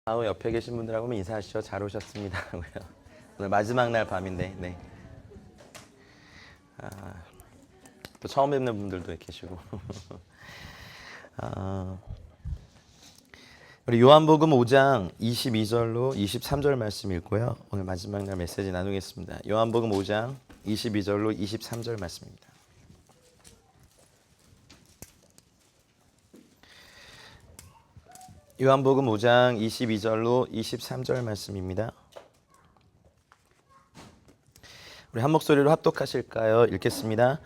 옆에 계신 분들하고 인사하시죠. 잘 오셨습니다. 오늘 마지막 날 밤인데, 네. 또 처음 뵙는 분들도 계시고. 우리 요한복음 5장 22절로 23절 말씀 읽고요. 오늘 마지막 날 메시지 나누겠습니다. 요한복음 5장 22절로 23절 말씀입니다. 요한복음 5장 22절로 23절 말씀입니다. 우리 한 목소리로 합독하실까요? 읽겠습니다.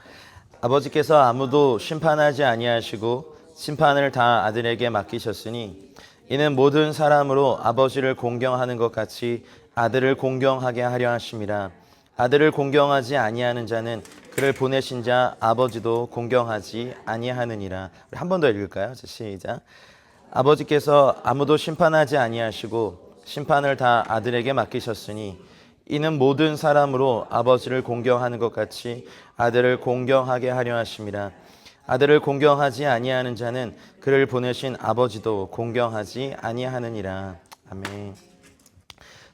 아버지께서 아무도 심판하지 아니하시고 심판을 다 아들에게 맡기셨으니 이는 모든 사람으로 아버지를 공경하는 것 같이 아들을 공경하게 하려 하심이라. 아들을 공경하지 아니하는 자는 그를 보내신 자 아버지도 공경하지 아니하느니라. 우리 한 번 더 읽을까요? 시작. 아버지께서 아무도 심판하지 아니하시고 심판을 다 아들에게 맡기셨으니 이는 모든 사람으로 아버지를 공경하는 것 같이 아들을 공경하게 하려 하심이라. 아들을 공경하지 아니하는 자는 그를 보내신 아버지도 공경하지 아니하느니라. 아멘.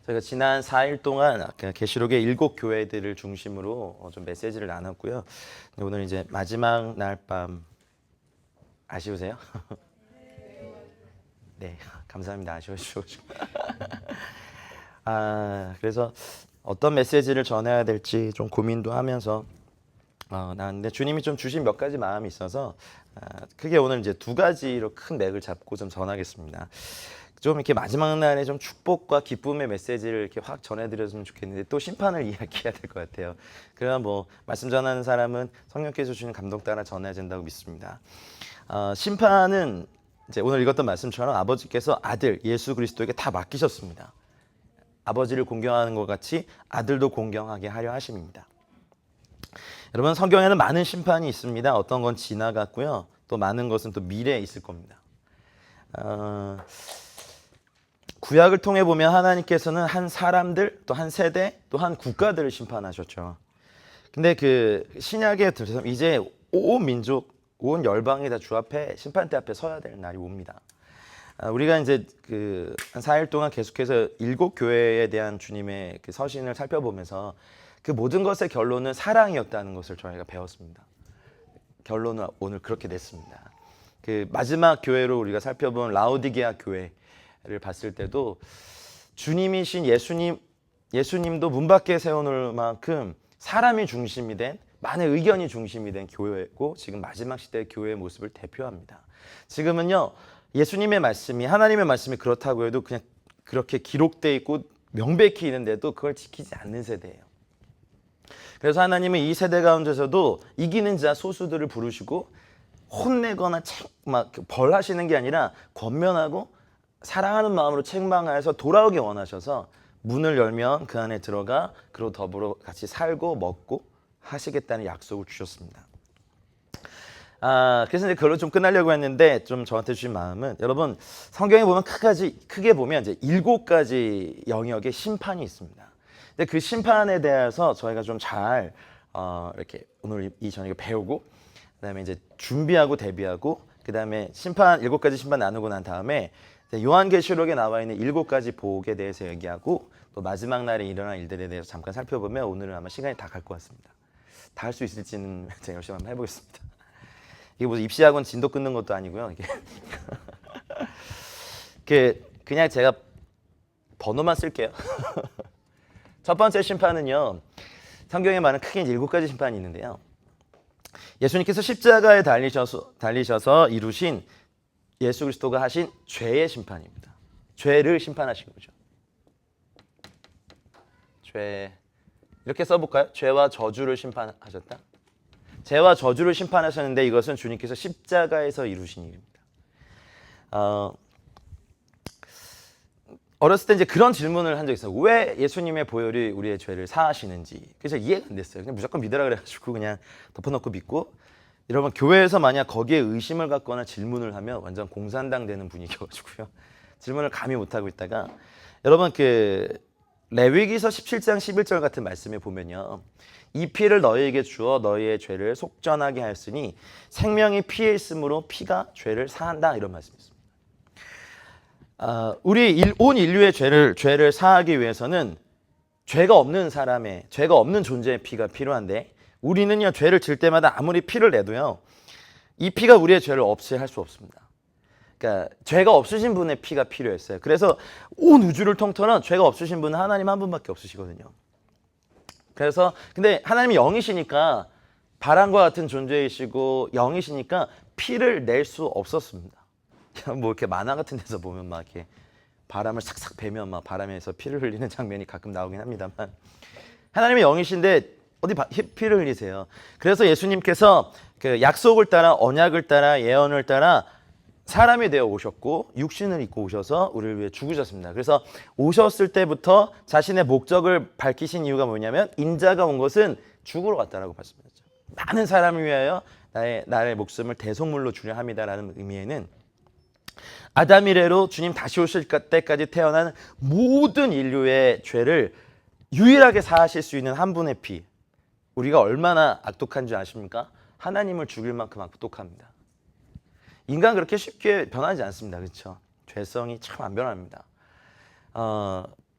저희가 지난 4일 동안 계시록의 7교회들을 중심으로 좀 메시지를 나눴고요. 오늘 이제 마지막 날 밤 아쉬우세요? 네, 감사합니다. 아쉬워주시고. 그래서 어떤 메시지를 전해야 될지 좀 고민도 하면서 나왔는데 주님이 좀 주신 몇 가지 마음이 있어서 크게 오늘 이제 두 가지로 큰 맥을 잡고 좀 전하겠습니다. 좀 이렇게 마지막 날에 좀 축복과 기쁨의 메시지를 이렇게 확 전해드렸으면 좋겠는데 또 심판을 이야기해야 될 것 같아요. 그러나 뭐 말씀 전하는 사람은 성령께서 주시는 감동 따라 전해야 된다고 믿습니다. 심판은 이제 오늘 읽었던 말씀처럼 아버지께서 아들 예수 그리스도에게 다 맡기셨습니다. 아버지를 공경하는 것 같이 아들도 공경하게 하려 하심입니다. 여러분 성경에는 많은 심판이 있습니다. 어떤 건 지나갔고요. 또 많은 것은 또 미래에 있을 겁니다. 구약을 통해 보면 하나님께서는 한 사람들, 또 한 세대, 또 한 국가들을 심판하셨죠. 근데 그 신약에 들어서 이제 온 민족, 온 열방이 다 주 앞에 심판대 앞에 서야 될 날이 옵니다. 우리가 이제 그 한 4일 동안 계속해서 7교회에 대한 주님의 그 서신을 살펴보면서 그 모든 것의 결론은 사랑이었다는 것을 저희가 배웠습니다. 결론은 오늘 그렇게 됐습니다. 그 마지막 교회로 우리가 살펴본 라오디게아 교회를 봤을 때도 주님이신 예수님도 문 밖에 세워놓을 만큼 사람이 중심이 된 많은 의견이 중심이 된 교회고 지금 마지막 시대의 교회의 모습을 대표합니다. 지금은요 예수님의 말씀이 하나님의 말씀이 그렇다고 해도 그냥 그렇게 기록되어 있고 명백히 있는데도 그걸 지키지 않는 세대예요. 그래서 하나님은 이 세대 가운데서도 이기는 자 소수들을 부르시고 혼내거나 막 벌하시는 게 아니라 권면하고 사랑하는 마음으로 책망하여서 돌아오기 원하셔서 문을 열면 그 안에 들어가 그로 더불어 같이 살고 먹고 하시겠다는 약속을 주셨습니다. 그래서 이제 그걸로 좀 끝나려고 했는데 좀 저한테 주신 마음은 여러분 성경에 보면 크게 보면 이제 7가지 영역의 심판이 있습니다. 근데 그 심판에 대해서 저희가 좀 잘 이렇게 오늘 이 저녁에 배우고 그다음에 이제 준비하고 대비하고 그다음에 7가지 심판 나누고 난 다음에 요한계시록에 나와 있는 7가지 복에 대해서 얘기하고 또 마지막 날에 일어날 일들에 대해서 잠깐 살펴보면 오늘은 아마 시간이 다 갈 것 같습니다. 다 할 수 있을지는 제가 열심히 한번 해보겠습니다. 이게 무슨 입시학원 진도 끊는 것도 아니고요. 이게 그냥 제가 번호만 쓸게요. 첫 번째 심판은요. 성경에 말하는 크게 7가지 심판이 있는데요. 예수님께서 십자가에 달리셔서 이루신 예수 그리스도가 하신 죄의 심판입니다. 죄를 심판하신 거죠. 죄 이렇게 써볼까요? 죄와 저주를 심판하셨다. 죄와 저주를 심판하셨는데 이것은 주님께서 십자가에서 이루신 일입니다. 어렸을 때 이제 그런 질문을 한 적이 있어요. 왜 예수님의 보혈이 우리의 죄를 사하시는지. 그래서 이해가 안 됐어요. 그냥 무조건 믿으라 그래가지고 그냥 덮어놓고 믿고. 여러분 교회에서 만약 거기에 의심을 갖거나 질문을 하면 완전 공산당 되는 분위기여가지고요. 질문을 감히 못하고 있다가 여러분 그 레위기서 17장 11절 같은 말씀에 보면요. 이 피를 너희에게 주어 너희의 죄를 속전하게 하였으니 생명이 피에 있으므로 피가 죄를 사한다 이런 말씀이 있습니다. 온 인류의 죄를 사하기 위해서는 죄가 없는 사람의, 죄가 없는 존재의 피가 필요한데, 우리는요 죄를 질 때마다 아무리 피를 내도요 이 피가 우리의 죄를 없애할 수 없습니다. 그러니까 죄가 없으신 분의 피가 필요했어요. 그래서 온 우주를 통틀어 죄가 없으신 분은 하나님 한 분밖에 없으시거든요. 그래서 근데 하나님이 영이시니까, 바람과 같은 존재이시고 영이시니까 피를 낼 수 없었습니다. 뭐 이렇게 만화 같은 데서 보면 막 이렇게 바람을 싹싹 베면 막 바람에서 피를 흘리는 장면이 가끔 나오긴 합니다만, 하나님이 영이신데 어디 피를 흘리세요? 그래서 예수님께서 그 약속을 따라, 언약을 따라, 예언을 따라 사람이 되어 오셨고 육신을 입고 오셔서 우리를 위해 죽으셨습니다. 그래서 오셨을 때부터 자신의 목적을 밝히신 이유가 뭐냐면, 인자가 온 것은 죽으러 왔다라고 말씀하셨죠. 많은 사람을 위하여 나의 목숨을 대속물로 주려 함이다라는 의미에는, 아담 이래로 주님 다시 오실 때까지 태어난 모든 인류의 죄를 유일하게 사하실 수 있는 한 분의 피. 우리가 얼마나 악독한 줄 아십니까? 하나님을 죽일 만큼 악독합니다. 인간 그렇게 쉽게 변하지 않습니다. 그렇죠? 죄성이 참 안 변합니다.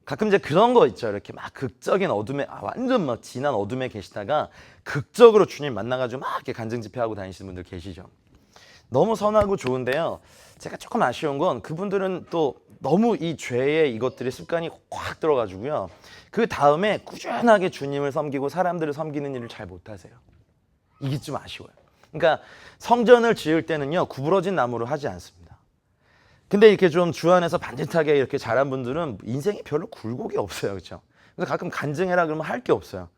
가끔 이제 그런 거 있죠. 이렇게 막 극적인 어둠에, 완전 막 진한 어둠에 계시다가 극적으로 주님 만나가지고 막 이렇게 간증 집회하고 다니시는 분들 계시죠. 너무 선하고 좋은데요. 제가 조금 아쉬운 건, 그분들은 또 너무 이 죄의 이것들이 습관이 확 들어가지고요. 그 다음에 꾸준하게 주님을 섬기고 사람들을 섬기는 일을 잘 못하세요. 이게 좀 아쉬워요. 그러니까 성전을 지을 때는요 구부러진 나무로 하지 않습니다. 근데 이렇게 좀 주 안에서 반듯하게 이렇게 자란 분들은 인생이 별로 굴곡이 없어요. 그렇죠? 그래서 가끔 간증해라 그러면 할 게 없어요.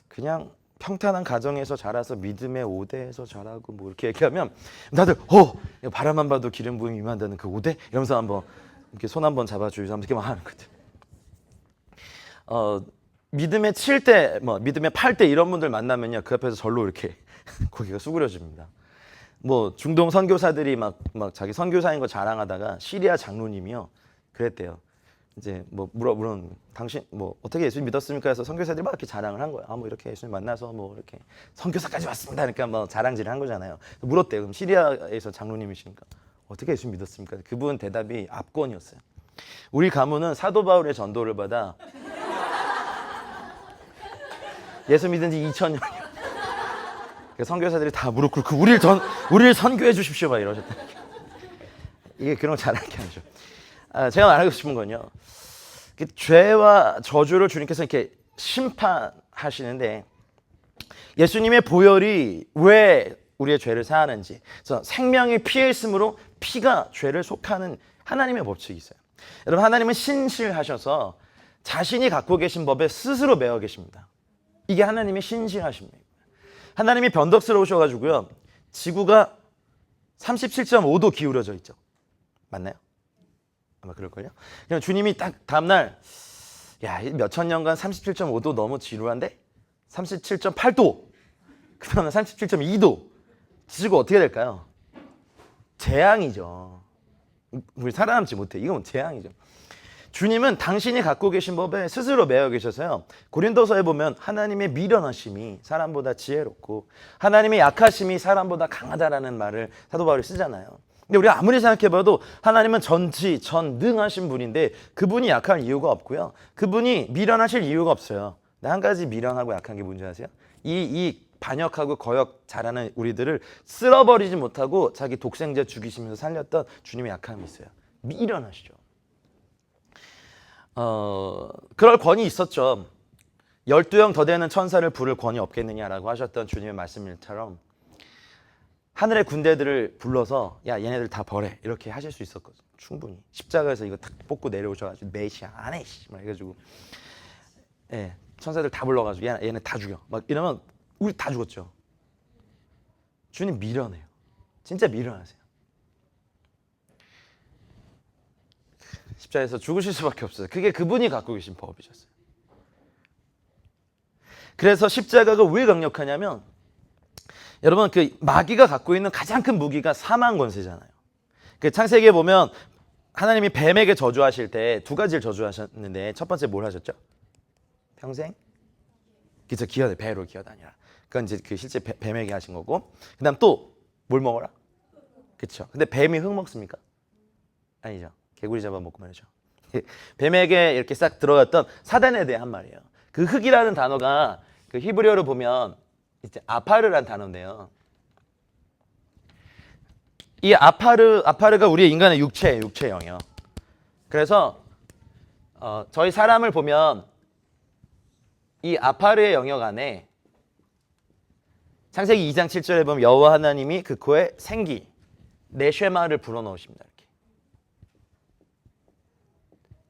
그냥 평탄한 가정에서 자라서 믿음의 5대에서 자라고 뭐 이렇게 얘기하면 다들 바람만 봐도 기름 부음이 임한다는 그 5대? 이러면서 한번 이렇게 손 한번 잡아주면서 이렇게 막 하는 거죠. 믿음의 7대, 뭐 믿음의 8대 이런 분들 만나면요 그 앞에서 절로 이렇게 고개가 수그려집니다. 뭐 중동 선교사들이 막 자기 선교사인 거 자랑하다가 시리아 장로님이요 그랬대요. 이제 뭐 물론 당신 뭐 어떻게 예수님 믿었습니까? 해서 선교사들이 막 이렇게 자랑을 한 거예요. 뭐 이렇게 예수님 만나서 뭐 이렇게 선교사까지 왔습니다. 그러니까 뭐 자랑질을 한 거잖아요. 물었대요. 그럼 시리아에서 장로님이시니까 어떻게 예수님 믿었습니까? 그분 대답이 압권이었어요. 우리 가문은 사도 바울의 전도를 받아 예수 믿은 지 2000년이요. 선교사들이 다 무릎 꿇고 우리를 선교해 주십시오 막 이러셨다. 이게 그런 거 잘하는 게 아니죠. 제가 말하고 싶은 건요, 죄와 저주를 주님께서 이렇게 심판하시는데, 예수님의 보혈이 왜 우리의 죄를 사하는지, 그래서 생명이 피에 있으므로 피가 죄를 속하는 하나님의 법칙이 있어요. 여러분, 하나님은 신실하셔서 자신이 갖고 계신 법에 스스로 매여 계십니다. 이게 하나님의 신실하십니다. 하나님이 변덕스러우셔가지고요 지구가 37.5도 기울어져 있죠. 맞나요? 아마 그럴걸요? 그냥 주님이 딱 다음날, 야, 몇천 년간 37.5도 너무 지루한데? 37.8도, 그 다음에 37.2도, 지구가 어떻게 될까요? 재앙이죠. 우리 살아남지 못해. 이건 재앙이죠. 주님은 당신이 갖고 계신 법에 스스로 매여 계셔서요, 고린도서에 보면 하나님의 미련하심이 사람보다 지혜롭고 하나님의 약하심이 사람보다 강하다라는 말을 사도 바울이 쓰잖아요. 근데 우리가 아무리 생각해봐도 하나님은 전능하신 분인데 그분이 약할 이유가 없고요, 그분이 미련하실 이유가 없어요. 근데 한 가지 미련하고 약한 게 뭔지 아세요? 이 반역하고 거역 잘하는 우리들을 쓸어버리지 못하고 자기 독생자 죽이시면서 살렸던 주님의 약함이 있어요. 미련하시죠. 그럴 권위 있었죠. 12형 더 되는 천사를 부를 권위 없겠느냐라고 하셨던 주님의 말씀처럼 하늘의 군대들을 불러서 야 얘네들 다 벌해 이렇게 하실 수 있었거든요. 충분히 십자가에서 이거 탁 뽑고 내려오셔가지고 메시아 안해 막 해가지고 천사들 다 불러가지고 얘네 다 죽여 막 이러면 우리 다 죽었죠. 주님 미련해요. 진짜 미련하세요. 십자가에서 죽으실 수밖에 없어요. 그게 그분이 갖고 계신 법이셨어요. 그래서 십자가가 왜 강력하냐면, 여러분 그 마귀가 갖고 있는 가장 큰 무기가 사망 권세잖아요. 그 창세기에 보면 하나님이 뱀에게 저주하실 때 두 가지를 저주하셨는데, 첫 번째 뭘 하셨죠? 평생 그래서 배로 기어다니라. 그건 이제 그 실제 뱀에게 하신 거고, 그다음 또 뭘 먹어라? 그렇죠. 근데 뱀이 흙 먹습니까? 아니죠. 개구리 잡아먹고 말이죠. 뱀에게 이렇게 싹 들어갔던 사단에 대한 말이에요. 그 흙이라는 단어가 그 히브리어로 보면 이제 아파르란 단어인데요. 이 아파르가 우리의 인간의 육체형이요. 그래서 저희 사람을 보면 이 아파르의 영역 안에 창세기 2장 7절에 보면 여호와 하나님이 그 코에 생기 네쉐마를 불어넣으십니다. 이렇게.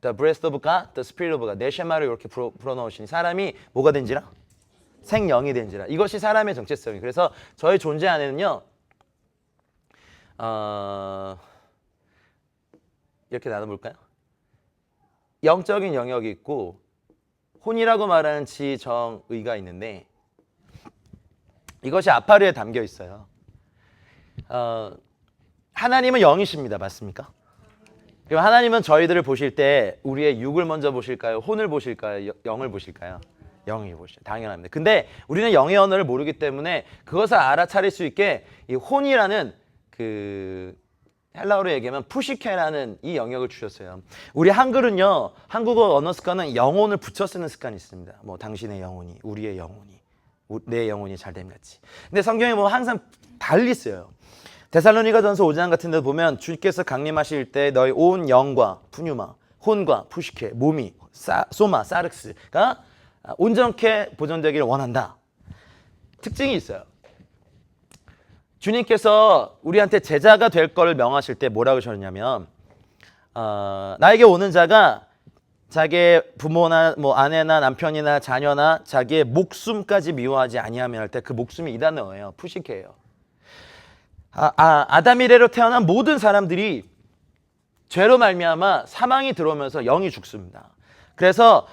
The breath of God, the spirit of God. 네쉐마를 이렇게 불어넣으시니 사람이 뭐가 된지라? 생영이 된지라. 이것이 사람의 정체성이. 그래서 저의 존재 안에는요. 이렇게 나눠볼까요? 영적인 영역이 있고 혼이라고 말하는 지정의가 있는데 이것이 아파르에 담겨 있어요. 하나님은 영이십니다. 맞습니까? 그럼 하나님은 저희들을 보실 때 우리의 육을 먼저 보실까요? 혼을 보실까요? 영을 보실까요? 영이 보시죠. 당연합니다. 근데 우리는 영의 언어를 모르기 때문에 그것을 알아차릴 수 있게 이 혼이라는 그 헬라어로 얘기하면 푸시케라는 이 영역을 주셨어요. 우리 한글은요, 한국어 언어 습관은 영혼을 붙여 쓰는 습관이 있습니다. 뭐 당신의 영혼이, 우리의 영혼이, 내 영혼이 잘됨 같이. 근데 성경에 뭐 항상 달리 써요. 데살로니가전서 5장 같은 데 보면 주께서 강림하실 때 너희 온 영과 푸뉴마, 혼과 푸시케, 몸이 소마, 사르스가 온전케 보존되기를 원한다. 특징이 있어요. 주님께서 우리한테 제자가 될 거를 명하실 때 뭐라고 하셨냐면 나에게 오는 자가 자기의 부모나 뭐 아내나 남편이나 자녀나 자기의 목숨까지 미워하지 아니하면 할 때 그 목숨이 이 단어예요. 푸시케예요. 아담 이래로 태어난 모든 사람들이 죄로 말미암아 사망이 들어오면서 영이 죽습니다. 그래서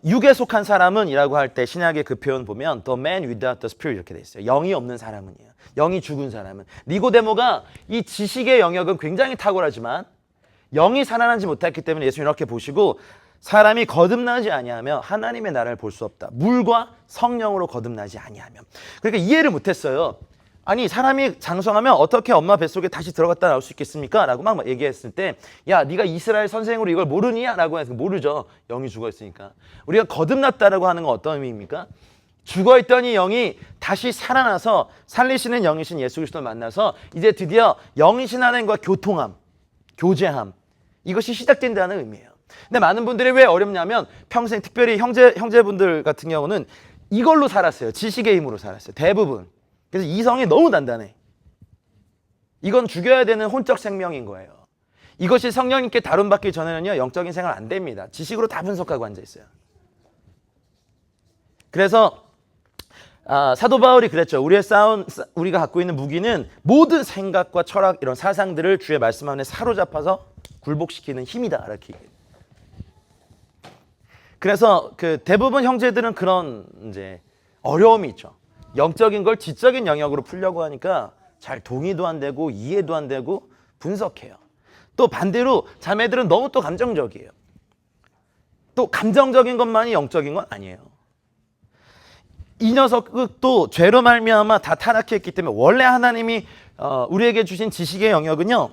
육에 속한 사람은 이라고 할 때 신약의 그 표현 보면 The man without the spirit 이렇게 돼 있어요. 영이 없는 사람은이에요. 영이 죽은 사람은. 니고데모가 이 지식의 영역은 굉장히 탁월하지만 영이 살아나지 못했기 때문에 예수님 이렇게 보시고 사람이 거듭나지 아니하며 하나님의 나라를 볼 수 없다. 물과 성령으로 거듭나지 아니하면. 그러니까 이해를 못했어요. 아니 사람이 장성하면 어떻게 엄마 뱃속에 다시 들어갔다 나올 수 있겠습니까? 라고 막 얘기했을 때 야 네가 이스라엘 선생으로 이걸 모르냐? 라고 해서 모르죠. 영이 죽어있으니까. 우리가 거듭났다라고 하는 건 어떤 의미입니까? 죽어있던 이 영이 다시 살아나서 살리시는 영이신 예수 그리스도를 만나서 이제 드디어 영이신 하나님과 교통함, 교제함 이것이 시작된다는 의미예요. 근데 많은 분들이 왜 어렵냐면 평생 특별히 형제분들 같은 경우는 이걸로 살았어요. 지식의 힘으로 살았어요. 대부분. 그래서 이성이 너무 단단해. 이건 죽여야 되는 혼적 생명인 거예요. 이것이 성령님께 다룬받기 전에는요 영적인 생활 안 됩니다. 지식으로 다 분석하고 앉아 있어요. 그래서 사도 바울이 그랬죠. 우리가 갖고 있는 무기는 모든 생각과 철학 이런 사상들을 주의 말씀 안에 사로잡아서 굴복시키는 힘이다. 이렇게. 그래서 그 대부분 형제들은 그런 이제 어려움이 있죠. 영적인 걸 지적인 영역으로 풀려고 하니까 잘 동의도 안 되고 이해도 안 되고 분석해요. 또 반대로 자매들은 너무 또 감정적이에요. 또 감정적인 것만이 영적인 건 아니에요. 이 녀석도 죄로 말미암아 다 타락했기 때문에 원래 하나님이 우리에게 주신 지식의 영역은요.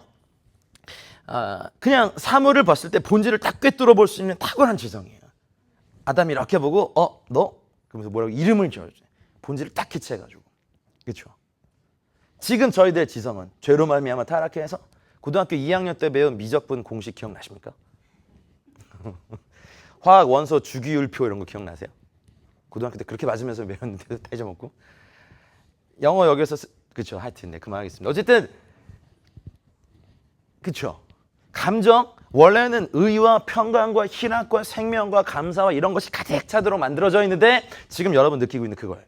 그냥 사물을 봤을 때 본질을 딱 꿰뚫어 볼 수 있는 탁월한 지성이에요. 아담이 이렇게 보고 너? 그러면서 뭐라고 이름을 지어줘요. 본질을 딱 캐치해가지고. 그렇죠? 지금 저희들의 지성은 죄로 말미암아 타락해서 고등학교 2학년 때 배운 미적분 공식 기억나십니까? 화학 원소 주기율표 이런 거 기억나세요? 고등학교 때 그렇게 맞으면서 배웠는데도 다 잊어먹고. 영어 여기서 그렇죠. 하여튼 네 그만하겠습니다. 어쨌든 그렇죠. 감정 원래는 의와 평강과 희락과 생명과 감사와 이런 것이 가득 차도록 만들어져 있는데 지금 여러분 느끼고 있는 그거예요.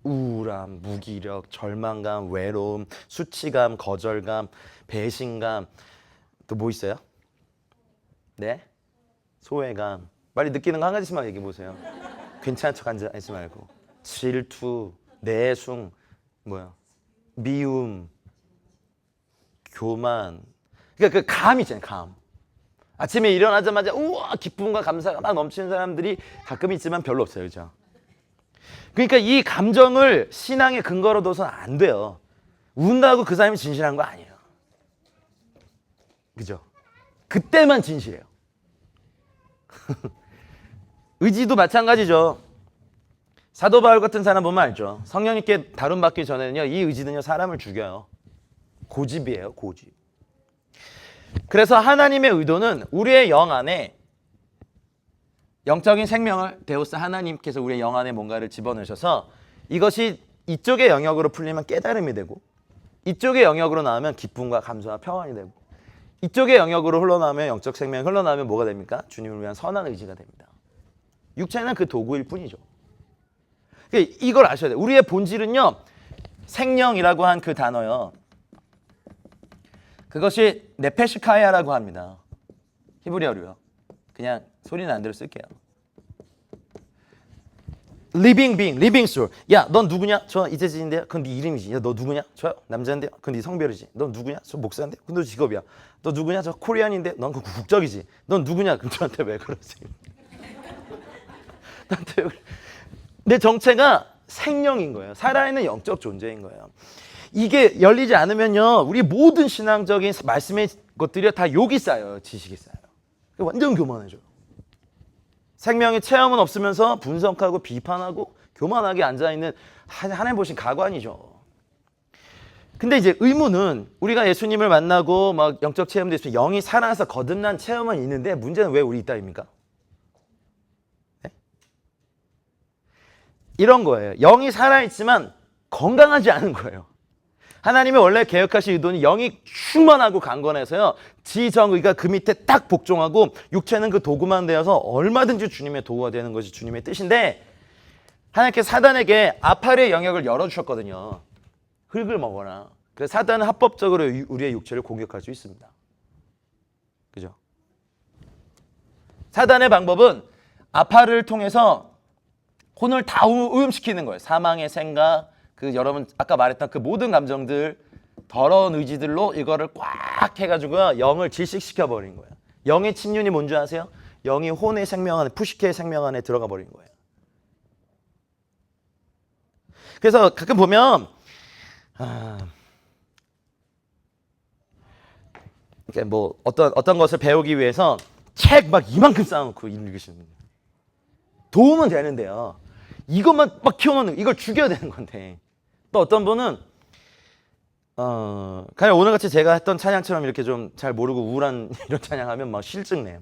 우울함, 무기력, 절망감, 외로움, 수치감, 거절감, 배신감 또 뭐 있어요? 네? 소외감. 빨리 느끼는 거 한 가지씩만 얘기해 보세요. 괜찮은 척 앉지 말고. 질투, 내숭, 미움, 교만. 그러니까 그 감 있잖아요. 감. 아침에 일어나자마자 우와 기쁨과 감사가 막 넘치는 사람들이 가끔 있지만 별로 없어요. 그죠? 그러니까 이 감정을 신앙의 근거로 둬서는 안 돼요. 운다고 그 사람이 진실한 거 아니에요. 그죠? 그때만 진실해요. 의지도 마찬가지죠. 사도 바울 같은 사람 보면 알죠. 성령님께 다룬받기 전에는요, 이 의지는요 사람을 죽여요. 고집이에요, 고집. 그래서 하나님의 의도는 우리의 영 안에 영적인 생명을 데우스 하나님께서 우리의 영 안에 뭔가를 집어넣으셔서 이것이 이쪽의 영역으로 풀리면 깨달음이 되고, 이쪽의 영역으로 나오면 기쁨과 감사와 평안이 되고, 이쪽의 영역으로 흘러나오면 영적 생명이 흘러나오면 뭐가 됩니까? 주님을 위한 선한 의지가 됩니다. 육체는 그 도구일 뿐이죠. 이걸 아셔야 돼요. 우리의 본질은요, 생명이라고 한 그 단어요, 그것이 네페시카야라고 합니다. 히브리어로요. 그냥 소리는 안 들어 쓸게요. Living being, living soul. 야, 넌 누구냐? 저 이재진인데요. 그건 네 이름이지. 야, 너 누구냐? 저요. 남자인데요. 그건 네 성별이지. 넌 누구냐? 저 목사인데요. 그건 너 직업이야. 너 누구냐? 저 코리안인데. 넌 그 국적이지. 넌 누구냐? 그럼 저한테 왜 그러지? 나한테 왜 그래? 내 정체가 생명인 거예요. 살아있는 영적 존재인 거예요. 이게 열리지 않으면요, 우리 모든 신앙적인 말씀의 것들이 다 욕이 쌓여요. 지식이 쌓여요. 완전 교만해져요. 생명의 체험은 없으면서 분석하고 비판하고 교만하게 앉아있는 하나님 보신 가관이죠. 근데 이제 의문은, 우리가 예수님을 만나고 막 영적 체험도 있으면 영이 살아나서 거듭난 체험은 있는데 문제는 왜 우리 있다입니까? 네? 이런 거예요. 영이 살아있지만 건강하지 않은 거예요. 하나님이 원래 계획하신 의도는 영이 충만하고 강건해서요, 지정의가 그 밑에 딱 복종하고 육체는 그 도구만 되어서 얼마든지 주님의 도구가 되는 것이 주님의 뜻인데, 하나님께서 사단에게 아파리의 영역을 열어주셨거든요. 흙을 먹어라. 그래서 사단은 합법적으로 우리의 육체를 공격할 수 있습니다. 그죠? 사단의 방법은 아파리를 통해서 혼을 다 오염시키는 거예요. 사망의 생각, 그 여러분 아까 말했던 그 모든 감정들, 더러운 의지들로 이거를 꽉 해가지고 영을 질식시켜 버린 거예요. 영의 침륜이 뭔지 아세요? 영이 혼의 생명 안에, 푸시케의 생명 안에 들어가 버린 거예요. 그래서 가끔 보면 뭐 어떤 것을 배우기 위해서 책 막 이만큼 쌓아놓고 읽으시는 분들, 도움은 되는데요, 이것만 막 키워놓는, 이걸 죽여야 되는 건데. 또 어떤 분은 그냥 오늘같이 제가 했던 찬양처럼 이렇게 좀 잘 모르고 우울한 이런 찬양하면 막 실증 내요.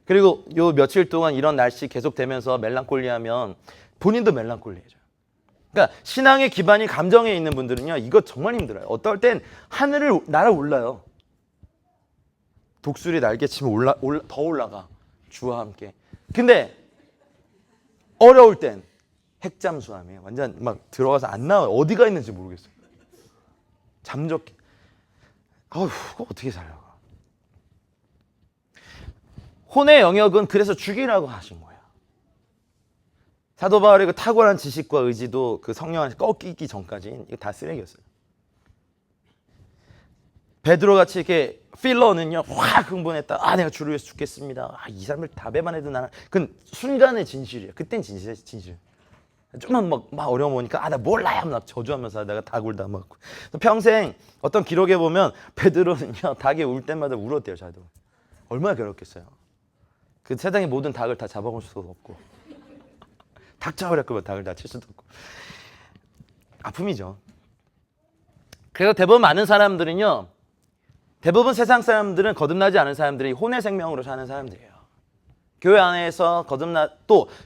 그리고 요 며칠 동안 이런 날씨 계속되면서 멜랑콜리하면 본인도 멜랑콜리해져요. 그러니까 신앙의 기반이 감정에 있는 분들은요, 이거 정말 힘들어요. 어떨 땐 하늘을 날아올라요. 독수리 날개치면 더 올라가, 주와 함께. 근데 어려울 땐 핵잠수함이에요. 완전 막 들어가서 안 나와요. 어디가 있는지 모르겠어요. 잠적해. 어휴, 그거 어떻게 살려? 혼의 영역은 그래서 죽이라고 하신 거예요. 사도 바울의 그 탁월한 지식과 의지도 그 성령 안에서 꺾이기 전까지 이거 다 쓰레기였어요. 베드로 같이 이렇게 필러는요, 확 흥분했다. 아, 내가 주를 위해서 죽겠습니다. 아, 이 사람을 다 배반해도 나는. 그건 순간의 진실이에요. 그땐 진실. 좀만 막 어려움 오니까, 아, 나 몰라요. 막 저주하면서 하다가 닭을 다 먹고. 평생 어떤 기록에 보면 베드로는요, 닭이 울 때마다 울었대요, 자도. 얼마나 괴롭겠어요. 그 세상의 모든 닭을 다 잡아볼 수도 없고, 닭 잡으려고 닭을 다 칠 수도 없고. 아픔이죠. 그래서 대부분 많은 사람들은요, 대부분 세상 사람들은 거듭나지 않은 사람들이 혼의 생명으로 사는 사람들이에요. 교회 안에서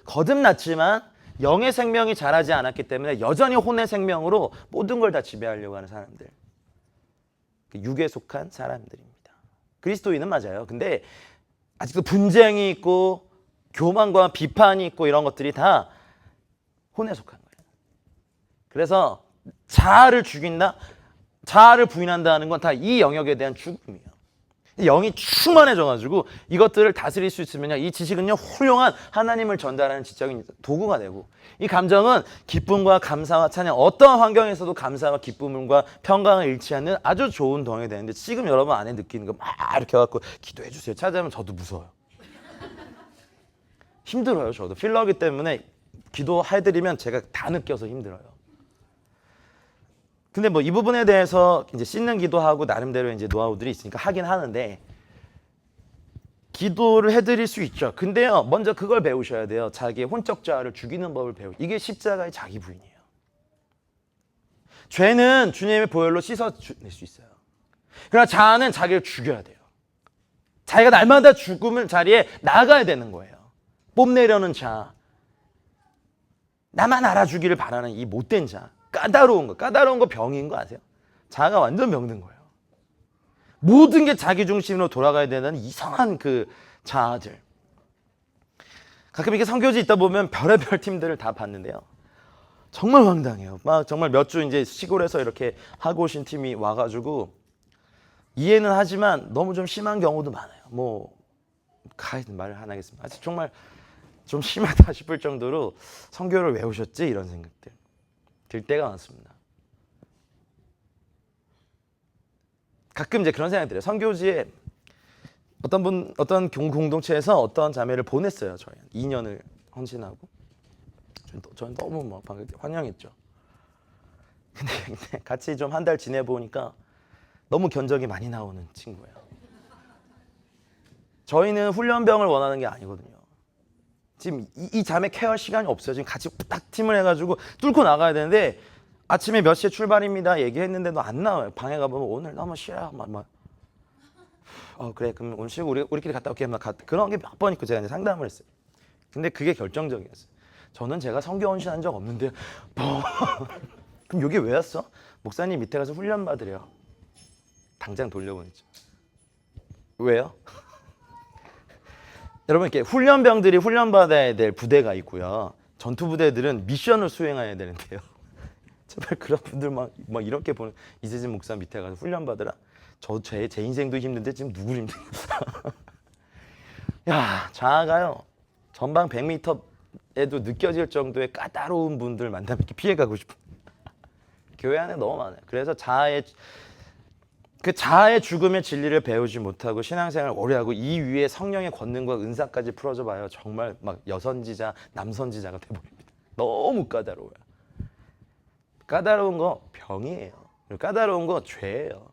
거듭났지만 영의 생명이 자라지 않았기 때문에 여전히 혼의 생명으로 모든 걸 다 지배하려고 하는 사람들, 육에 속한 사람들입니다. 그리스도인은 맞아요. 근데 아직도 분쟁이 있고 교만과 비판이 있고 이런 것들이 다 혼에 속한 거예요. 그래서 자아를 죽인다, 자아를 부인한다는 건 다 이 영역에 대한 죽음이에요. 영이 충만해져가지고 이것들을 다스릴 수 있으면요, 이 지식은요, 훌륭한 하나님을 전달하는 지적인 도구가 되고, 이 감정은 기쁨과 감사와 찬양, 어떠한 환경에서도 감사와 기쁨과 평강을 잃지 않는 아주 좋은 동역이 되는데, 지금 여러분 안에 느끼는 거 막 이렇게 해갖고 기도해 주세요 찾아오면 저도 무서워요. 힘들어요. 저도 필러기 때문에 기도해드리면 제가 다 느껴서 힘들어요. 근데 뭐 이 부분에 대해서 이제 씻는 기도하고 나름대로 이제 노하우들이 있으니까 하긴 하는데, 기도를 해드릴 수 있죠. 근데요, 먼저 그걸 배우셔야 돼요. 자기의 혼적 자아를 죽이는 법을 이게 십자가의 자기 부인이에요. 죄는 주님의 보혈로 씻어낼 수 있어요. 그러나 자아는 자기를 죽여야 돼요. 자기가 날마다 죽음을 자리에 나가야 되는 거예요. 뽐내려는 자, 나만 알아주기를 바라는 이 못된 자, 까다로운 거 병인 거 아세요? 자아가 완전 병든 거예요. 모든 게 자기 중심으로 돌아가야 되는 이상한 그 자아들. 가끔 이렇게 선교지 있다 보면 별의별 팀들을 다 봤는데요. 정말 황당해요. 막 정말 몇 주 이제 시골에서 이렇게 하고 오신 팀이 와가지고 이해는 하지만 너무 좀 심한 경우도 많아요. 뭐 말을 안 하겠습니다. 아직 정말 좀 심하다 싶을 정도로 선교를 왜 오셨지? 이런 생각들 들 때가 많습니다. 가끔 이제 그런 생각이 들어요. 선교지에 어떤 공동체에서 어떤 자매를 보냈어요. 저희 2년을 헌신하고 저는 너무 막 환영했죠. 근데 같이 좀 한 달 지내 보니까 너무 견적이 많이 나오는 친구예요. 저희는 훈련병을 원하는 게 아니거든요. 지금 이 자매 케어 시간이 없어요. 지금 같이 딱 팀을 해가지고 뚫고 나가야 되는데 아침에 몇 시에 출발입니다 얘기했는데도 안 나와요. 방에 가보면 오늘 너무 싫어. 그래 그럼 오늘 쉬고 우리끼리 갔다 올게. 그런 게 몇 번 있고 제가 이제 상담을 했어요. 근데 그게 결정적이었어요. 저는 제가 선교 헌신한 적 없는데 그럼 여기 왜 왔어? 목사님 밑에 가서 훈련 받으래요. 당장 돌려보냈죠. 왜요? 여러분 이렇게 훈련병들이 훈련받아야 될 부대가 있고요. 전투 부대들은 미션을 수행해야 되는데요. 제발 그런 분들 막 이렇게 보는 이재진 목사 밑에 가서 훈련 받으라. 제 인생도 힘든데 지금 누굴 힘든? 야, 자아가요. 전방 100m에도 느껴질 정도의 까다로운 분들 만나면 이렇게 피해가고 싶은. 교회 안에 너무 많아요. 그래서 자아의 죽음의 진리를 배우지 못하고 신앙생활을 오래 하고 이 위에 성령의 권능과 은사까지 풀어줘 봐요. 정말 막 여선지자, 남선지자가 돼버립니다. 너무 까다로워요. 까다로운 거 병이에요. 까다로운 거 죄예요.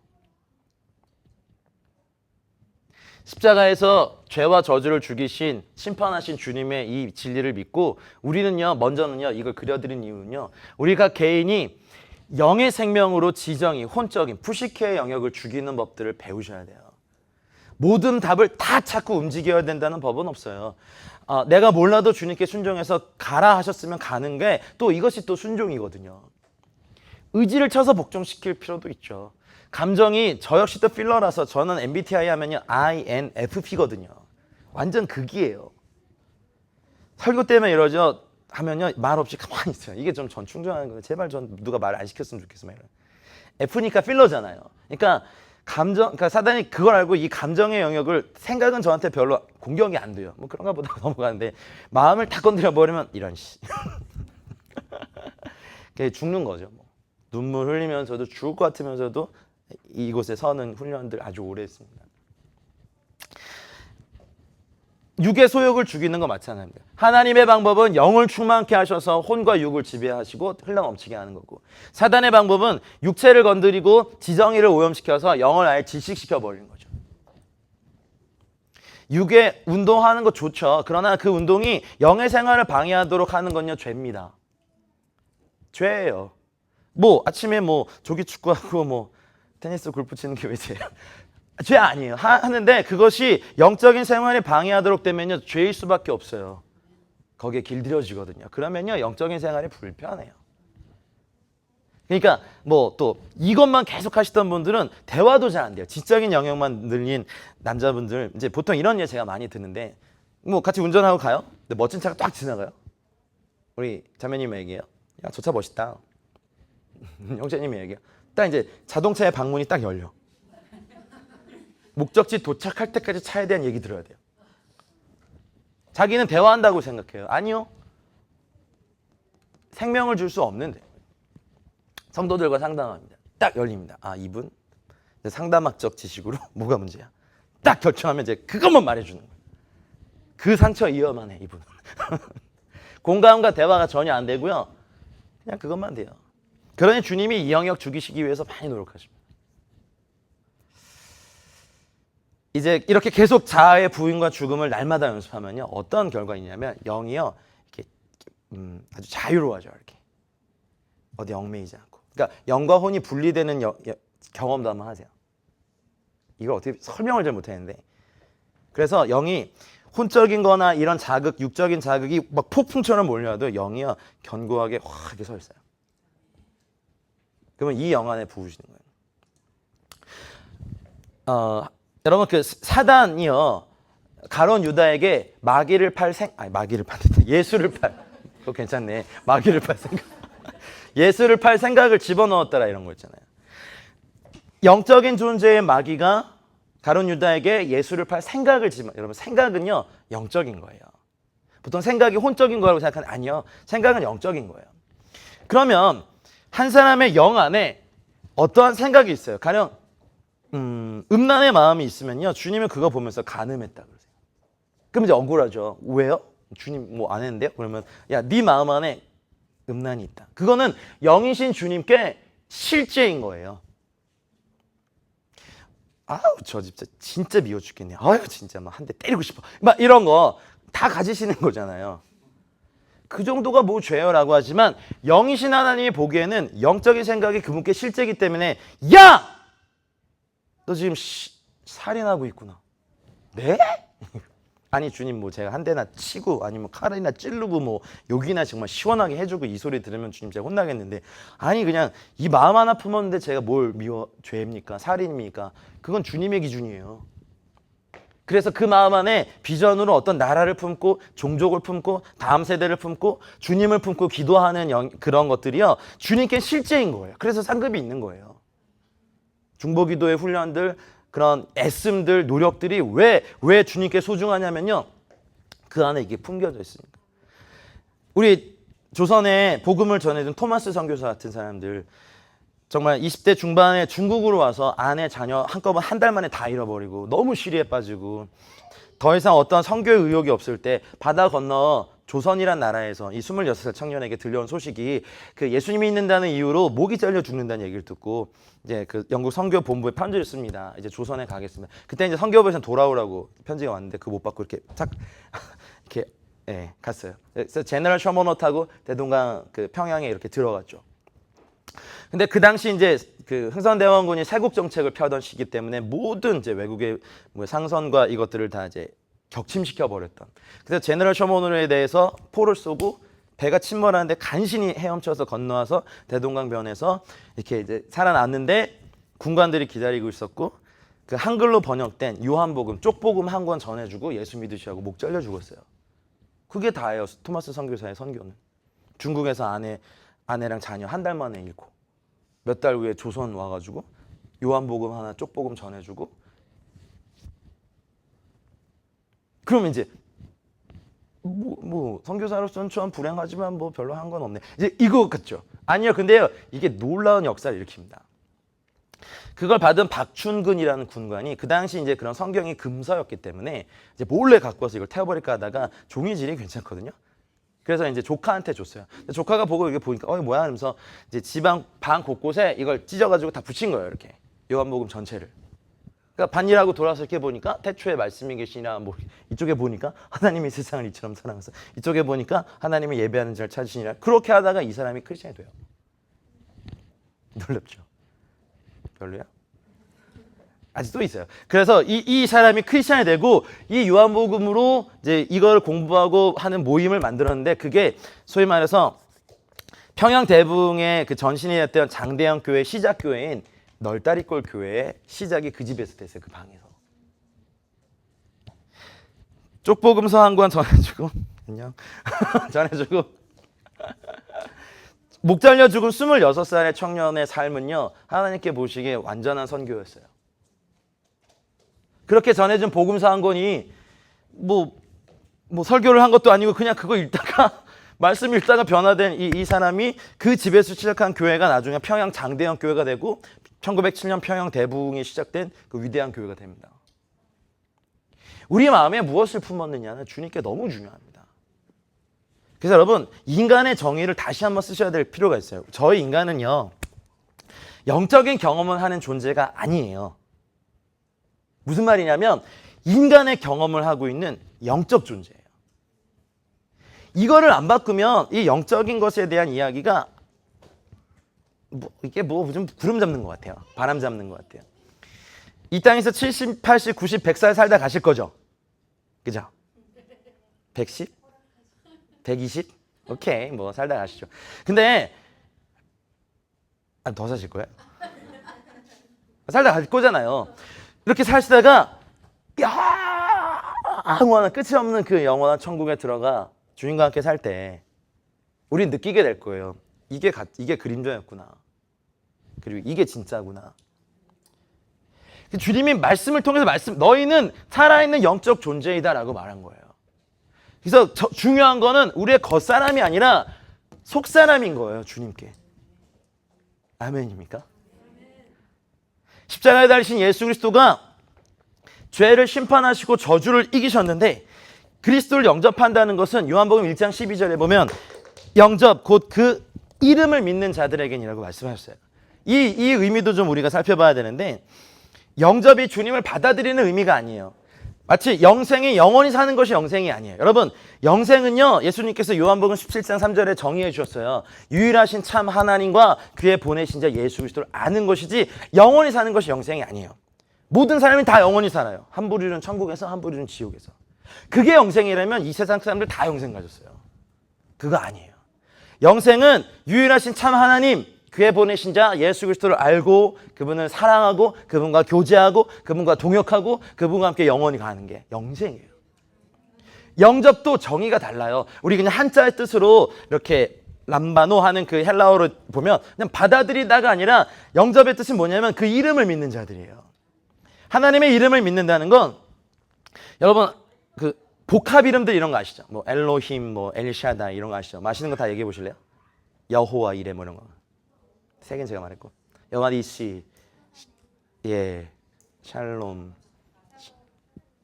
십자가에서 죄와 저주를 죽이신 심판하신 주님의 이 진리를 믿고 우리는요, 먼저는요, 이걸 그려드린 이유는요, 우리가 개인이 영의 생명으로 지정이 혼적인 푸시케의 영역을 죽이는 법들을 배우셔야 돼요. 모든 답을 다 찾고 움직여야 된다는 법은 없어요. 내가 몰라도 주님께 순종해서 가라 하셨으면 가는 게 또 이것이 또 순종이거든요. 의지를 쳐서 복종시킬 필요도 있죠. 감정이 저 역시 또 필러라서 저는 MBTI 하면요 INFP거든요. 완전 극이에요. 설교 때문에 이러죠 하면요 말 없이 가만히 있어요. 이게 좀 전 충전하는 거예요. 제발 전 누가 말 안 시켰으면 좋겠어요. F니까 필러잖아요. 그러니까 사단이 그걸 알고 이 감정의 영역을 생각은 저한테 별로 공격이 안 돼요. 뭐 그런가 보다 넘어가는데 마음을 다 건드려 버리면 이런 씨. 죽는 거죠. 뭐. 눈물 흘리면서도 죽을 것 같으면서도 이곳에 서는 훈련들 아주 오래 했습니다. 육의 소욕을 죽이는 거 마찬가지입니다. 하나님의 방법은 영을 충만케 하셔서 혼과 육을 지배하시고 흘러넘치게 하는 거고, 사단의 방법은 육체를 건드리고 지정의를 오염시켜서 영을 아예 질식시켜 버리는 거죠. 육의 운동하는 거 좋죠. 그러나 그 운동이 영의 생활을 방해하도록 하는 건요 죄입니다. 죄예요. 뭐 아침에 뭐 조기 축구하고 뭐 테니스 골프 치는 게 왜 죄예요? 죄 아니에요. 하는데 그것이 영적인 생활에 방해하도록 되면요 죄일 수밖에 없어요. 거기에 길들여지거든요. 그러면요 영적인 생활이 불편해요. 그러니까 뭐 또 이것만 계속 하시던 분들은 대화도 잘 안 돼요. 지적인 영역만 늘린 남자분들 이제 보통 이런 예 제가 많이 듣는데, 뭐 같이 운전하고 가요. 근데 멋진 차가 딱 지나가요. 우리 자매님 얘기해요. 야, 저 차 멋있다. 형제님이 얘기해요. 딱 이제 자동차의 방문이 딱 열려. 목적지 도착할 때까지 차에 대한 얘기 들어야 돼요. 자기는 대화한다고 생각해요. 아니요. 생명을 줄 수 없는데. 성도들과 상담합니다. 딱 열립니다. 아, 이분 상담학적 지식으로 뭐가 문제야. 딱 결정하면 이제 그것만 말해주는 거예요. 그 상처 이어만 해, 이분은. 공감과 대화가 전혀 안 되고요. 그냥 그것만 돼요. 그러니 주님이 이 영역 죽이시기 위해서 많이 노력하십니다. 이제 이렇게 계속 자아의 부인과 죽음을 날마다 연습하면요, 어떤 결과가 있냐면 영이요 이렇게 아주 자유로워져. 이렇게 어디 얽매이지 않고. 그러니까 영과 혼이 분리되는 경험도 한번 하세요. 이걸 어떻게 설명을 잘 못하는데, 그래서 영이 혼적인 거나 이런 자극, 육적인 자극이 막 폭풍처럼 몰려와도 영이요 견고하게 확 이렇게 서 있어요. 그러면 이 영 안에 부으시는 거예요. 여러분, 그 사단이요 가룟 유다에게 예수를 팔, 그거 괜찮네. 마귀를 팔 생각. 예수를 팔 생각을 집어넣었더라, 이런 거 있잖아요. 영적인 존재의 마귀가 가룟 유다에게 예수를 팔 생각을 여러분, 생각은요 영적인 거예요. 보통 생각이 혼적인 거라고 생각하는, 아니요, 생각은 영적인 거예요. 그러면 한 사람의 영 안에 어떠한 생각이 있어요. 가령 음란의 마음이 있으면요, 주님은 그거 보면서 간음했다 그러세요. 그럼 이제 억울하죠. 왜요? 주님 뭐 안 했는데요? 그러면 야, 네 마음 안에 음란이 있다. 그거는 영이신 주님께 실제인 거예요. 아우, 저 진짜 미워 죽겠네. 아유, 진짜 막 한 대 때리고 싶어. 막 이런 거 다 가지시는 거잖아요. 그 정도가 뭐 죄요라고 하지만 영이신 하나님이 보기에는 영적인 생각이 그분께 실제이기 때문에, 야! 너 지금 살인하고 있구나. 네? 아니 주님, 뭐 제가 한 대나 치고 아니면 칼이나 찌르고 뭐 욕이나 정말 시원하게 해주고 이 소리 들으면 주님 제가 혼나겠는데, 아니 그냥 이 마음 하나 품었는데 제가 뭘 죄입니까? 살인입니까? 그건 주님의 기준이에요. 그래서 그 마음 안에 비전으로 어떤 나라를 품고 종족을 품고 다음 세대를 품고 주님을 품고 기도하는 그런 것들이요 주님께 실제인 거예요. 그래서 상급이 있는 거예요. 중보기도의 훈련들, 그런 애씀들, 노력들이 왜 주님께 소중하냐면요, 그 안에 이게 품겨져 있으니까. 우리 조선에 복음을 전해준 토마스 선교사 같은 사람들, 정말 20대 중반에 중국으로 와서 아내, 자녀 한꺼번에 한 달 만에 다 잃어버리고 너무 시리에 빠지고 더 이상 어떤 선교의 의욕이 없을 때 바다 건너 조선이란 나라에서 이 26살 청년에게 들려온 소식이, 그 예수님이 있는다는 이유로 목이 잘려 죽는다는 얘기를 듣고 이제 그 영국 선교 본부에 편지를 씁니다. 이제 조선에 가겠습니다. 그때 이제 선교부에서 돌아오라고 편지가 왔는데 그거 못 받고 이렇게 탁 이렇게 갔어요. 그래서 제너럴 셔머너 타고 대동강 그 평양에 이렇게 들어갔죠. 근데 그 당시 이제 그 흥선대원군이 세국 정책을 펴던 시기 때문에 모든 이제 외국의 뭐 상선과 이것들을 다 이제 격침시켜 버렸던. 그래서 제너럴 셔머너에 대해서 포를 쏘고 배가 침몰하는데 간신히 헤엄쳐서 건너와서 대동강변에서 이렇게 이제 살아났는데, 군관들이 기다리고 있었고 그 한글로 번역된 요한복음, 쪽복음 한 권 전해주고 예수 믿으시라고 목 잘려 죽었어요. 그게 다예요. 토마스 선교사의 선교는. 중국에서 아내랑 자녀 한 달 만에 잃고 몇 달 후에 조선 와가지고 요한복음 하나, 쪽복음 전해주고, 그러면 이제 뭐 선교사로서는 좀 불행하지만 뭐 별로 한 건 없네, 이제 이거 같죠? 아니요. 근데요, 이게 놀라운 역사를 일으킵니다. 그걸 받은 박춘근이라는 군관이 그 당시 이제 그런 성경이 금서였기 때문에 이제 몰래 갖고 와서 이걸 태워버릴까 하다가 종이질이 괜찮거든요. 그래서 이제 조카한테 줬어요. 조카가 보고 이게 보니까 이거 뭐야 하면서 이제 지방 방 곳곳에 이걸 찢어가지고 다 붙인 거예요. 이렇게 요한복음 전체를. 그러니까 반일하고 돌아서 이렇게 보니까 태초에 말씀이 계시나, 뭐 이쪽에 보니까 하나님이 세상을 이처럼 사랑하사, 이쪽에 보니까 하나님을 예배하는 자를 찾으시니라. 그렇게 하다가 이 사람이 크리스천이 돼요. 놀랍죠? 별로야? 아직도 있어요. 그래서 이 사람이 크리스천이 되고 이 요한복음으로 이제 이걸 공부하고 하는 모임을 만들었는데, 그게 소위 말해서 평양 대붕의 그 전신이 됐던 장대영 교회 시작 교회인 널다리골 교회의 시작이 그 집에서 됐어요. 그 방에서. 쪽복음서 한 권 전해주고 안녕 전해주고 목 잘려 죽은 26살의 청년의 삶은요 하나님께 보시기에 완전한 선교였어요. 그렇게 전해준 복음서 한 권이 뭐 설교를 한 것도 아니고 그냥 그거 읽다가 말씀 읽다가 변화된 이 사람이 그 집에서 시작한 교회가 나중에 평양 장대영 교회가 되고 1907년 평양 대붕이 시작된 그 위대한 교회가 됩니다. 우리 마음에 무엇을 품었느냐는 주님께 너무 중요합니다. 그래서 여러분, 인간의 정의를 다시 한번 쓰셔야 될 필요가 있어요. 저희 인간은요 영적인 경험을 하는 존재가 아니에요. 무슨 말이냐면 인간의 경험을 하고 있는 영적 존재예요. 이거를 안 바꾸면 이 영적인 것에 대한 이야기가 이게 좀 구름 잡는 것 같아요. 바람 잡는 것 같아요. 이 땅에서 70, 80, 90, 100살 살다 가실 거죠? 그죠? 110? 120? 오케이, 뭐 살다 가시죠. 근데 더 사실 거예요? 살다 갈 거잖아요. 이렇게 사시다가 영원한 끝이 없는 그 영원한 천국에 들어가 주님과 함께 살 때 우린 느끼게 될 거예요. 이게 그림자였구나. 그리고 이게 진짜구나. 주님이 말씀을 통해서 너희는 살아있는 영적 존재이다라고 말한 거예요. 그래서 중요한 거는 우리의 겉사람이 아니라 속사람인 거예요. 주님께. 아멘입니까? 십자가에 달리신 예수 그리스도가 죄를 심판하시고 저주를 이기셨는데 그리스도를 영접한다는 것은 요한복음 1장 12절에 보면 영접 곧 그 이름을 믿는 자들에게니라고 말씀하셨어요. 이 의미도 좀 우리가 살펴봐야 되는데 영접이 주님을 받아들이는 의미가 아니에요. 마치 영생이 영원히 사는 것이 영생이 아니에요. 여러분, 영생은요, 예수님께서 요한복음 17장 3절에 정의해 주셨어요. 유일하신 참 하나님과 그의 보내신 자 예수 그리스도를 아는 것이지 영원히 사는 것이 영생이 아니에요. 모든 사람이 다 영원히 살아요. 한 부류는 천국에서 한 부류는 지옥에서. 그게 영생이라면 이 세상 사람들 다 영생 가졌어요. 그거 아니에요. 영생은 유일하신 참 하나님, 그의 보내신 자 예수 그리스도를 알고 그분을 사랑하고 그분과 교제하고 그분과 동역하고 그분과 함께 영원히 가는 게 영생이에요. 영접도 정의가 달라요. 우리 그냥 한자의 뜻으로 이렇게 람바노 하는 그 헬라어로 보면 그냥 받아들이다가 아니라 영접의 뜻은 뭐냐면 그 이름을 믿는 자들이에요. 하나님의 이름을 믿는다는 건 여러분 그 복합 이름들 이런 거 아시죠? 뭐 엘로힘, 뭐 엘샤다 이런 거 아시죠? 맛있는 거 다 얘기해 보실래요? 여호와 이레 뭐 이런 거. 세 개는 제가 말했고 여호와 니시, 예, 샬롬,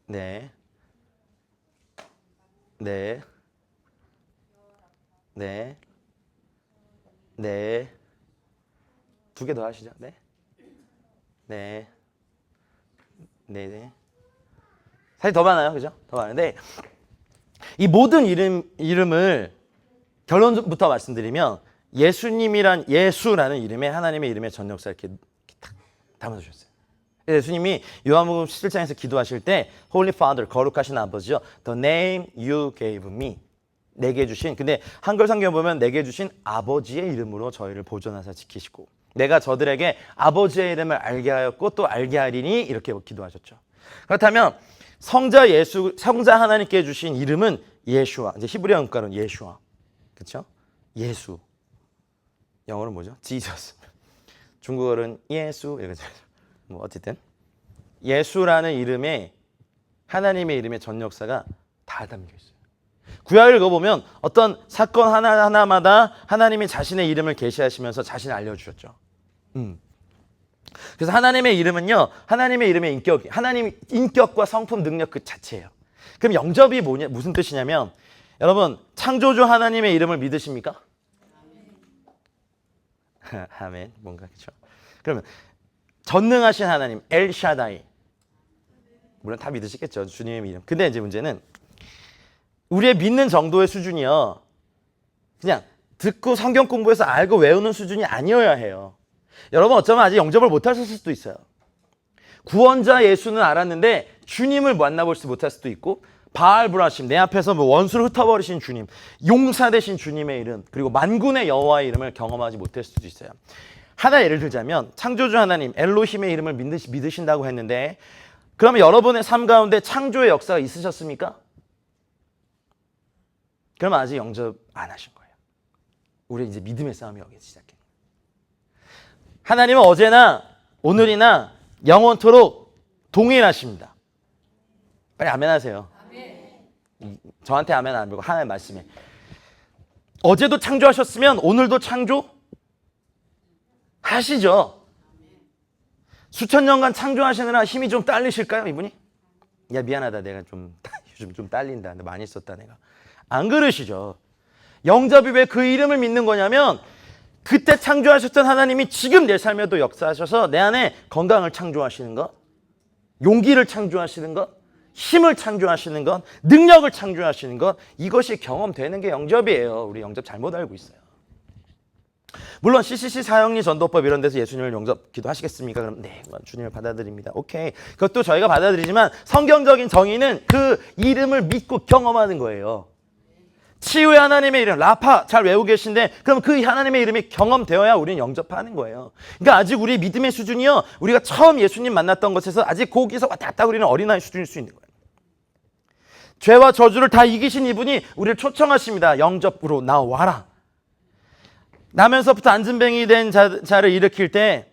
네, 네, 네, 네, 두 개 더 하시죠. 네, 네, 네, 네. 사실 더 많아요, 그죠? 더 많은데 이 모든 이름을 결론부터 말씀드리면 예수라는 이름에 하나님의 이름의 전역사 이렇게 딱 담아주셨어요. 예수님이 요한복음 17장에서 기도하실 때 Holy Father, 거룩하신 아버지요, The name you gave me, 내게 주신, 근데 한글 성경 보면 내게 주신 아버지의 이름으로 저희를 보존하사 지키시고 내가 저들에게 아버지의 이름을 알게 하였고 또 알게 하리니 이렇게 기도하셨죠. 그렇다면 성자 하나님께 주신 이름은 예슈아, 이제 히브리어 문가로는 예슈아, 그렇죠? 예수. 영어로는 뭐죠? Jesus. 중국어로는 예수 이렇게 뭐 어쨌든 예수라는 이름에 하나님의 이름의 전역사가 다 담겨 있어요. 구약을 읽어보면 어떤 사건 하나하나마다 하나님이 자신의 이름을 계시하시면서 자신을 알려주셨죠. 그래서 하나님의 이름은요, 하나님의 이름의 하나님의 인격과 성품, 능력 그 자체예요. 그럼 영접이 무슨 뜻이냐면, 여러분 창조주 하나님의 이름을 믿으십니까? 아멘. 뭔가 그렇죠. 그러면 전능하신 하나님 엘샤다이, 물론 다 믿으시겠죠, 주님의 이름. 근데 이제 문제는 우리의 믿는 정도의 수준이요, 그냥 듣고 성경 공부해서 알고 외우는 수준이 아니어야 해요. 여러분 어쩌면 아직 영접을 못 하셨을 수도 있어요. 구원자 예수는 알았는데 주님을 만나볼 못할 수도 있고, 바알브라심, 내 앞에서 뭐 원수를 흩어버리신 주님, 용사되신 주님의 이름, 그리고 만군의 여호와의 이름을 경험하지 못할 수도 있어요. 하나 예를 들자면 창조주 하나님 엘로힘의 이름을 믿으신다고 했는데, 그러면 여러분의 삶 가운데 창조의 역사가 있으셨습니까? 그러면 아직 영접 안 하신 거예요. 우리 이제 믿음의 싸움이 여기서 시작해요. 하나님은 어제나 오늘이나 영원토록 동일하십니다. 빨리 아멘 하세요. 아멘. 저한테 아멘 안 하고 하나님의 말씀에. 어제도 창조하셨으면 오늘도 창조하시죠. 수천 년간 창조하시느라 힘이 좀 딸리실까요, 이분이? 야, 미안하다, 내가 요즘 좀 딸린다, 나 많이 썼다 내가. 안 그러시죠. 영접이 왜 그 이름을 믿는 거냐면, 그때 창조하셨던 하나님이 지금 내 삶에도 역사하셔서 내 안에 건강을 창조하시는 것, 용기를 창조하시는 것, 힘을 창조하시는 것, 능력을 창조하시는 것, 이것이 경험되는 게 영접이에요. 우리 영접 잘못 알고 있어요. 물론 CCC 사형리 전도법 이런 데서 예수님을 영접 기도하시겠습니까? 그럼 네, 주님을 받아들입니다. 오케이. 그것도 저희가 받아들이지만 성경적인 정의는 그 이름을 믿고 경험하는 거예요. 치유의 하나님의 이름, 라파 잘 외우고 계신데 그럼 그 하나님의 이름이 경험되어야 우리는 영접하는 거예요. 그러니까 아직 우리 믿음의 수준이요, 우리가 처음 예수님 만났던 것에서 아직 거기서 왔다 갔다 우리는 어린아이 수준일 수 있는 거예요. 죄와 저주를 다 이기신 이분이 우리를 초청하십니다. 영접으로 나와라. 나면서부터 안진뱅이 된 자를 일으킬 때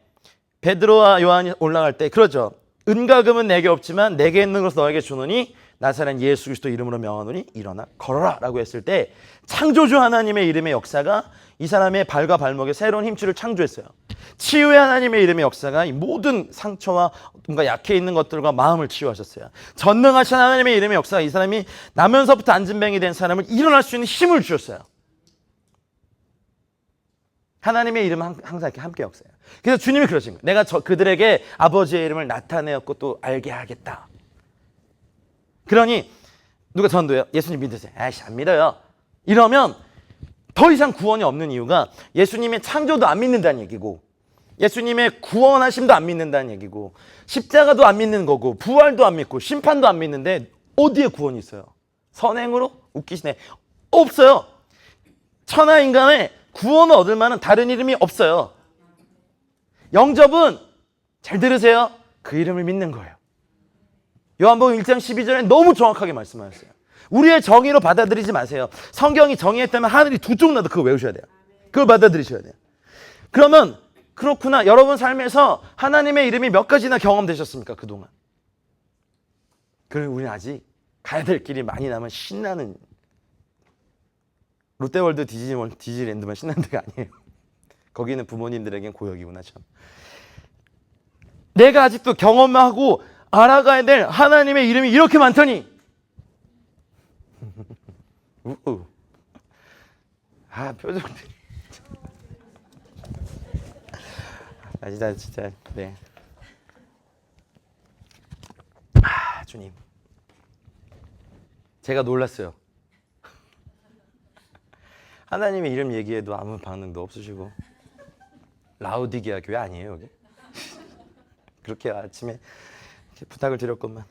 베드로와 요한이 올라갈 때 그러죠. 은과 금은 내게 없지만 내게 있는 것을 너에게 주노니 나사렛 예수 그리스도 이름으로 명하노니 일어나 걸어라 라고 했을 때 창조주 하나님의 이름의 역사가 이 사람의 발과 발목에 새로운 힘줄을 창조했어요. 치유의 하나님의 이름의 역사가 이 모든 상처와 뭔가 약해 있는 것들과 마음을 치유하셨어요. 전능하신 하나님의 이름의 역사가 이 사람이 나면서부터 안진뱅이 된 사람을 일어날 수 있는 힘을 주셨어요. 하나님의 이름은 항상 이렇게 함께 역사해요. 그래서 주님이 그러신 거예요. 내가 그들에게 아버지의 이름을 나타내었고 또 알게 하겠다. 그러니 누가 전도해요? 예수님 믿으세요. 아이씨 안 믿어요. 이러면 더 이상 구원이 없는 이유가 예수님의 창조도 안 믿는다는 얘기고 예수님의 구원하심도 안 믿는다는 얘기고 십자가도 안 믿는 거고 부활도 안 믿고 심판도 안 믿는데 어디에 구원이 있어요? 선행으로? 웃기시네. 없어요. 천하 인간의 구원을 얻을 만한 다른 이름이 없어요. 영접은 잘 들으세요. 그 이름을 믿는 거예요. 요한복음 1장 12절에 너무 정확하게 말씀하셨어요. 우리의 정의로 받아들이지 마세요. 성경이 정의했다면 하늘이 두 쪽 나도 그거 외우셔야 돼요. 그걸 받아들이셔야 돼요. 그러면 그렇구나. 여러분 삶에서 하나님의 이름이 몇 가지나 경험되셨습니까? 그동안. 그럼 우리는 아직 가야 될 길이 많이 남은 신나는 롯데월드 디즈니랜드만 신나는 데가 아니에요. 거기는 부모님들에겐 고역이구나 참. 내가 아직도 경험하고 알아가야 될 하나님의 이름이 이렇게 많더니 아 표정들이 진짜 네. 아 주님 제가 놀랐어요. 하나님의 이름 얘기해도 아무 반응도 없으시고 라우디게아 교회 아니에요 여기? 그렇게 아침에 이렇게 부탁을 드렸건만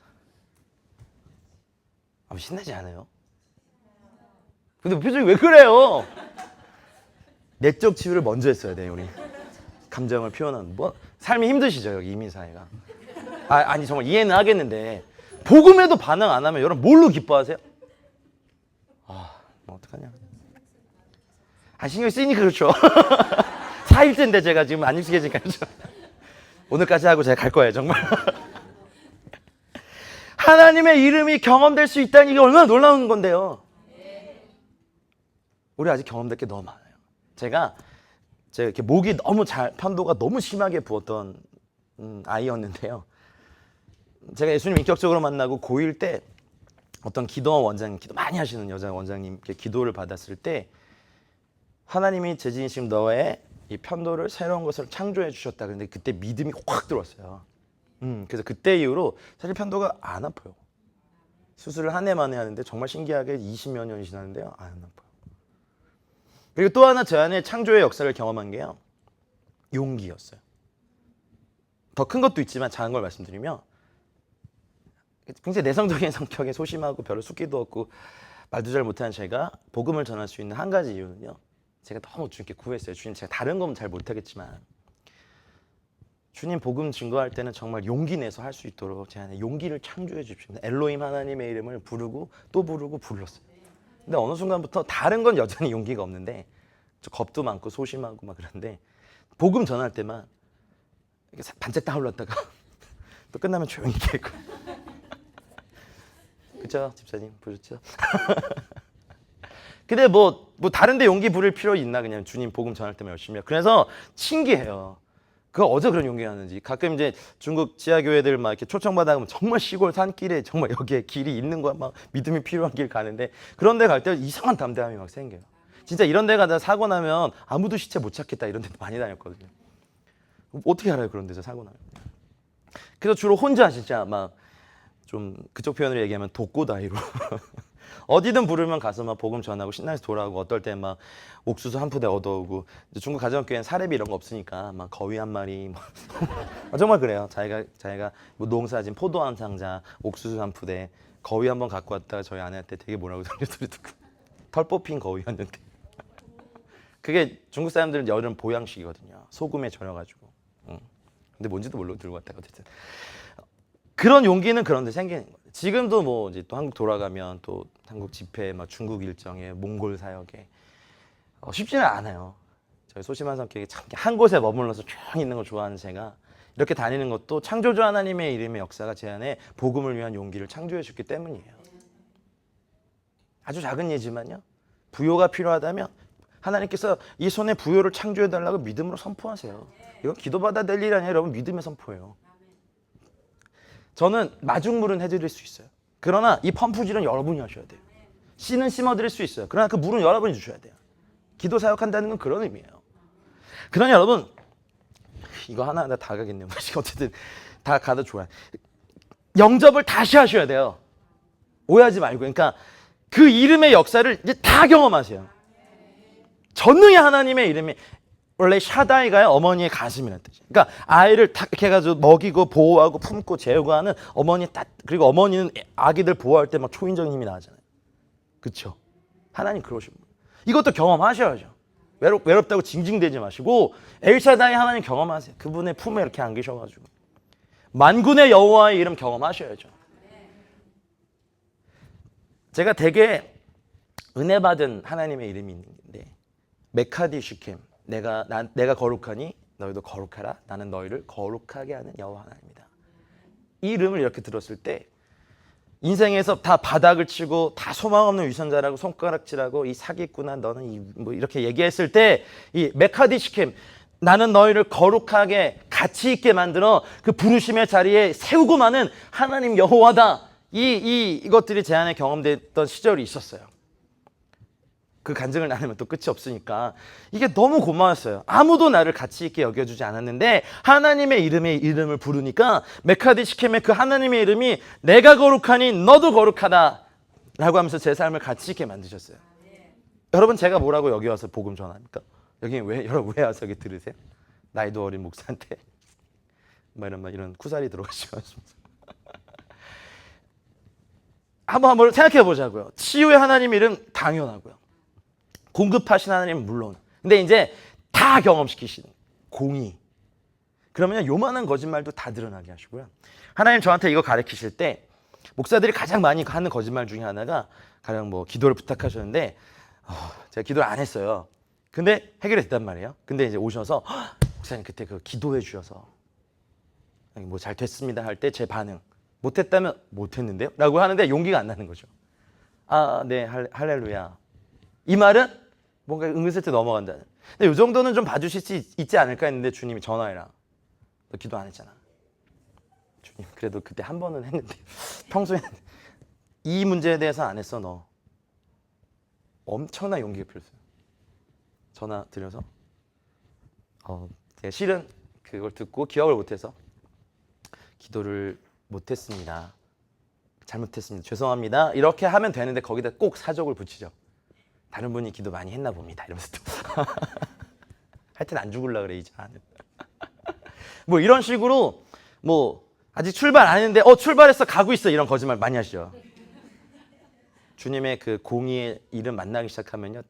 신나지 않아요? 근데 표정이 왜 그래요? 내적 치유를 먼저 했어야 돼요 우리. 감정을 표현하는 뭐 삶이 힘드시죠 여기 이민사회가. 아니 정말 이해는 하겠는데 복음에도 반응 안 하면 여러분 뭘로 기뻐하세요? 뭐 어떡하냐. 신경이 쓰이니까 그렇죠. 4일째인데 제가 지금 안 익숙해지니까 그렇죠. 오늘까지 하고 제가 갈 거예요 정말. 하나님의 이름이 경험될 수 있다는 이게 얼마나 놀라운 건데요. 우리 아직 경험될 게 너무 많아요. 제가 이렇게 목이 너무 편도가 너무 심하게 부었던 아이였는데요. 제가 예수님 인격적으로 만나고 고1 때 어떤 기도 많이 하시는 여자 원장님께 기도를 받았을 때 하나님이 재진이심 너의 이 편도를 새로운 것을 창조해 주셨다. 그런데 그때 믿음이 확 들어왔어요. 그래서 그때 이후로 사실 편도가 안 아파요. 수술을 한 해 만에 하는데 정말 신기하게 20여 년이 지났는데요. 안 아파요. 그리고 또 하나 제 안에 창조의 역사를 경험한 게요. 용기였어요. 더 큰 것도 있지만 작은 걸 말씀드리면 굉장히 내성적인 성격에 소심하고 별로 숫기도 없고 말도 잘 못하는 제가 복음을 전할 수 있는 한 가지 이유는요. 제가 너무 주님께 구했어요. 주님 제가 다른 건 잘 못하겠지만 주님 복음 증거할 때는 정말 용기 내서 할 수 있도록 제 안에 용기를 창조해 주십시오. 엘로힘 하나님의 이름을 부르고 또 부르고 불렀어요. 근데 어느 순간부터 다른 건 여전히 용기가 없는데 겁도 많고 소심하고 막 그런데 복음 전할 때만 반짝 떠올랐다가 또 끝나면 조용히 있고 그쵸 집사님 보셨죠? 근데 뭐 다른 데 용기 부릴 필요 있나 그냥 주님 복음 전할 때만 열심히 해요. 그래서 신기해요. 그거 어디서 그런 용기가 나는지. 가끔 이제 중국 지하교회들 막 이렇게 초청받아가면 정말 시골 산길에 정말 여기에 길이 있는 거야. 막 믿음이 필요한 길 가는데 그런 데 갈 때 이상한 담대함이 막 생겨요. 진짜 이런 데 가다 사고 나면 아무도 시체 못 찾겠다 이런 데도 많이 다녔거든요. 어떻게 알아요 그런 데서 사고 나면. 그래서 주로 혼자 진짜 막 좀 그쪽 표현으로 얘기하면 독고다이로 어디든 부르면 가서 막 복음 전하고 신나서 돌아오고 어떨 때 막 옥수수 한 푸대 얻어오고 중국 가정교회는 사례비 이런 거 없으니까 막 거위 한 마리 막 정말 그래요. 자기가 뭐 농사진 포도 한 상자, 옥수수 한 푸대, 거위 한번 갖고 왔다가 저희 아내한테 되게 뭐라고 소리 듣고 털 뽑힌 거위였는데 그게 중국 사람들은 여름 보양식이거든요. 소금에 절여가지고. 근데 뭔지도 모르고 들고 왔다가 어쨌든 그런 용기는 그런 데 생기는 거예요. 지금도 뭐 이제 또 한국 돌아가면 또 한국 집회, 막 중국 일정에 몽골 사역에 쉽지는 않아요. 저희 소심한 성격이 참 한 곳에 머물러서 조용히 있는 걸 좋아하는 제가 이렇게 다니는 것도 창조주 하나님의 이름의 역사가 제 안에 복음을 위한 용기를 창조해 줬기 때문이에요. 아주 작은 예지만요. 부요가 필요하다면 하나님께서 이 손에 부요를 창조해 달라고 믿음으로 선포하세요. 이건 기도받아야 될 일이 아니라 여러분 믿음의 선포예요. 저는 마중물은 해드릴 수 있어요. 그러나 이 펌프질은 여러분이 하셔야 돼요. 씨는 심어드릴 수 있어요. 그러나 그 물은 여러분이 주셔야 돼요. 기도 사역한다는 건 그런 의미예요. 그러나 여러분 이거 하나하나 다 가겠네요. 어쨌든 다 가도 좋아요. 영접을 다시 하셔야 돼요. 오해하지 말고. 그러니까 그 이름의 역사를 이제 다 경험하세요. 전능의 하나님의 이름이 원래 샤다이가 어머니의 가슴이라는 뜻이에요. 그러니까 아이를 딱 이렇게 해가지고 먹이고 보호하고 품고 재우고 하는 어머니 딱, 그리고 어머니는 아기들 보호할 때 막 초인적인 힘이 나잖아요. 그렇죠? 하나님 그러신 분. 이것도 경험하셔야죠. 외롭다고 징징대지 마시고 엘샤다이 하나님 경험하세요. 그분의 품에 이렇게 안기셔가지고 만군의 여호와의 이름 경험하셔야죠. 제가 되게 은혜 받은 하나님의 이름이 있는데 메카디 시켐, 내가 거룩하니 너희도 거룩하라. 나는 너희를 거룩하게 하는 여호와 하나님이다. 이 이름을 이렇게 들었을 때 인생에서 다 바닥을 치고 다 소망 없는 위선자라고 손가락질하고 이 사기꾼아 너는 뭐 이렇게 얘기했을 때 이 메카디 시켐, 나는 너희를 거룩하게 가치 있게 만들어 그 부르심의 자리에 세우고 마는 하나님 여호와다. 이것들이 제 안에 경험됐던 시절이 있었어요. 그 간증을 나누면 또 끝이 없으니까 이게 너무 고마웠어요. 아무도 나를 가치 있게 여겨주지 않았는데 하나님의 이름을 부르니까 메카디 시켐의 그 하나님의 이름이 내가 거룩하니 너도 거룩하다 라고 하면서 제 삶을 가치 있게 만드셨어요. 여러분 제가 뭐라고 여기 와서 복음 전합니까? 여러분 왜 와서 여기 들으세요? 나이도 어린 목사한테 이런 쿠사리 들어가시고 한번 생각해 보자고요. 치유의 하나님 이름 당연하고요. 공급하신 하나님은 물론. 근데 이제 다 경험시키시는 공의. 그러면 요만한 거짓말도 다 드러나게 하시고요. 하나님 저한테 이거 가르치실 때 목사들이 가장 많이 하는 거짓말 중에 하나가 가령 뭐 기도를 부탁하셨는데 제가 기도를 안 했어요. 근데 해결이 됐단 말이에요. 근데 이제 오셔서 목사님 그때 그 기도해 주셔서 뭐 잘 됐습니다 할 때 제 반응 못했다면 못했는데요? 라고 하는데 용기가 안 나는 거죠. 아, 네, 할렐루야. 이 말은 뭔가 은근슬쩍 넘어간다는. 근데 이 정도는 좀 봐주실 수 있지 않을까 했는데 주님이 전화해라. 너 기도 안 했잖아. 주님 그래도 그때 한 번은 했는데 평소에 이 문제에 대해서 안 했어 너. 엄청난 용기가 필요했어요. 전화 드려서 제가 실은 그걸 듣고 기억을 못해서 기도를 못했습니다. 잘못했습니다. 죄송합니다. 이렇게 하면 되는데 거기다 꼭 사족을 붙이죠. 다른 분이 기도 많이 했나 봅니다. 이러면서 또 하여튼 안 죽을라 그래 이제. 뭐 이런 식으로 뭐 아직 출발 안 했는데 출발했어 가고 있어 이런 거짓말 많이 하시죠. 주님의 그 공의의 이름 만나기 시작하면요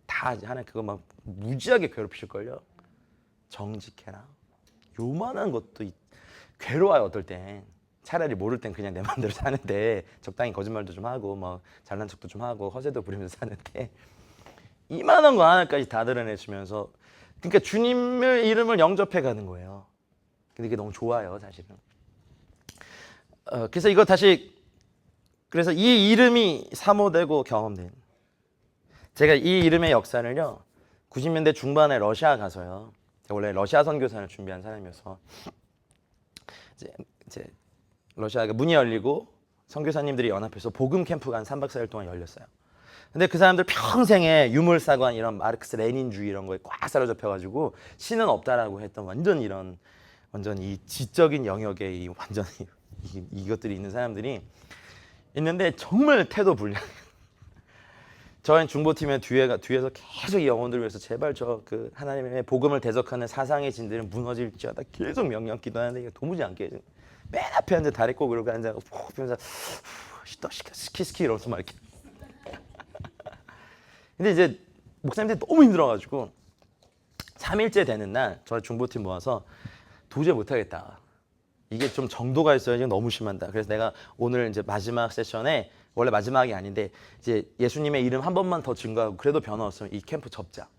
다 하나님 그거 막 무지하게 괴롭히실걸요. 정직해라. 요만한 것도 괴로워요. 어떨 땐 차라리 모를 땐 그냥 내 마음대로 사는데 적당히 거짓말도 좀 하고 뭐 잘난 척도 좀 하고 허세도 부리면서 사는데 이만한 거 하나까지 다 드러내시면서 그러니까 주님의 이름을 영접해 가는 거예요. 근데 이게 너무 좋아요 사실은. 그래서 이거 다시 그래서 이 이름이 사모되고 경험된 제가 이 이름의 역사를요 90년대 중반에 러시아 가서요. 제가 원래 러시아 선교사를 준비한 사람이어서 이제 러시아가 문이 열리고 선교사님들이 연합해서 복음 캠프가 한 3박 4일 동안 열렸어요. 근데 그 사람들 평생에 유물사관 이런 마르크스 레닌주의 이런 거에 꽉 사로잡혀가지고 신은 없다라고 했던 완전 이런 완전히 이 지적인 영역에 이 완전히 이것들이 있는 사람들이 있는데 정말 태도 불량. 저희 중보팀의 뒤에서 계속 이 영혼들을 위해서 제발 저 그 하나님의 복음을 대적하는 사상의 진들은 무너질지어다 계속 명령 기도하는데 이게 도무지 안 깨져. 맨 앞에 앉아 다리 꼭 이러고 앉아 푹 피면서 스키 이러면서 막 이렇게. 근데 이제 목사님들이 너무 힘들어가지고 3일째 되는 날 저희 중보팀 모아서 도저히 못하겠다. 이게 좀 정도가 있어야지 너무 심한다. 그래서 내가 오늘 이제 마지막 세션에 원래 마지막이 아닌데 이제 예수님의 이름 한 번만 더 증거하고 그래도 변화 없으면 이 캠프 접자.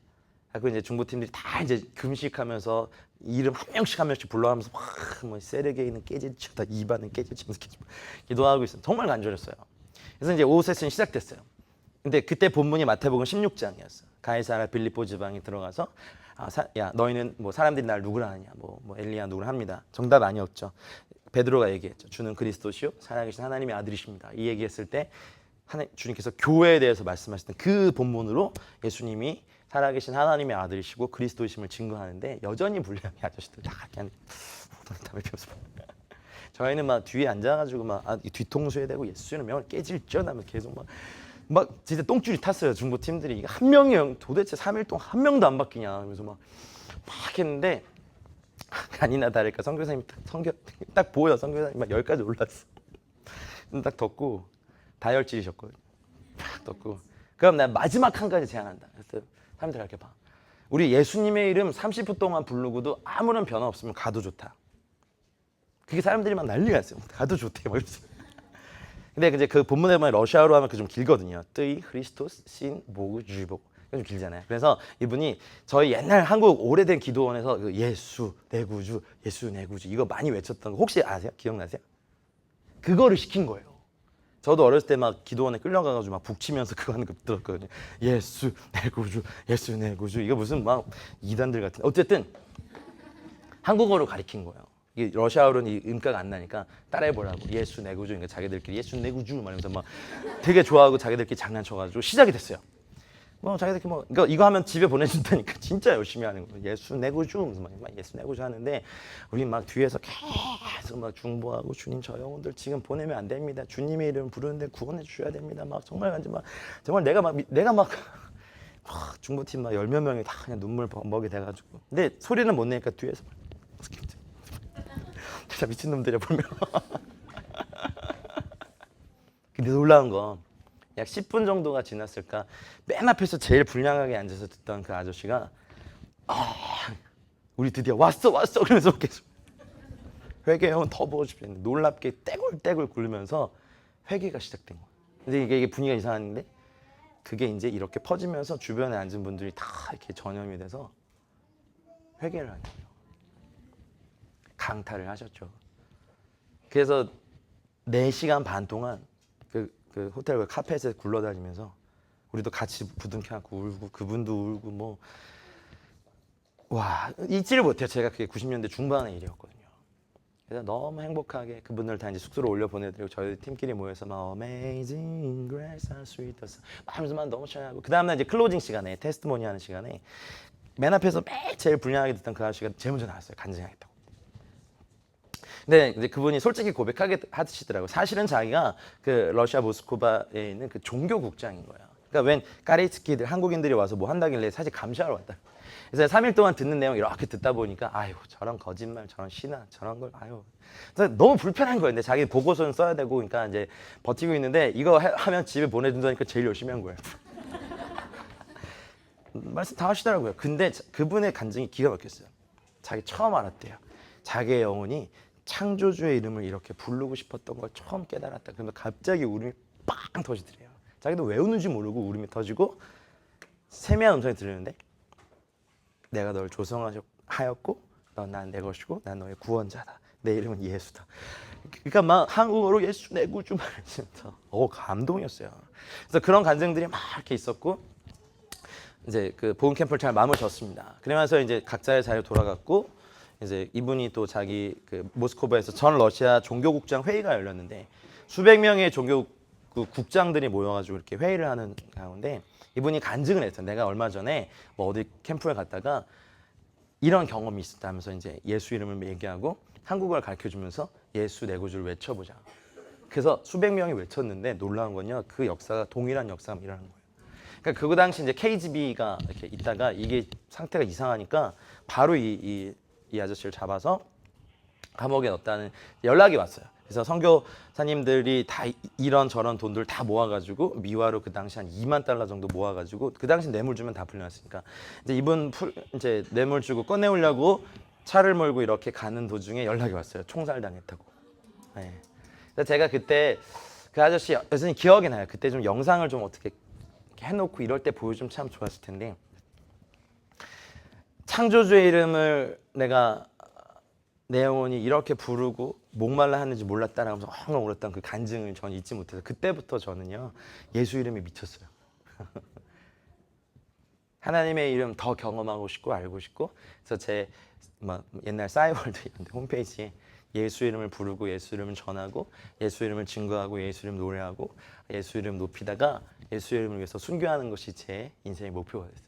그리고 이제 중보팀들이 다 이제 금식하면서 이름 한 명씩 불러가면서 막뭐 세르게이는 깨질지어다 이반은 깨질지면서 기도하고 있어요. 정말 간절했어요. 그래서 이제 오후 세션 시작됐어요. 근데 그때 본문이 마태복음 16장이었어. 가이사랴 빌립보 지방에 들어가서 야 너희는 뭐 사람들이 날 누구라 하냐 뭐 엘리야 누구라 합니다. 정답 아니었죠. 베드로가 얘기했죠. 주는 그리스도시요 살아계신 하나님의 아들이십니다. 이 얘기했을 때 주님께서 교회에 대해서 말씀하셨던 그 본문으로 예수님이 살아계신 하나님의 아들이시고 그리스도이심을 증거하는데 여전히 불량의 아저씨들 다 그냥 담배 피워서 저희는 막 뒤에 앉아가지고 막 뒤통수에 대고 예수의 명을 깨질죠 하면 계속 막 진짜 똥줄이 탔어요. 중보 팀들이 이게 한 명이 도대체 3일 동안 한 명도 안 바뀌냐 그래서 막 했는데 아니나 다를까 선교사님 딱 보여. 선교사님 막 10가지 올랐어. 딱 덮고 다혈질이셨거든요. 딱 덮고 그럼 난 마지막 한 가지 제안한다. 그래서 사람들 이렇게 봐. 우리 예수님의 이름 30분 동안 부르고도 아무런 변화 없으면 가도 좋다. 그게 사람들이 막 난리가 났어요. 가도 좋대. 막 이러면서. 근데 이제 그 본문에 보면 러시아어로 하면 그 좀 길거든요. 뜨이 크리스토스 신 보그 주복. 좀 길잖아요. 그래서 이분이 저희 옛날 한국 오래된 기도원에서 그 예수 내 구주, 예수 내 구주 이거 많이 외쳤던 거 혹시 아세요? 기억나세요? 그거를 시킨 거예요. 저도 어렸을 때 막 기도원에 끌려가가지고 막 북치면서 그거 하는 거 들었거든요. 예수 내 구주, 예수 내 구주 이거 무슨 막 이단들 같은. 어쨌든 한국어로 가리킨 거예요. 이 러시아어로는 이 음가가 안 나니까 따라해보라고. 예수 내 구주. 그러니까 자기들끼리 예수 내 구주 말하면서 막 되게 좋아하고 자기들끼리 장난쳐가지고 시작이 됐어요. 자기들끼리 이거 하면 집에 보내준다니까 진짜 열심히 하는 거예요. 예수 내 구주 무슨 막 예수 내 구주 하는데 우리 막 뒤에서 계속 막 중보하고 주님 저 영혼들 지금 보내면 안 됩니다. 주님의 이름 부르는데 구원해 주셔야 됩니다. 막 정말 간지 막 정말 내가 막 중보팀 막 10몇 명이 다 그냥 눈물 먹이 돼가지고 근데 소리는 못 내니까 뒤에서 진짜 미친놈들이야 보면. 근데 놀라운 건 약 10분 정도가 지났을까 맨 앞에서 제일 불량하게 앉아서 듣던 그 아저씨가 우리 드디어 왔어 그러면서 계속 회개형은 더 보고 싶지 않는데 놀랍게 떼굴떼굴 굴면서 회개가 시작된 거예요. 근데 이게 분위기가 이상한데 그게 이제 이렇게 퍼지면서 주변에 앉은 분들이 다 이렇게 전염이 돼서 회개를 하는 거예요. 강탈을 하셨죠. 그래서 4시간 반 동안 그 호텔 카펫에 굴러다니면서 우리도 같이 부둥켜안고 울고 그분도 울고 잊지를 못해요. 제가 그게 90년대 중반의 일이었거든요. 그래서 너무 행복하게 그분들 다 이제 숙소로 올려 보내드리고 저희 팀끼리 모여서 막 Amazing Grace how sweet the sound 하면서 막 너무 찬양하고 그 다음날 이제 클로징 시간에 테스트모니 하는 시간에 맨 앞에서 매일 제일 불량하게 듣던 그 아저씨가 제일 먼저 나왔어요. 간증하겠다고. 근데 이제 그분이 솔직히 고백하게 하시더라고요. 사실은 자기가 그 러시아 모스크바에 있는 그 종교국장인 거야. 그러니까 웬 까리츠키들 한국인들이 와서 뭐 한다길래 사실 감시하러 왔다. 그래서 3일 동안 듣는 내용 이렇게 듣다 보니까 아유 저런 거짓말, 저런 신화, 저런 걸 아유. 그래서 너무 불편한 거예요. 근데 자기 보고서는 써야 되고 그러니까 이제 버티고 있는데 이거 하면 집에 보내준다니까 제일 열심히 한 거예요. 말씀 다 하시더라고요. 근데 그분의 간증이 기가 막혔어요. 자기 처음 알았대요. 자기의 영혼이 창조주의 이름을 이렇게 부르고 싶었던 걸 처음 깨달았다. 그러면 갑자기 울음이 빵 터지더래요. 자기도 왜 우는지 모르고 울음이 터지고 세미한 음성이 들리는데 내가 널 조성하였고 넌 난 내 것이고 난 너의 구원자다. 내 이름은 예수다. 그러니까 막 한국어로 예수 내 구주 말하면서 감동이었어요. 그래서 그런 간증들이 막 이렇게 있었고 이제 그 복음 캠프를 잘 마음을 졌습니다. 그러면서 이제 각자의 자리로 돌아갔고 이제 이분이 또 자기 그 모스크바에서 전 러시아 종교국장 회의가 열렸는데 수백 명의 종교 국장들이 모여가지고 이렇게 회의를 하는 가운데 이분이 간증을 했어요. 내가 얼마 전에 뭐 어디 캠프에 갔다가 이런 경험이 있었다면서 이제 예수 이름을 얘기하고 한국어를 가르쳐주면서 예수 내 구주를 외쳐보자. 그래서 수백 명이 외쳤는데 놀라운 건요, 그 역사가 동일한 역사가 일어나는 거예요. 그러니까 그 당시 이제 KGB가 이렇게 있다가 이게 상태가 이상하니까 바로 이 아저씨를 잡아서 감옥에 넣었다는 연락이 왔어요. 그래서 선교사님들이 다 이런 저런 돈들 다 모아가지고 미화로 그 당시 한 2만 달러 정도 모아가지고 그 당시 뇌물 주면 다 풀려났으니까 이제 이분 이제 뇌물 주고 꺼내오려고 차를 몰고 이렇게 가는 도중에 연락이 왔어요. 총살 당했다고. 네. 그래서 제가 그때 그 아저씨 여전히 기억이 나요. 그때 좀 영상을 좀 어떻게 해놓고 이럴 때 보여주면 참 좋았을 텐데, 창조주의 이름을 내가 내 영혼이 이렇게 부르고 목말라 하는지 몰랐다라면서 엉엉 울었던 그 간증을 전 잊지 못해서 그때부터 저는요 예수 이름에 미쳤어요. 하나님의 이름 더 경험하고 싶고 알고 싶고, 그래서 제 옛날 싸이월드 홈페이지에 예수 이름을 부르고 예수 이름을 전하고 예수 이름을 증거하고 예수 이름 노래하고 예수 이름 높이다가 예수 이름을 위해서 순교하는 것이 제 인생의 목표가 됐어요.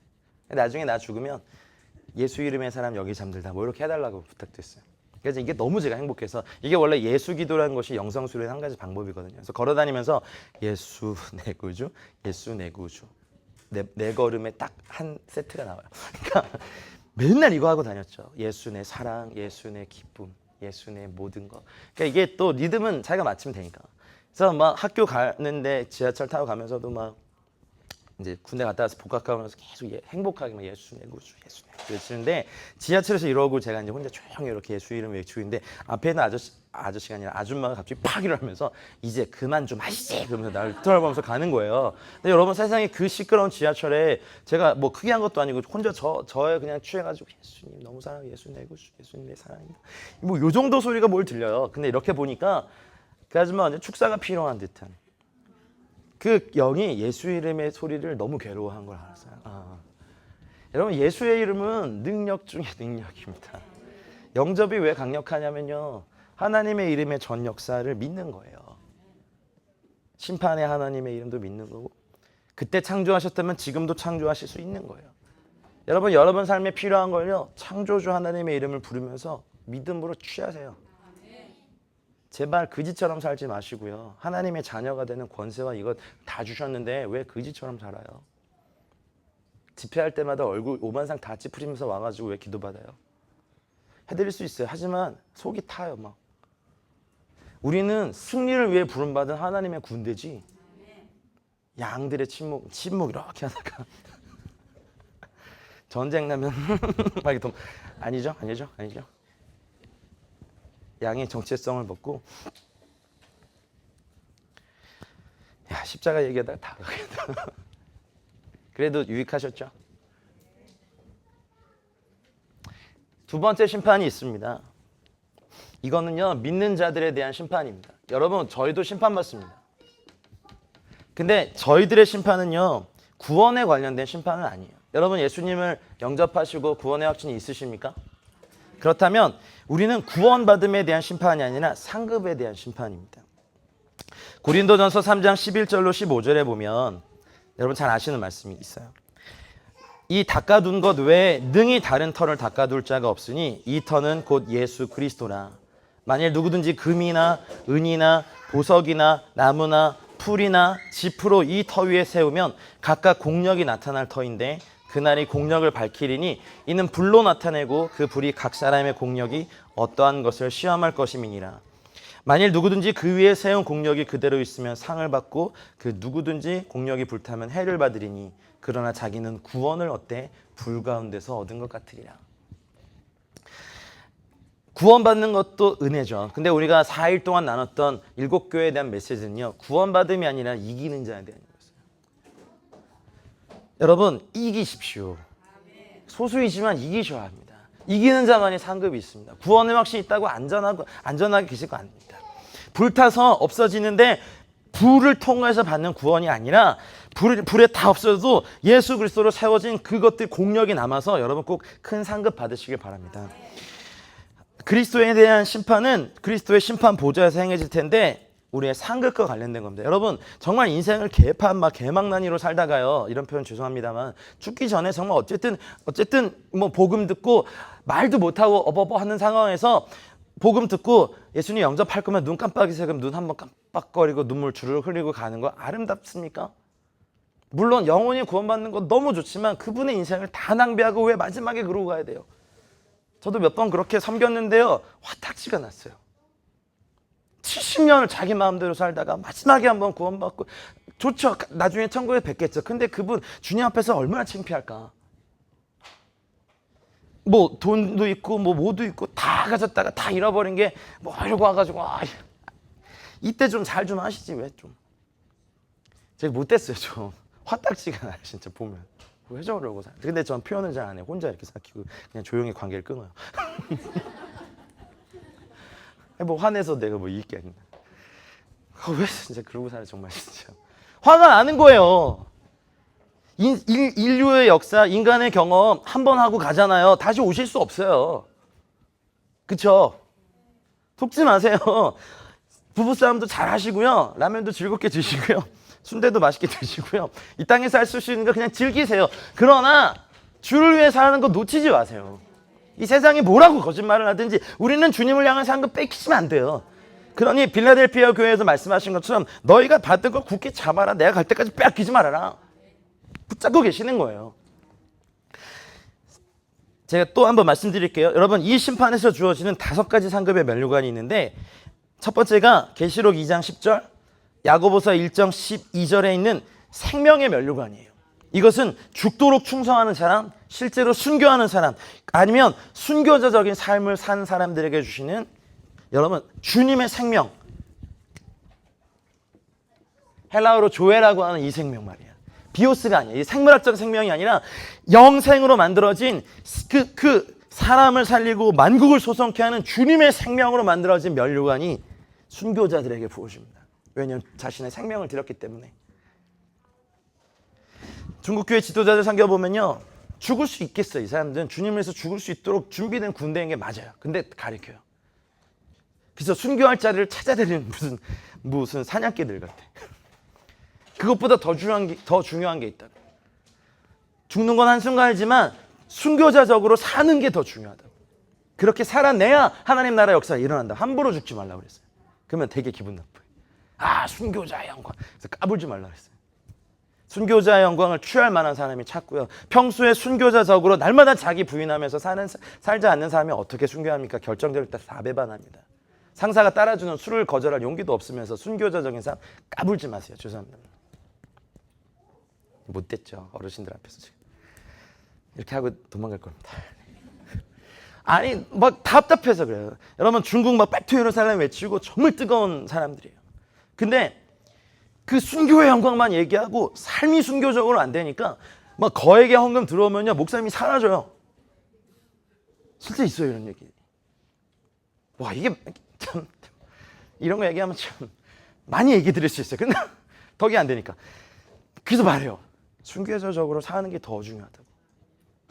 나중에 나 죽으면 예수 이름의 사람 여기 잠들다 뭐 이렇게 해달라고 부탁드렸어요. 그래서 이게 너무 제가 행복해서, 이게 원래 예수 기도라는 것이 영성수련의 한 가지 방법이거든요. 그래서 걸어다니면서 예수 내 구주, 예수 내 구주, 내 걸음에 딱 한 세트가 나와요. 그러니까 맨날 이거 하고 다녔죠. 예수 내 사랑, 예수 내 기쁨, 예수 내 모든 거. 그러니까 이게 또 리듬은 자기가 맞추면 되니까. 그래서 막 학교 가는데 지하철 타고 가면서도 막 이제 군대 갔다 와서 복학하면서 계속 행복하게 막 예수 내 구주, 예수 내 구주 외치는데, 지하철에서 이러고 제가 이제 혼자 조용히 이렇게 예수 이름 외치고 있는데 앞에 있는 아저씨가 아니라 아줌마가 갑자기 팍 일어나면서 이제 그만 좀 하시지 그러면서 나를 돌아보면서 가는 거예요. 근데 여러분, 세상에 그 시끄러운 지하철에 제가 뭐 크게 한 것도 아니고 혼자 저에 그냥 취해가지고 예수님 너무 사랑해, 예수 내 구주, 예수님 내 사랑입니다, 뭐 요 정도 소리가 뭘 들려요. 근데 이렇게 보니까 그 아줌마가 이제 축사가 필요한 듯한 그 영이 예수 이름의 소리를 너무 괴로워한 걸 알았어요. 여러분, 예수의 이름은 능력 중에 능력입니다. 영접이 왜 강력하냐면요, 하나님의 이름의 전 역사를 믿는 거예요. 심판의 하나님의 이름도 믿는 거고, 그때 창조하셨다면 지금도 창조하실 수 있는 거예요. 여러분 삶에 필요한 걸요, 창조주 하나님의 이름을 부르면서 믿음으로 취하세요. 제발 그지처럼 살지 마시고요. 하나님의 자녀가 되는 권세와 이것 다 주셨는데 왜 그지처럼 살아요? 집회할 때마다 얼굴 오만상 다 찌푸리면서 와가지고 왜 기도받아요? 해드릴 수 있어요. 하지만 속이 타요. 막 우리는 승리를 위해 부름받은 하나님의 군대지, 양들의 침묵 이렇게 하다가 전쟁 나면 막 이렇게 아니죠. 양의 정체성을 벗고, 야, 십자가 얘기하다가 다 가겠다. 그래도 유익하셨죠? 두 번째 심판이 있습니다. 이거는요, 믿는 자들에 대한 심판입니다. 여러분, 저희도 심판받습니다. 근데 저희들의 심판은요, 구원에 관련된 심판은 아니에요. 여러분, 예수님을 영접하시고 구원의 확신이 있으십니까? 그렇다면 우리는 구원받음에 대한 심판이 아니라 상급에 대한 심판입니다. 고린도전서 3장 11절로 15절에 보면 여러분 잘 아시는 말씀이 있어요. 이 닦아둔 것 외에 능히 다른 터를 닦아둘 자가 없으니 이 터는 곧 예수 그리스도라. 만일 누구든지 금이나 은이나 보석이나 나무나 풀이나 지프로 이 터 위에 세우면 각각 공력이 나타날 터인데 그날이 공력을 밝히리니 이는 불로 나타내고 그 불이 각 사람의 공력이 어떠한 것을 시험할 것임이니라. 만일 누구든지 그 위에 세운 공력이 그대로 있으면 상을 받고 그 누구든지 공력이 불타면 해를 받으리니 그러나 자기는 구원을 얻되 불 가운데서 얻은 것 같으리라. 구원받는 것도 은혜죠. 근데 우리가 4일 동안 나눴던 7교회에 대한 메시지는요, 구원받음이 아니라 이기는 자에 대한 거였어요. 여러분, 이기십시오. 소수이지만 이기셔야 합니다. 이기는 자만이 상급이 있습니다. 구원의 확신이 있다고 안전하게 계실 거 아닙니다. 불타서 없어지는데 불을 통해서 받는 구원이 아니라 불에 다 없어져도 예수 그리스도로 세워진 그것들 공력이 남아서 여러분 꼭 큰 상급 받으시길 바랍니다. 그리스도에 대한 심판은 그리스도의 심판 보좌에서 행해질 텐데 우리의 상급과 관련된 겁니다. 여러분 정말 인생을 개망난이로 살다가요. 이런 표현 죄송합니다만 죽기 전에 정말 어쨌든 뭐 복음 듣고 말도 못하고 어버버 하는 상황에서 복음 듣고 예수님 영접할 거면 눈 깜빡이세요. 그럼 눈 한번 깜빡거리고 눈물 주르륵 흘리고 가는 거 아름답습니까? 물론 영혼이 구원받는 건 너무 좋지만 그분의 인생을 다 낭비하고 왜 마지막에 그러고 가야 돼요? 저도 몇 번 그렇게 섬겼는데요. 화딱지가 났어요. 70년을 자기 마음대로 살다가 마지막에 한번 구원받고 좋죠. 나중에 천국에 뵙겠죠. 근데 그분 주님 앞에서 얼마나 창피할까. 뭐 돈도 있고 뭐 뭐도 있고 다 가졌다가 다 잃어버린 게 뭐 이러고 와가지고 이때 좀 잘 좀 하시지 왜 좀. 제가 못됐어요. 좀 화딱지가 나요. 진짜 보면. 왜 저러고 살아. 근데 전 표현은 잘 안 해요. 혼자 이렇게 삭히고 그냥 조용히 관계를 끊어요. 뭐 화내서 내가 뭐 이익게 아닌가. 왜 진짜 그러고 살아 정말 진짜. 화가 나는 거예요. 인류의 역사, 인간의 경험 한 번 하고 가잖아요. 다시 오실 수 없어요. 그쵸? 속지 마세요. 부부싸움도 잘 하시고요. 라면도 즐겁게 드시고요. 순대도 맛있게 드시고요. 이 땅에서 할 수 있는 거 그냥 즐기세요. 그러나 주를 위해 사는 거 놓치지 마세요. 이 세상이 뭐라고 거짓말을 하든지 우리는 주님을 향한 산 거 뺏기시면 안 돼요. 그러니 빌라델피아 교회에서 말씀하신 것처럼 너희가 받은 걸 굳게 잡아라. 내가 갈 때까지 빼앗기지 말아라. 붙잡고 계시는 거예요. 제가 또 한번 말씀드릴게요. 여러분 이 심판에서 주어지는 5가지 상급의 면류관이 있는데 첫 번째가 계시록 2장 10절, 야고보서 1장 12절에 있는 생명의 면류관이에요. 이것은 죽도록 충성하는 사람, 실제로 순교하는 사람, 아니면 순교자적인 삶을 산 사람들에게 주시는 여러분 주님의 생명, 헬라어로 조에라고 하는 이 생명 말이야. 비오스가 아니야. 이 생물학적 생명이 아니라 영생으로 만들어진 그 사람을 살리고 만국을 소성케 하는 주님의 생명으로 만들어진 면류관이 순교자들에게 부어집니다. 왜냐하면 자신의 생명을 드렸기 때문에. 중국교회 지도자들 상겨보면요. 죽을 수 있겠어요. 이 사람들은 주님을 위해서 죽을 수 있도록 준비된 군대인 게 맞아요. 근데 가리켜요. 그래서 순교할 자리를 찾아다니는 무슨 사냥개들 같아. 그것보다 더 중요한 게 있다. 죽는 건 한순간이지만 순교자적으로 사는 게 더 중요하다고. 그렇게 살아내야 하나님 나라 역사가 일어난다. 함부로 죽지 말라고 그랬어요. 그러면 되게 기분 나빠요. 순교자의 영광. 그래서 까불지 말라고 그랬어요. 순교자의 영광을 취할 만한 사람이 찾고요. 평소에 순교자적으로 날마다 자기 부인하면서 살지 않는 사람이 어떻게 순교합니까? 결정적일 때 다 배반합니다. 상사가 따라주는 술을 거절할 용기도 없으면서 순교자적인 사람 까불지 마세요. 죄송합니다. 못됐죠. 어르신들 앞에서 지금. 이렇게 하고 도망갈 겁니다. 아니 막 답답해서 그래요. 여러분 중국 막 백투예루살렘 외치고 정말 뜨거운 사람들이에요. 근데 그 순교의 영광만 얘기하고 삶이 순교적으로 안 되니까 막 거액의 헌금 들어오면요 목사님이 사라져요. 실제 있어요 이런 얘기. 와 이게 참 이런 거 얘기하면 참 많이 얘기 드릴 수 있어요. 근데 덕이 안 되니까. 그래서 말해요. 순교자적으로 사는 게 더 중요하다고.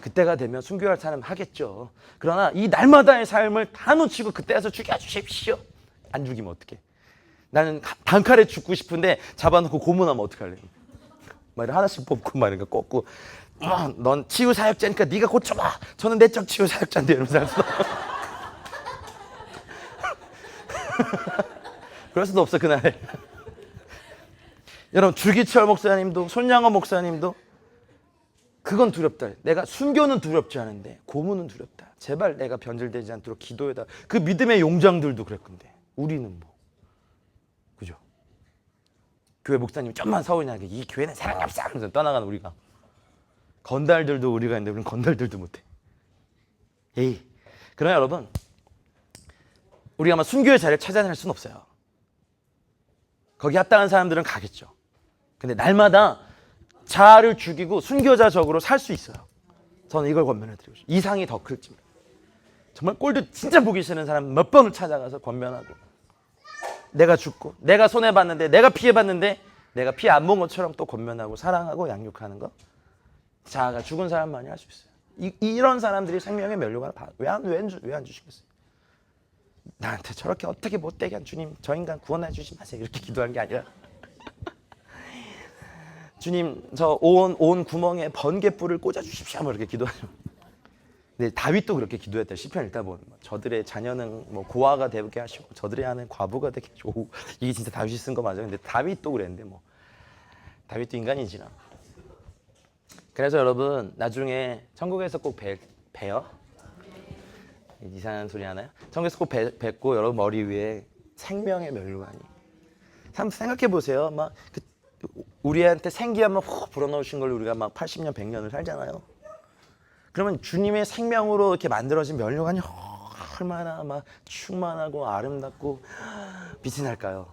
그때가 되면 순교할 사람 하겠죠. 그러나 이 날마다의 삶을 다 놓치고 그때 와서 죽여주십시오. 안 죽이면 어떡해. 나는 단칼에 죽고 싶은데 잡아놓고 고문하면 어떡할래. 막 하나씩 뽑고 막 이런 거 꽂고 넌 치유 사역자니까 네가 고쳐봐. 저는 내적 치유 사역자인데 이러면서 그럴 수도 없어 그날. 여러분 주기철 목사님도 손양호 목사님도 그건 두렵다. 내가 순교는 두렵지 않은데 고문은 두렵다. 제발 내가 변질되지 않도록 기도해다. 그 믿음의 용장들도 그랬건데 우리는 뭐 그죠? 교회 목사님 좀만 서운하게 이 교회는 사랑이 없어 하면서 떠나가는 우리가 건달들도 우리가 있는데 우리는 건달들도 못해. 에이. 그러나 여러분 우리가 아마 순교의 자리를 찾아낼 수는 없어요. 거기 합당한 사람들은 가겠죠. 근데 날마다 자아를 죽이고 순교자적으로 살 수 있어요. 저는 이걸 권면해드리고 싶어요. 이상이 더 클지. 정말 꼴도 진짜 보기 싫은 사람 몇 번을 찾아가서 권면하고 내가 죽고 내가 손해봤는데 내가 피해봤는데 내가 피해 안 본 것처럼 또 권면하고 사랑하고 양육하는 거. 자아가 죽은 사람만이 할 수 있어요. 이런 사람들이 생명의 면류관을 왜 안 주시겠어요? 나한테 저렇게 어떻게 못되게 한 주님, 저 인간 구원해 주지 마세요. 이렇게 기도한 게 아니라 주님, 저 온 구멍에 번개불을 꽂아 주십시오. 뭐 이렇게 기도하죠. 근데 다윗도 그렇게 기도했대. 시편 읽다 보면 저들의 자녀는 뭐 고아가 되게 하시고 저들의 아는 과부가 되게 하시고. 이게 진짜 다윗이 쓴 거 맞아요. 근데 다윗도 그랬는데 뭐 다윗도 인간이지나. 그래서 여러분 나중에 천국에서 꼭 봬요. 이상한 소리 하나요? 천국에서 꼭 뵙고 여러분 머리 위에 생명의 면류관이. 한번 생각해 보세요. 막 우리한테 생기 한번 훅 불어넣으신 걸 우리가 막 80년, 100년을 살잖아요. 그러면 주님의 생명으로 이렇게 만들어진 면류관이 얼마나 막 충만하고 아름답고 빛이 날까요?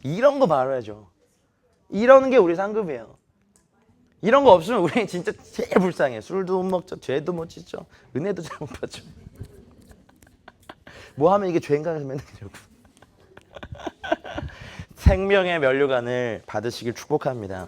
이런 거 말해야죠. 이런 게 우리 상급이에요. 이런 거 없으면 우리 진짜 제일 불쌍해. 술도 못 먹죠, 죄도 못 짓죠, 은혜도 잘 못 받죠. 뭐 하면 이게 죄인가 하면 되려고. 생명의 면류관을 받으시길 축복합니다.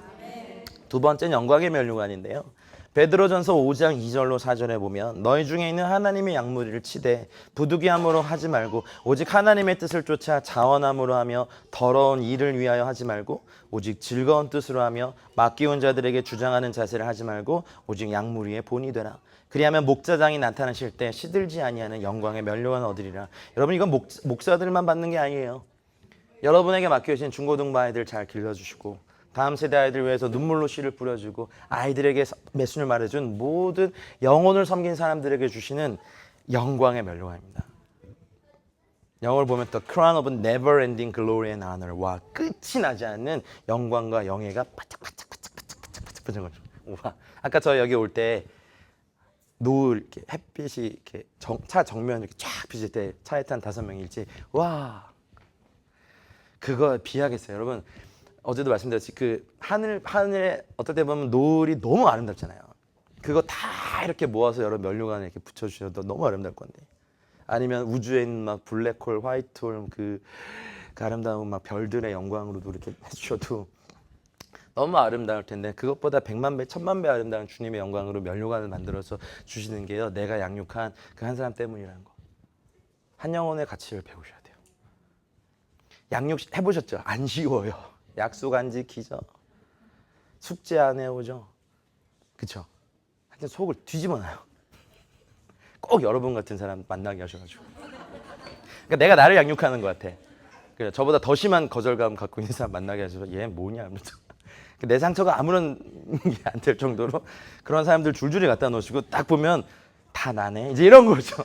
두 번째는 영광의 면류관인데요. 베드로전서 5장 2절로 4절에 보면 너희 중에 있는 하나님의 양무리를 치되 부득이함으로 하지 말고 오직 하나님의 뜻을 쫓아 자원함으로 하며 더러운 일을 위하여 하지 말고 오직 즐거운 뜻으로 하며 맡기운 자들에게 주장하는 자세를 하지 말고 오직 양무리의 본이 되라. 그리하면 목자장이 나타나실 때 시들지 아니하는 영광의 면류관 얻으리라. 여러분 이건 목사들만 받는 게 아니에요. 여러분에게 맡겨진 중고등부 아이들 잘 길러주시고 다음 세대 아이들 위해서 눈물로 씨를 뿌려주고 아이들에게 메시지를 말해준 모든 영혼을 섬긴 사람들에게 주시는 영광의 면류관입니다. 영어를 보면 The Crown of Never Ending Glory and Honor와 끝이 나지 않는 영광과 영예가 바짝바짝바짝바짝바짝 거죠. 아까 저 여기 올 때 노을 이렇게 햇빛이 이렇게 차 정면 이렇게 쫙 비칠 때 차에 탄 5명이 일찍 와 그거 비하겠어요. 여러분 어제도 말씀드렸지 그 하늘에 어떨 때 보면 노을이 너무 아름답잖아요. 그거 다 이렇게 모아서 여러 면류관에 이렇게 붙여주셔도 너무 아름다울 건데 아니면 우주에 있는 막 블랙홀, 화이트홀 그 아름다운 막 별들의 영광으로도 이렇게 해주셔도 너무 아름다울 텐데 그것보다 100만 배, 1000만 배 아름다운 주님의 영광으로 면류관을 만들어서 주시는 게요. 내가 양육한 그 한 사람 때문이라는 거. 한 영혼의 가치를 배우셔야 돼요. 양육 해보셨죠? 안 쉬워요. 약속 안 지키죠. 숙제 안 해오죠. 그쵸? 하여튼 속을 뒤집어놔요. 꼭 여러분 같은 사람 만나게 하셔가지고. 그러니까 내가 나를 양육하는 것 같아. 그래, 저보다 더 심한 거절감 갖고 있는 사람 만나게 하셔서 얘 뭐냐 하면서 내 상처가 아무런 게 안 될 정도로 그런 사람들 줄줄이 갖다 놓으시고 딱 보면 다 나네 이제 이런 거죠.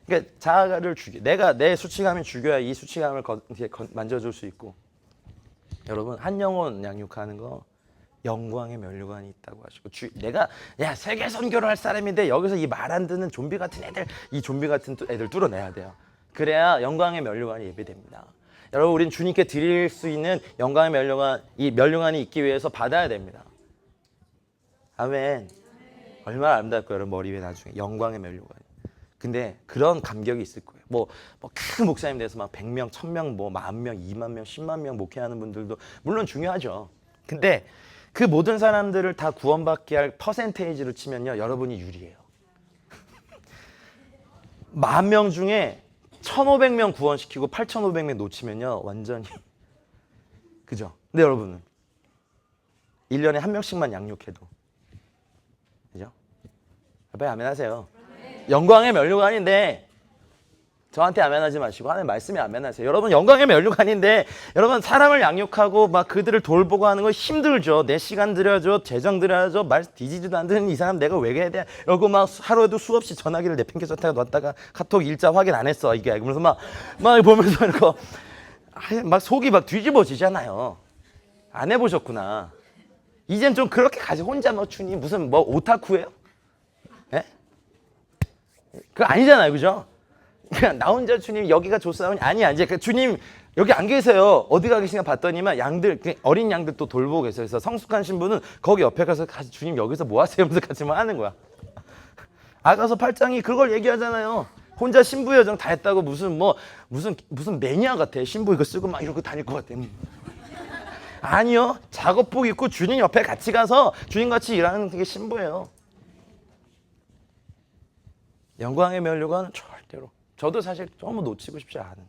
그러니까 자아를 내가 내 수치감을 죽여야 이 수치감을 만져줄 수 있고 여러분 한 영혼 양육하는 거 영광의 면류관이 있다고 하시고 내가 야 세계 선교를 할 사람인데 여기서 이 말 안 듣는 좀비 같은 애들 이 좀비 같은 애들 뚫어내야 돼요. 그래야 영광의 면류관이 예배됩니다. 여러분 우린 주님께 드릴 수 있는 영광의 면류관 이 면류관이 있기 위해서 받아야 됩니다. 아멘. 얼마나 아름다울까요 여러분 머리 위에 나중에 영광의 면류관. 근데 그런 감격이 있을 거예요. 뭐 큰 목사님 돼서 막 100명, 1000명, 뭐 10,000명, 20,000명, 100,000명 목회하는 분들도 물론 중요하죠. 근데 그 모든 사람들을 다 구원받게 할 퍼센테이지로 치면요. 여러분이 유리해요. 10,000명 중에 1,500명 구원시키고 8,500명 놓치면요. 완전히 그죠? 근데 여러분은 1년에 한 명씩만 양육해도 그죠? 빨리 아멘 하세요. 영광의 면류관인데 저한테 아멘하지 마시고 하나님 말씀에 아멘하세요. 여러분 영광의 면류관인데 여러분 사람을 양육하고 막 그들을 돌보고 하는 거 힘들죠. 내 시간 들여줘, 재정 들여줘, 말 뒤지지도 않는 이 사람 내가 왜 해야 돼? 이러고 막 하루에도 수없이 전화기를 내팽개쳤다가 놨다가 카톡 일자 확인 안 했어 이게 그러면서 막 보면서 이러고 막 속이 막 뒤집어지잖아요. 안 해보셨구나. 이젠 좀 그렇게 가지 혼자 뭐 주님 무슨 뭐 오타쿠예요? 예? 그거 아니잖아요, 그죠? 그냥 나 혼자 주님 여기가 좋사오니 아니야 이제 주님 여기 안 계세요. 어디 가 계시나 봤더니만 양들 어린 양들 또 돌보고 계세요. 그래서 성숙한 신부는 거기 옆에 가서 주님 여기서 뭐 하세요? 하면서 같이만 하는 거야. 아가서 8장이 그걸 얘기하잖아요. 혼자 신부 여정 다 했다고 무슨 매니아 같아. 신부 이거 쓰고 막 이러고 다닐 것 같아. 아니요. 작업복 입고 주님 옆에 같이 가서 주님 같이 일하는 게 신부예요. 영광의 면류관은 절대로. 저도 사실 너무 놓치고 싶지 않은.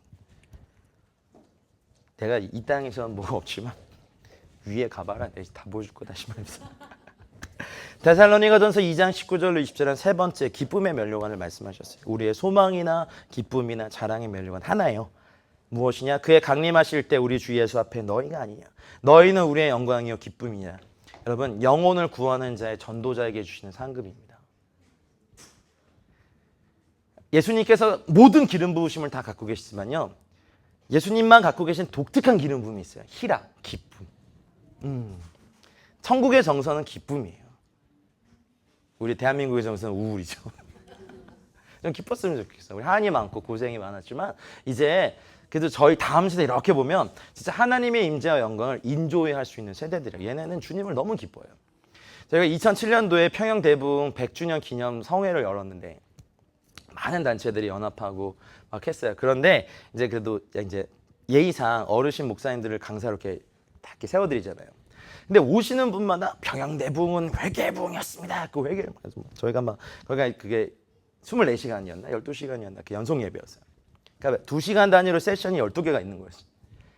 내가 이 땅에서는 뭐가 없지만 위에 가봐라. 내가 다 보여줄 거다. 말면서. 데살로니가전서 2장 19절로 20절은 세 번째 기쁨의 면류관을 말씀하셨어요. 우리의 소망이나 기쁨이나 자랑의 면류관 하나예요. 무엇이냐? 그의 강림하실 때 우리 주 예수 앞에 너희가 아니냐. 너희는 우리의 영광이요 기쁨이냐. 여러분 영혼을 구하는 자의 전도자에게 주시는 상급입니다. 예수님께서 모든 기름 부으심을 다 갖고 계시지만요. 예수님만 갖고 계신 독특한 기름 부음이 있어요. 희락, 기쁨. 천국의 정서는 기쁨이에요. 우리 대한민국의 정서는 우울이죠. 좀 기뻤으면 좋겠어. 우리 한이 많고 고생이 많았지만 이제 그래도 저희 다음 세대 이렇게 보면 진짜 하나님의 임재와 영광을 인조해할 수 있는 세대들이에요. 얘네는 주님을 너무 기뻐해요. 저희가 2007년도에 평양 대붕 100주년 기념 성회를 열었는데 많은 단체들이 연합하고 막 했어요. 그런데 이제 그래도 이제 예의상 어르신 목사님들을 강사로 이렇게 다 이렇게 세워드리잖아요. 근데 오시는 분마다 평양 대붕은 회개부흥이었습니다. 그 회개를 저희가 막 거기가 그게 24시간이었나 12시간이었나 그 연속 예배였어요. 그러니까 2시간 단위로 세션이 12개가 있는 거였어요.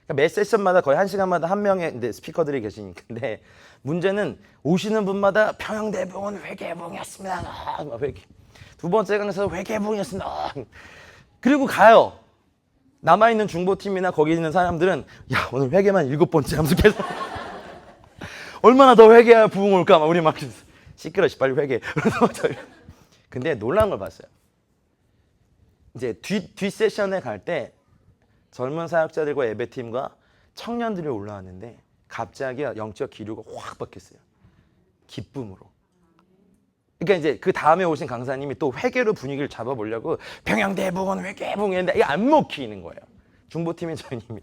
그러니까 매 세션마다 거의 1시간마다 한 명의 스피커들이 계시니까. 근데 문제는 오시는 분마다 평양 대붕은 회개부흥이었습니다. 회개. 두 번째 강사 회개부흥이었습니다. 그리고 가요. 남아있는 중보팀이나 거기 있는 사람들은 야 오늘 회개만 7번째 하면서 계속 얼마나 더 회개해야 부흥 올까? 막 우리 막 시끄러 빨리 회개. 근데 놀란 걸 봤어요. 이제 뒷 세션에 갈 때 젊은 사역자들과 예배팀과 청년들이 올라왔는데 갑자기 영적 기류가 확 바뀌었어요. 기쁨으로. 그러니까 이제 그 다음에 오신 강사님이 또 회개로 분위기를 잡아보려고 평양 대붕은 회개부흥했는데 이게 안 먹히는 거예요. 중보팀인 저희님이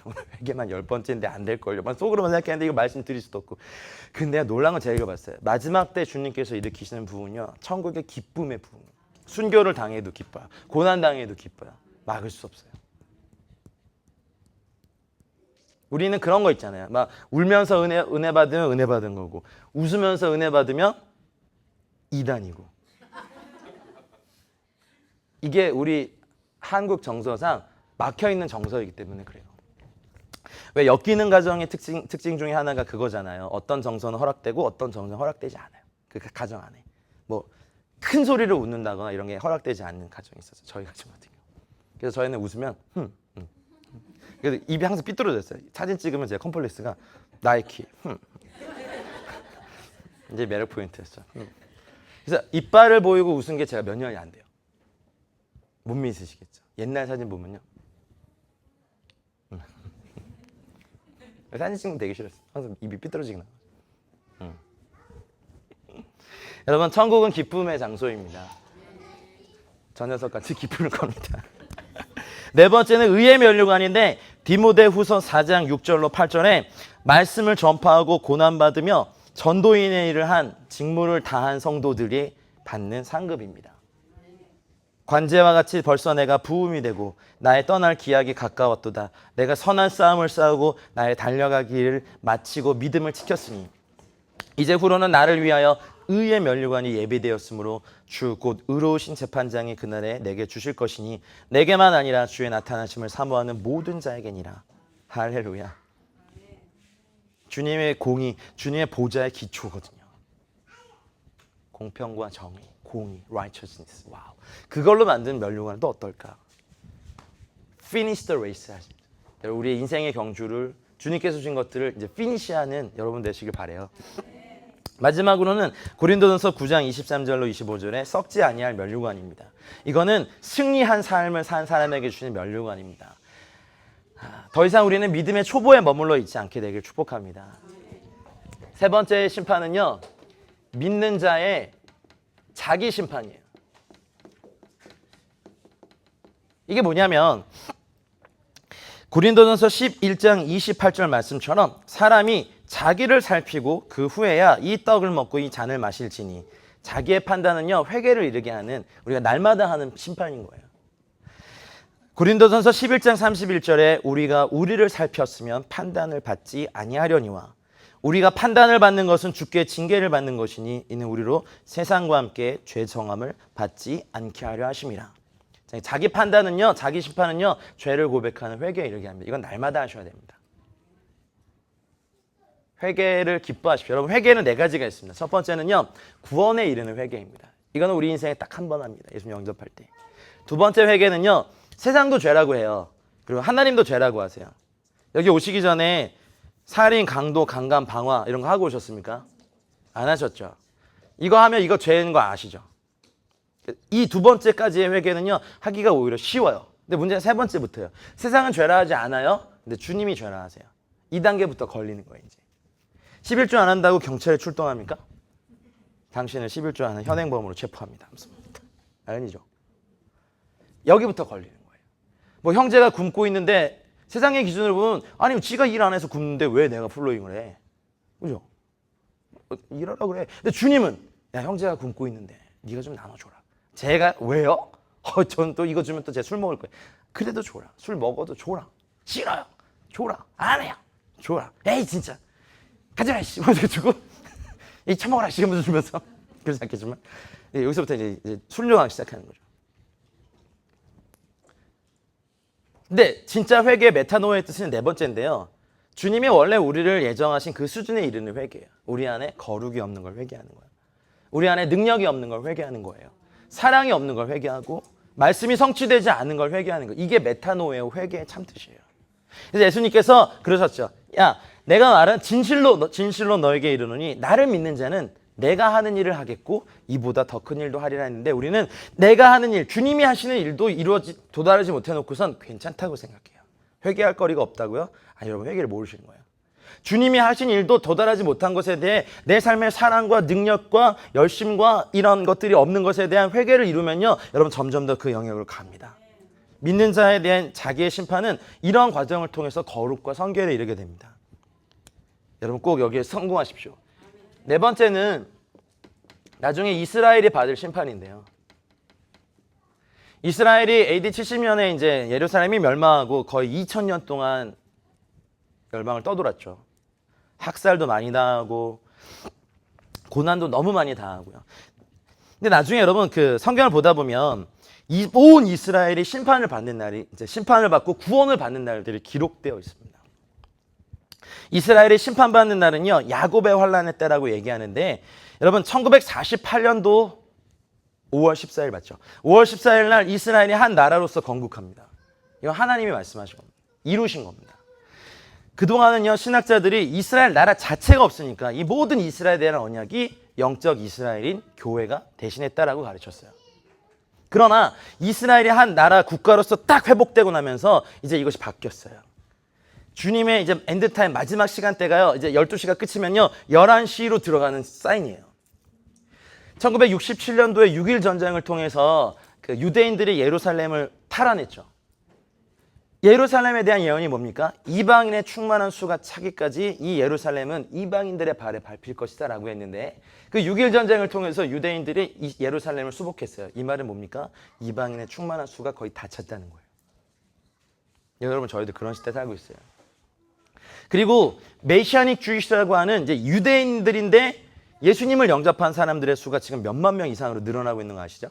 오늘 회개만 10번째인데 안 될걸요. 속으로만 생각했는데 이거 말씀드릴 수도 없고. 근데 놀란 건 제가 읽어봤어요. 마지막 때 주님께서 일으키시는 부흥은요. 천국의 기쁨의 부흥. 순교를 당해도 기뻐요. 고난 당해도 기뻐요. 막을 수 없어요. 우리는 그런 거 있잖아요. 막 울면서 은혜 받으면 은혜 받은 거고 웃으면서 은혜 받으면 이단이고. 이게 우리 한국 정서상 막혀있는 정서이기 때문에 그래요. 왜 엮이는 가정의 특징 중에 하나가 그거잖아요. 어떤 정서는 허락되고 어떤 정서는 허락되지 않아요. 그 가정 안에. 뭐 큰 소리를 웃는다거나 이런 게 허락되지 않는 가정이 있었어요. 저희 가정 같은 경우. 그래서 저희는 웃으면 그래서 입이 항상 삐뚤어졌어요. 사진 찍으면 제 컴플렉스가 나이키. 이제 매력 포인트였죠. 그래서 이빨을 보이고 웃은 게 제가 몇 년이 안 돼요. 못 믿으시겠죠. 옛날 사진 보면요. 사진 찍는 거 되게 싫었어요. 항상 입이 삐뚤어지게 나와요. 여러분 천국은 기쁨의 장소입니다. 저 녀석같이 기쁨을 겁니다. 네 번째는 의의 면류관인데 디모데후서 4장 6절로 8절에 말씀을 전파하고 고난받으며 전도인의 일을 한 직무를 다한 성도들이 받는 상급입니다. 관제와 같이 벌써 내가 부음이 되고 나의 떠날 기약이 가까웠도다. 내가 선한 싸움을 싸우고 나의 달려가기를 마치고 믿음을 지켰으니 이제 후로는 나를 위하여 의의 면류관이 예비되었으므로 주 곧 의로우신 재판장이 그날에 내게 주실 것이니 내게만 아니라 주의 나타나심을 사모하는 모든 자에게니라. 할렐루야. 주님의 공의, 주님의 보좌의 기초거든요. 공평과 정의, 공의, righteousness. 와우. 그걸로 만든 면류관은 또 어떨까? Finish the race 하십니다. 우리의 인생의 경주를 주님께서 주신 것들을 이제 피니시하는 여러분 되시길 바래요. 마지막으로는 고린도전서 9장 23절로 25절에 썩지 아니할 면류관입니다. 이거는 승리한 삶을 산 사람에게 주신 면류관입니다. 더 이상 우리는 믿음의 초보에 머물러 있지 않게 되길 축복합니다. 세 번째 심판은요. 믿는 자의 자기 심판이에요. 이게 뭐냐면 고린도전서 11장 28절 말씀처럼 사람이 자기를 살피고 그 후에야 이 떡을 먹고 이 잔을 마실지니 자기의 판단은요 회개를 이르게 하는 우리가 날마다 하는 심판인 거예요. 고린도전서 11장 31절에 우리가 우리를 살폈으면 판단을 받지 아니하려니와 우리가 판단을 받는 것은 주께 징계를 받는 것이니 이는 우리로 세상과 함께 죄 정함을 받지 않게 하려 하심이라. 자기 판단은요, 자기 심판은요, 죄를 고백하는 회개에 이르게 합니다. 이건 날마다 하셔야 됩니다. 회개를 기뻐하십시오. 여러분, 회개는 네 가지가 있습니다. 첫 번째는요, 구원에 이르는 회개입니다. 이거는 우리 인생에 딱 한 번 합니다. 예수님 영접할 때. 두 번째 회개는요, 세상도 죄라고 해요. 그리고 하나님도 죄라고 하세요. 여기 오시기 전에 살인, 강도, 강간, 방화 이런 거 하고 오셨습니까? 안 하셨죠? 이거 하면 이거 죄인 거 아시죠? 이 두 번째까지의 회개는요, 하기가 오히려 쉬워요. 근데 문제는 세 번째부터요. 세상은 죄라 하지 않아요. 근데 주님이 죄라 하세요. 2단계부터 걸리는 거예요, 이제. 11조 안 한다고 경찰에 출동합니까? 당신을 11조 하는 현행범으로 체포합니다. 아니죠. 여기부터 걸리는 거예요. 뭐 형제가 굶고 있는데 세상의 기준으로 보면 아니 지가 일 안 해서 굶는데 왜 내가 플로잉을 해? 그죠? 일하라 그래. 근데 주님은 야 형제가 굶고 있는데 네가 좀 나눠줘라. 제가 왜요? 전 또 이거 주면 또 제 술 먹을 거예요. 그래도 줘라. 술 먹어도 줘라. 싫어요. 줘라. 안 해요. 줘라. 에이 진짜. 가져라 씨. 먼저 주고 이 처먹어라 씨. 먼저 주면서 그러지 않겠지만 여기서부터 이제 순종하기 시작하는 거죠. 근데 진짜 회개의 메타노의 뜻은 네 번째인데요. 주님이 원래 우리를 예정하신 그 수준에 이르는 회개예요. 우리 안에 거룩이 없는 걸 회개하는 거예요. 우리 안에 능력이 없는 걸 회개하는 거예요. 사랑이 없는 걸 회개하고 말씀이 성취되지 않은 걸 회개하는 거예요. 이게 메타노의 회개의 참 뜻이에요. 그래서 예수님께서 그러셨죠. 야, 내가 말은 진실로 너에게 이르노니 나를 믿는 자는 내가 하는 일을 하겠고 이보다 더 큰 일도 하리라 했는데 우리는 내가 하는 일, 주님이 하시는 일도 도달하지 못해 놓고선 괜찮다고 생각해요. 회개할 거리가 없다고요? 아니 여러분 회개를 모르시는 거예요. 주님이 하신 일도 도달하지 못한 것에 대해 내 삶의 사랑과 능력과 열심과 이런 것들이 없는 것에 대한 회개를 이루면요. 여러분 점점 더 그 영역으로 갑니다. 믿는 자에 대한 자기의 심판은 이러한 과정을 통해서 거룩과 성결에 이르게 됩니다. 여러분 꼭 여기에 성공하십시오. 네 번째는 나중에 이스라엘이 받을 심판인데요. 이스라엘이 AD 70년에 이제 예루살렘이 멸망하고 거의 2000년 동안 멸망을 떠돌았죠. 학살도 많이 당하고 고난도 너무 많이 당하고요. 근데 나중에 여러분 그 성경을 보다 보면 온 이스라엘이 심판을 받는 날이 이제 심판을 받고 구원을 받는 날들이 기록되어 있습니다. 이스라엘이 심판받는 날은요, 야곱의 환란의 때라고 얘기하는데, 여러분 1948년도 5월 14일 맞죠? 5월 14일 날 이스라엘이 한 나라로서 건국합니다. 이건 하나님이 말씀하신 겁니다. 이루신 겁니다. 그동안은요, 신학자들이 이스라엘 나라 자체가 없으니까 이 모든 이스라엘에 대한 언약이 영적 이스라엘인 교회가 대신했다라고 가르쳤어요. 그러나 이스라엘이 한 나라 국가로서 딱 회복되고 나면서 이제 이것이 바뀌었어요. 주님의 이제 엔드타임 마지막 시간대가요. 이제 12시가 끝이면요. 11시로 들어가는 사인이에요. 1967년도에 6.1 전쟁을 통해서 그 유대인들이 예루살렘을 탈환했죠. 예루살렘에 대한 예언이 뭡니까? 이방인의 충만한 수가 차기까지 이 예루살렘은 이방인들의 발에 밟힐 것이다 라고 했는데 그 6.1 전쟁을 통해서 유대인들이 이 예루살렘을 수복했어요. 이 말은 뭡니까? 이방인의 충만한 수가 거의 다 찼다는 거예요. 여러분 저희도 그런 시대에 살고 있어요. 그리고 메시아닉 주이시라고 하는 이제 유대인들인데 예수님을 영접한 사람들의 수가 지금 몇만 명 이상으로 늘어나고 있는 거 아시죠?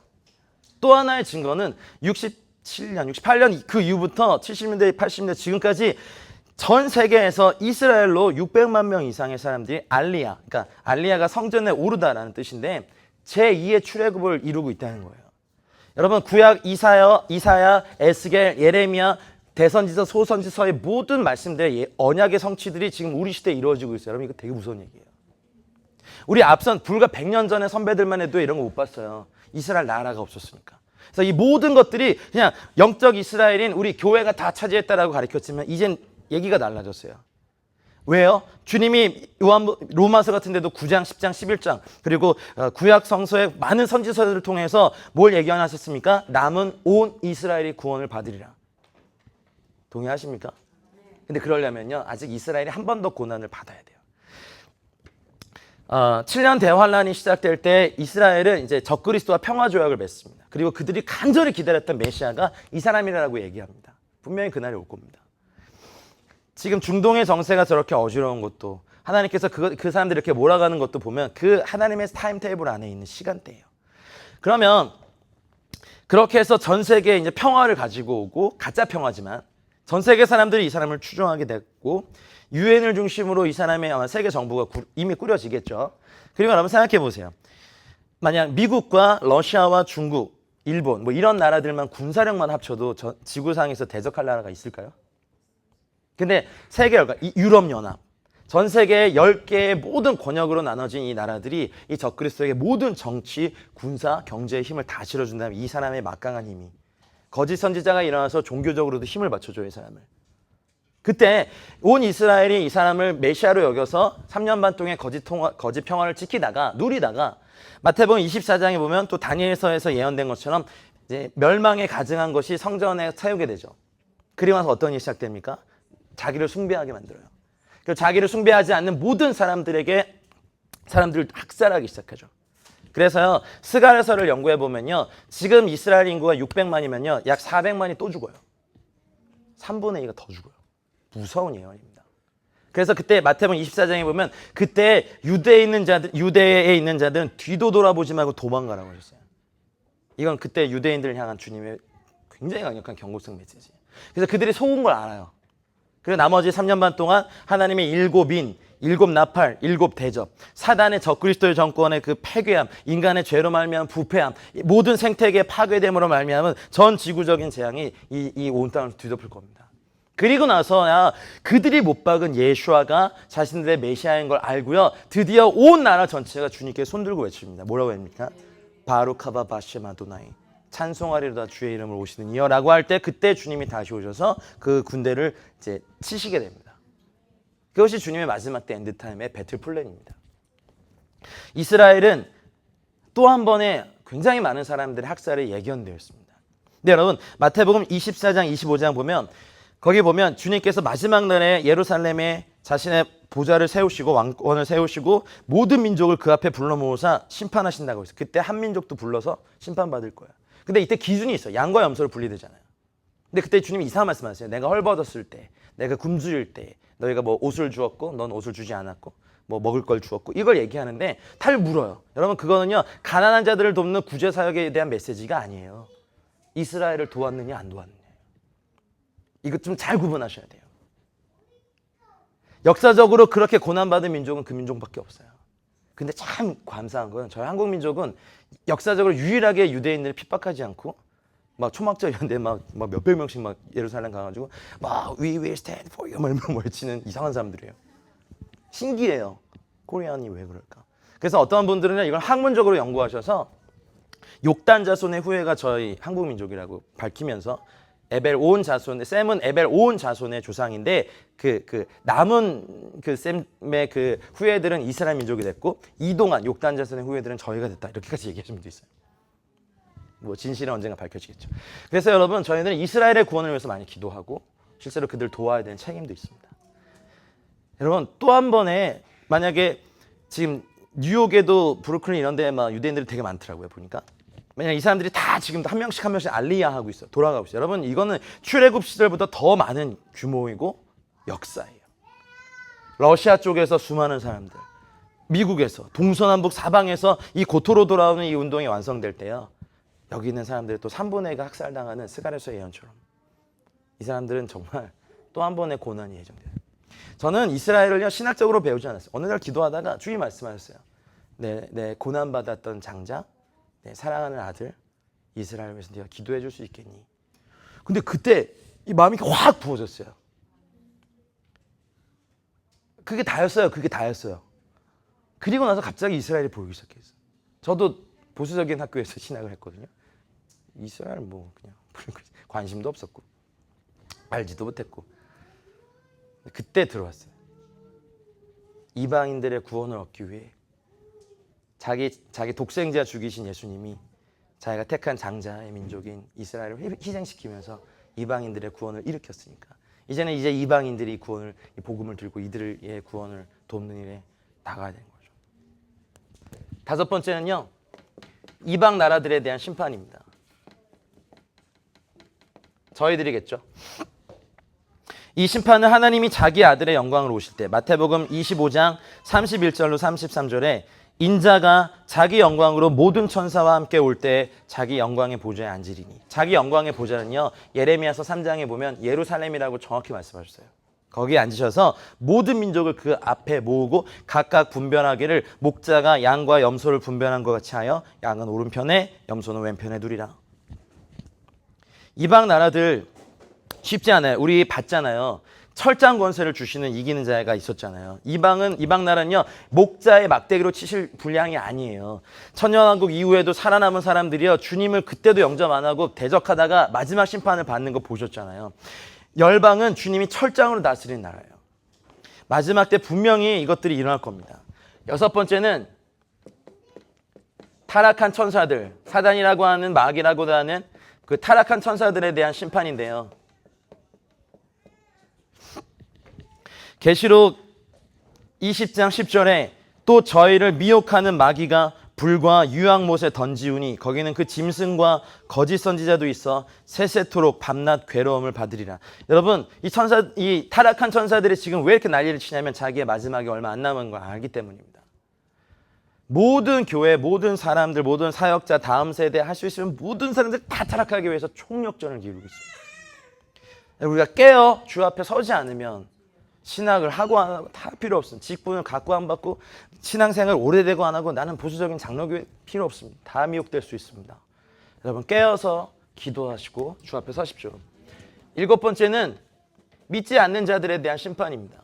또 하나의 증거는 67년, 68년 그 이후부터 70년대, 80년대 지금까지 전 세계에서 이스라엘로 600만 명 이상의 사람들이 알리야, 그러니까 알리야가 성전에 오르다라는 뜻인데 제2의 출애굽을 이루고 있다는 거예요. 여러분 구약 이사야, 에스겔, 예레미야 대선지서, 소선지서의 모든 말씀들의 언약의 성취들이 지금 우리 시대에 이루어지고 있어요. 여러분 이거 되게 무서운 얘기예요. 우리 앞선 불과 100년 전의 선배들만 해도 이런 거 못 봤어요. 이스라엘 나라가 없었으니까. 그래서 이 모든 것들이 그냥 영적 이스라엘인 우리 교회가 다 차지했다라고 가르쳤지만 이젠 얘기가 달라졌어요. 왜요? 주님이 로마서 같은 데도 9장, 10장, 11장 그리고 구약 성서의 많은 선지서들을 통해서 뭘 예견하셨습니까? 남은 온 이스라엘이 구원을 받으리라. 동의하십니까? 근데 그러려면요 아직 이스라엘이 한 번 더 고난을 받아야 돼요. 7년 대환란이 시작될 때 이스라엘은 이제 적그리스도와 평화조약을 맺습니다. 그리고 그들이 간절히 기다렸던 메시아가 이 사람이라고 얘기합니다. 분명히 그날이 올 겁니다. 지금 중동의 정세가 저렇게 어지러운 것도 하나님께서 그 사람들 이렇게 몰아가는 것도 보면 그 하나님의 타임 테이블 안에 있는 시간대예요. 그러면 그렇게 해서 전 세계에 이제 평화를 가지고 오고, 가짜 평화지만 전 세계 사람들이 이 사람을 추종하게 됐고, 유엔을 중심으로 이 사람의 아마 세계 정부가 이미 꾸려지겠죠. 그리고 여러분 생각해 보세요. 만약 미국과 러시아와 중국, 일본 뭐 이런 나라들만 군사력만 합쳐도 지구상에서 대적할 나라가 있을까요? 근데 세계 열강, 유럽연합, 전 세계 10개의 모든 권역으로 나눠진 이 나라들이 이 적그리스도에게 모든 정치, 군사, 경제의 힘을 다 실어준다면 이 사람의 막강한 힘이, 거짓 선지자가 일어나서 종교적으로도 힘을 받쳐줘요, 이 사람을. 그때 온 이스라엘이 이 사람을 메시아로 여겨서 3년 반 동안 거짓 평화를 누리다가 마태복음 24장에 보면 또 다니엘서에서 예언된 것처럼 이제 멸망에 가증한 것이 성전에 세우게 되죠. 그리고 나서 어떤 일이 시작됩니까? 자기를 숭배하게 만들어요. 그리고 자기를 숭배하지 않는 모든 사람들을 학살하기 시작하죠. 그래서요, 스가랴서를 연구해 보면요, 지금 이스라엘 인구가 600만이면요, 약 400만이 또 죽어요. 3분의 2가 더 죽어요. 무서운 예언입니다. 그래서 그때 마태복음 24장에 보면 그때 유대에 있는 자들은 뒤도 돌아보지 말고 도망가라고 하셨어요. 이건 그때 유대인들을 향한 주님의 굉장히 강력한 경고성 메시지. 그래서 그들이 속은 걸 알아요. 그리고 나머지 3년 반 동안 하나님의 7인, 7나팔, 7대접, 사단의 적그리스도의 정권의 그 폐괴함, 인간의 죄로 말미암은 부패함, 모든 생태계의 파괴됨으로 말미암은 전 지구적인 재앙이 이 온 땅을 뒤덮을 겁니다. 그리고 나서야 그들이 못 박은 예수아가 자신들의 메시아인 걸 알고요, 드디어 온 나라 전체가 주님께 손들고 외칩니다. 뭐라고 합니까? 바루카바 바셈 아도나이, 찬송하리로다 주의 이름을 오시는 이여 라고 할 때, 그때 주님이 다시 오셔서 그 군대를 이제 치시게 됩니다. 그것이 주님의 마지막 때 엔드타임의 배틀 플랜입니다. 이스라엘은 또 한 번의 굉장히 많은 사람들의 학살에 예견되었습니다. 근데 여러분, 마태복음 24장 25장 보면, 거기 보면 주님께서 마지막 날에 예루살렘에 자신의 보좌를 세우시고 왕권을 세우시고 모든 민족을 그 앞에 불러 모으사 심판하신다고 했어요. 그때 한 민족도 불러서 심판받을 거예요. 근데 이때 기준이 있어요. 양과 염소를 분리되잖아요. 근데 그때 주님이 이상한 말씀하세요. 내가 헐벗었을 때, 내가 굶주릴 때 너희가 뭐 옷을 주었고 넌 옷을 주지 않았고 뭐 먹을 걸 주었고, 이걸 얘기하는데 다 물어요. 여러분, 그거는요, 가난한 자들을 돕는 구제 사역에 대한 메시지가 아니에요. 이스라엘을 도왔느냐 안 도왔느냐. 이거 좀 잘 구분하셔야 돼요. 역사적으로 그렇게 고난받은 민족은 그 민족밖에 없어요. 근데 참 감사한 건 저희 한국 민족은 역사적으로 유일하게 유대인들을 핍박하지 않고 막 초막절이었는데 막 몇백 명씩 막 예루살렘 가가지고 막 We will stand for you 막 외치는 이상한 사람들이에요. 신기해요. 코리안이 왜 그럴까? 그래서 어떤 분들은 이걸 학문적으로 연구하셔서 욕단 자손의 후예가 저희 한국 민족이라고 밝히면서 셈은 에벨 온 자손의 조상인데 그 남은 그 셈의 그 후예들은 이스라엘 민족이 됐고, 이동한 욕단 자손의 후예들은 저희가 됐다, 이렇게까지 얘기하시는 분도 있어요. 뭐 진실은 언젠가 밝혀지겠죠. 그래서 여러분, 저희는 이스라엘의 구원을 위해서 많이 기도하고 실제로 그들 도와야 되는 책임도 있습니다. 여러분, 또 한 번에 만약에 지금 뉴욕에도 브루클린 이런 데 막 유대인들이 되게 많더라고요, 보니까. 만약 이 사람들이 다 지금도 한 명씩 알리야 하고 있어요. 돌아가고 있어요. 여러분, 이거는 출애굽 시절보다 더 많은 규모이고 역사예요. 러시아 쪽에서 수많은 사람들, 미국에서, 동서남북 사방에서 이 고토로 돌아오는 이 운동이 완성될 때요, 여기 있는 사람들이 또 3분의 1가 학살당하는 스가랴서의 예언처럼 이 사람들은 정말 또 한 번의 고난이 예정돼요. 저는 이스라엘을요, 신학적으로 배우지 않았어요. 어느 날 기도하다가 주님 말씀하셨어요. 내 고난받았던 장자, 내 사랑하는 아들 이스라엘 위해서 네가 기도해 줄 수 있겠니? 근데 그때 이 마음이 확 부어졌어요. 그게 다였어요. 그리고 나서 갑자기 이스라엘이 보이기 시작했어요. 저도 보수적인 학교에서 신학을 했거든요. 이스라엘 뭐 그냥 관심도 없었고 알지도 못했고, 그때 들어왔어요. 이방인들의 구원을 얻기 위해 자기 독생자 죽이신 예수님이 자기가 택한 장자의 민족인 이스라엘을 희생시키면서 이방인들의 구원을 일으켰으니까 이제는 이방인들이 이 복음을 들고 이들의 구원을 돕는 일에 나가야 되는 거죠. 다섯 번째는요, 이방 나라들에 대한 심판입니다. 저희들이겠죠. 이 심판은 하나님이 자기 아들의 영광으로 오실 때, 마태복음 25장 31절로 33절에 인자가 자기 영광으로 모든 천사와 함께 올 때 자기 영광의 보좌에 앉으리니, 자기 영광의 보좌는요, 예레미야서 3장에 보면 예루살렘이라고 정확히 말씀하셨어요. 거기에 앉으셔서 모든 민족을 그 앞에 모으고 각각 분별하기를 목자가 양과 염소를 분별한 것 같이 하여 양은 오른편에 염소는 왼편에 두리라. 이방 나라들 쉽지 않아요. 우리 봤잖아요. 철장 권세를 주시는 이기는 자가 있었잖아요. 이방 나라는요, 목자의 막대기로 치실 분량이 아니에요. 천년왕국 이후에도 살아남은 사람들이요, 주님을 그때도 영접 안 하고 대적하다가 마지막 심판을 받는 거 보셨잖아요. 열방은 주님이 철장으로 다스리는 나라예요. 마지막 때 분명히 이것들이 일어날 겁니다. 여섯 번째는 타락한 천사들, 사단이라고 하는, 마귀라고 하는 그 타락한 천사들에 대한 심판인데요. 계시록 20장 10절에 또 저희를 미혹하는 마귀가 불과 유황못에 던지우니 거기는 그 짐승과 거짓 선지자도 있어 세세토록 밤낮 괴로움을 받으리라. 여러분, 이 타락한 천사들이 지금 왜 이렇게 난리를 치냐면 자기의 마지막이 얼마 안 남은 걸 알기 때문입니다. 모든 교회, 모든 사람들, 모든 사역자, 다음 세대 할 수 있으면 모든 사람들 다 타락하기 위해서 총력전을 기울이고 있습니다. 우리가 깨어 주 앞에 서지 않으면 신학을 하고 안 하고 다 필요 없습니다. 직분을 갖고 안 받고 신앙생활 오래되고 안 하고 나는 보수적인 장로교회 필요 없습니다. 다 미혹될 수 있습니다. 여러분, 깨어서 기도하시고 주 앞에 서십시오. 일곱 번째는 믿지 않는 자들에 대한 심판입니다.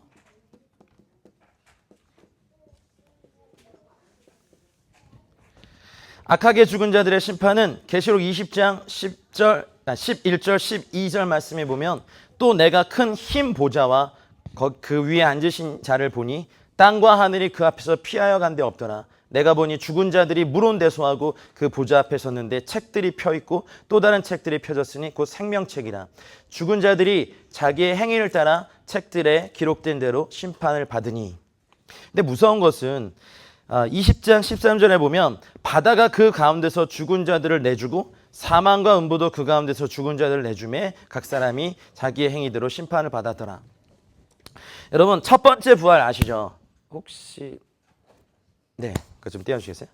악하게 죽은 자들의 심판은 계시록 20장 11절 12절 말씀에 보면 또 내가 큰 흰 보좌와 그 위에 앉으신 자를 보니 땅과 하늘이 그 앞에서 피하여 간 데 없더라. 내가 보니 죽은 자들이 물온대소하고 그 보좌 앞에 섰는데 책들이 펴있고 또 다른 책들이 펴졌으니 곧 생명책이라. 죽은 자들이 자기의 행위를 따라 책들에 기록된 대로 심판을 받으니. 근데 무서운 것은 20장 13절에 보면 바다가 그 가운데서 죽은 자들을 내주고 사망과 음부도 그 가운데서 죽은 자들을 내주매 각 사람이 자기의 행위대로 심판을 받았더라. 여러분, 첫 번째 부활 아시죠? 혹시 그거 좀 띄워주시겠어요?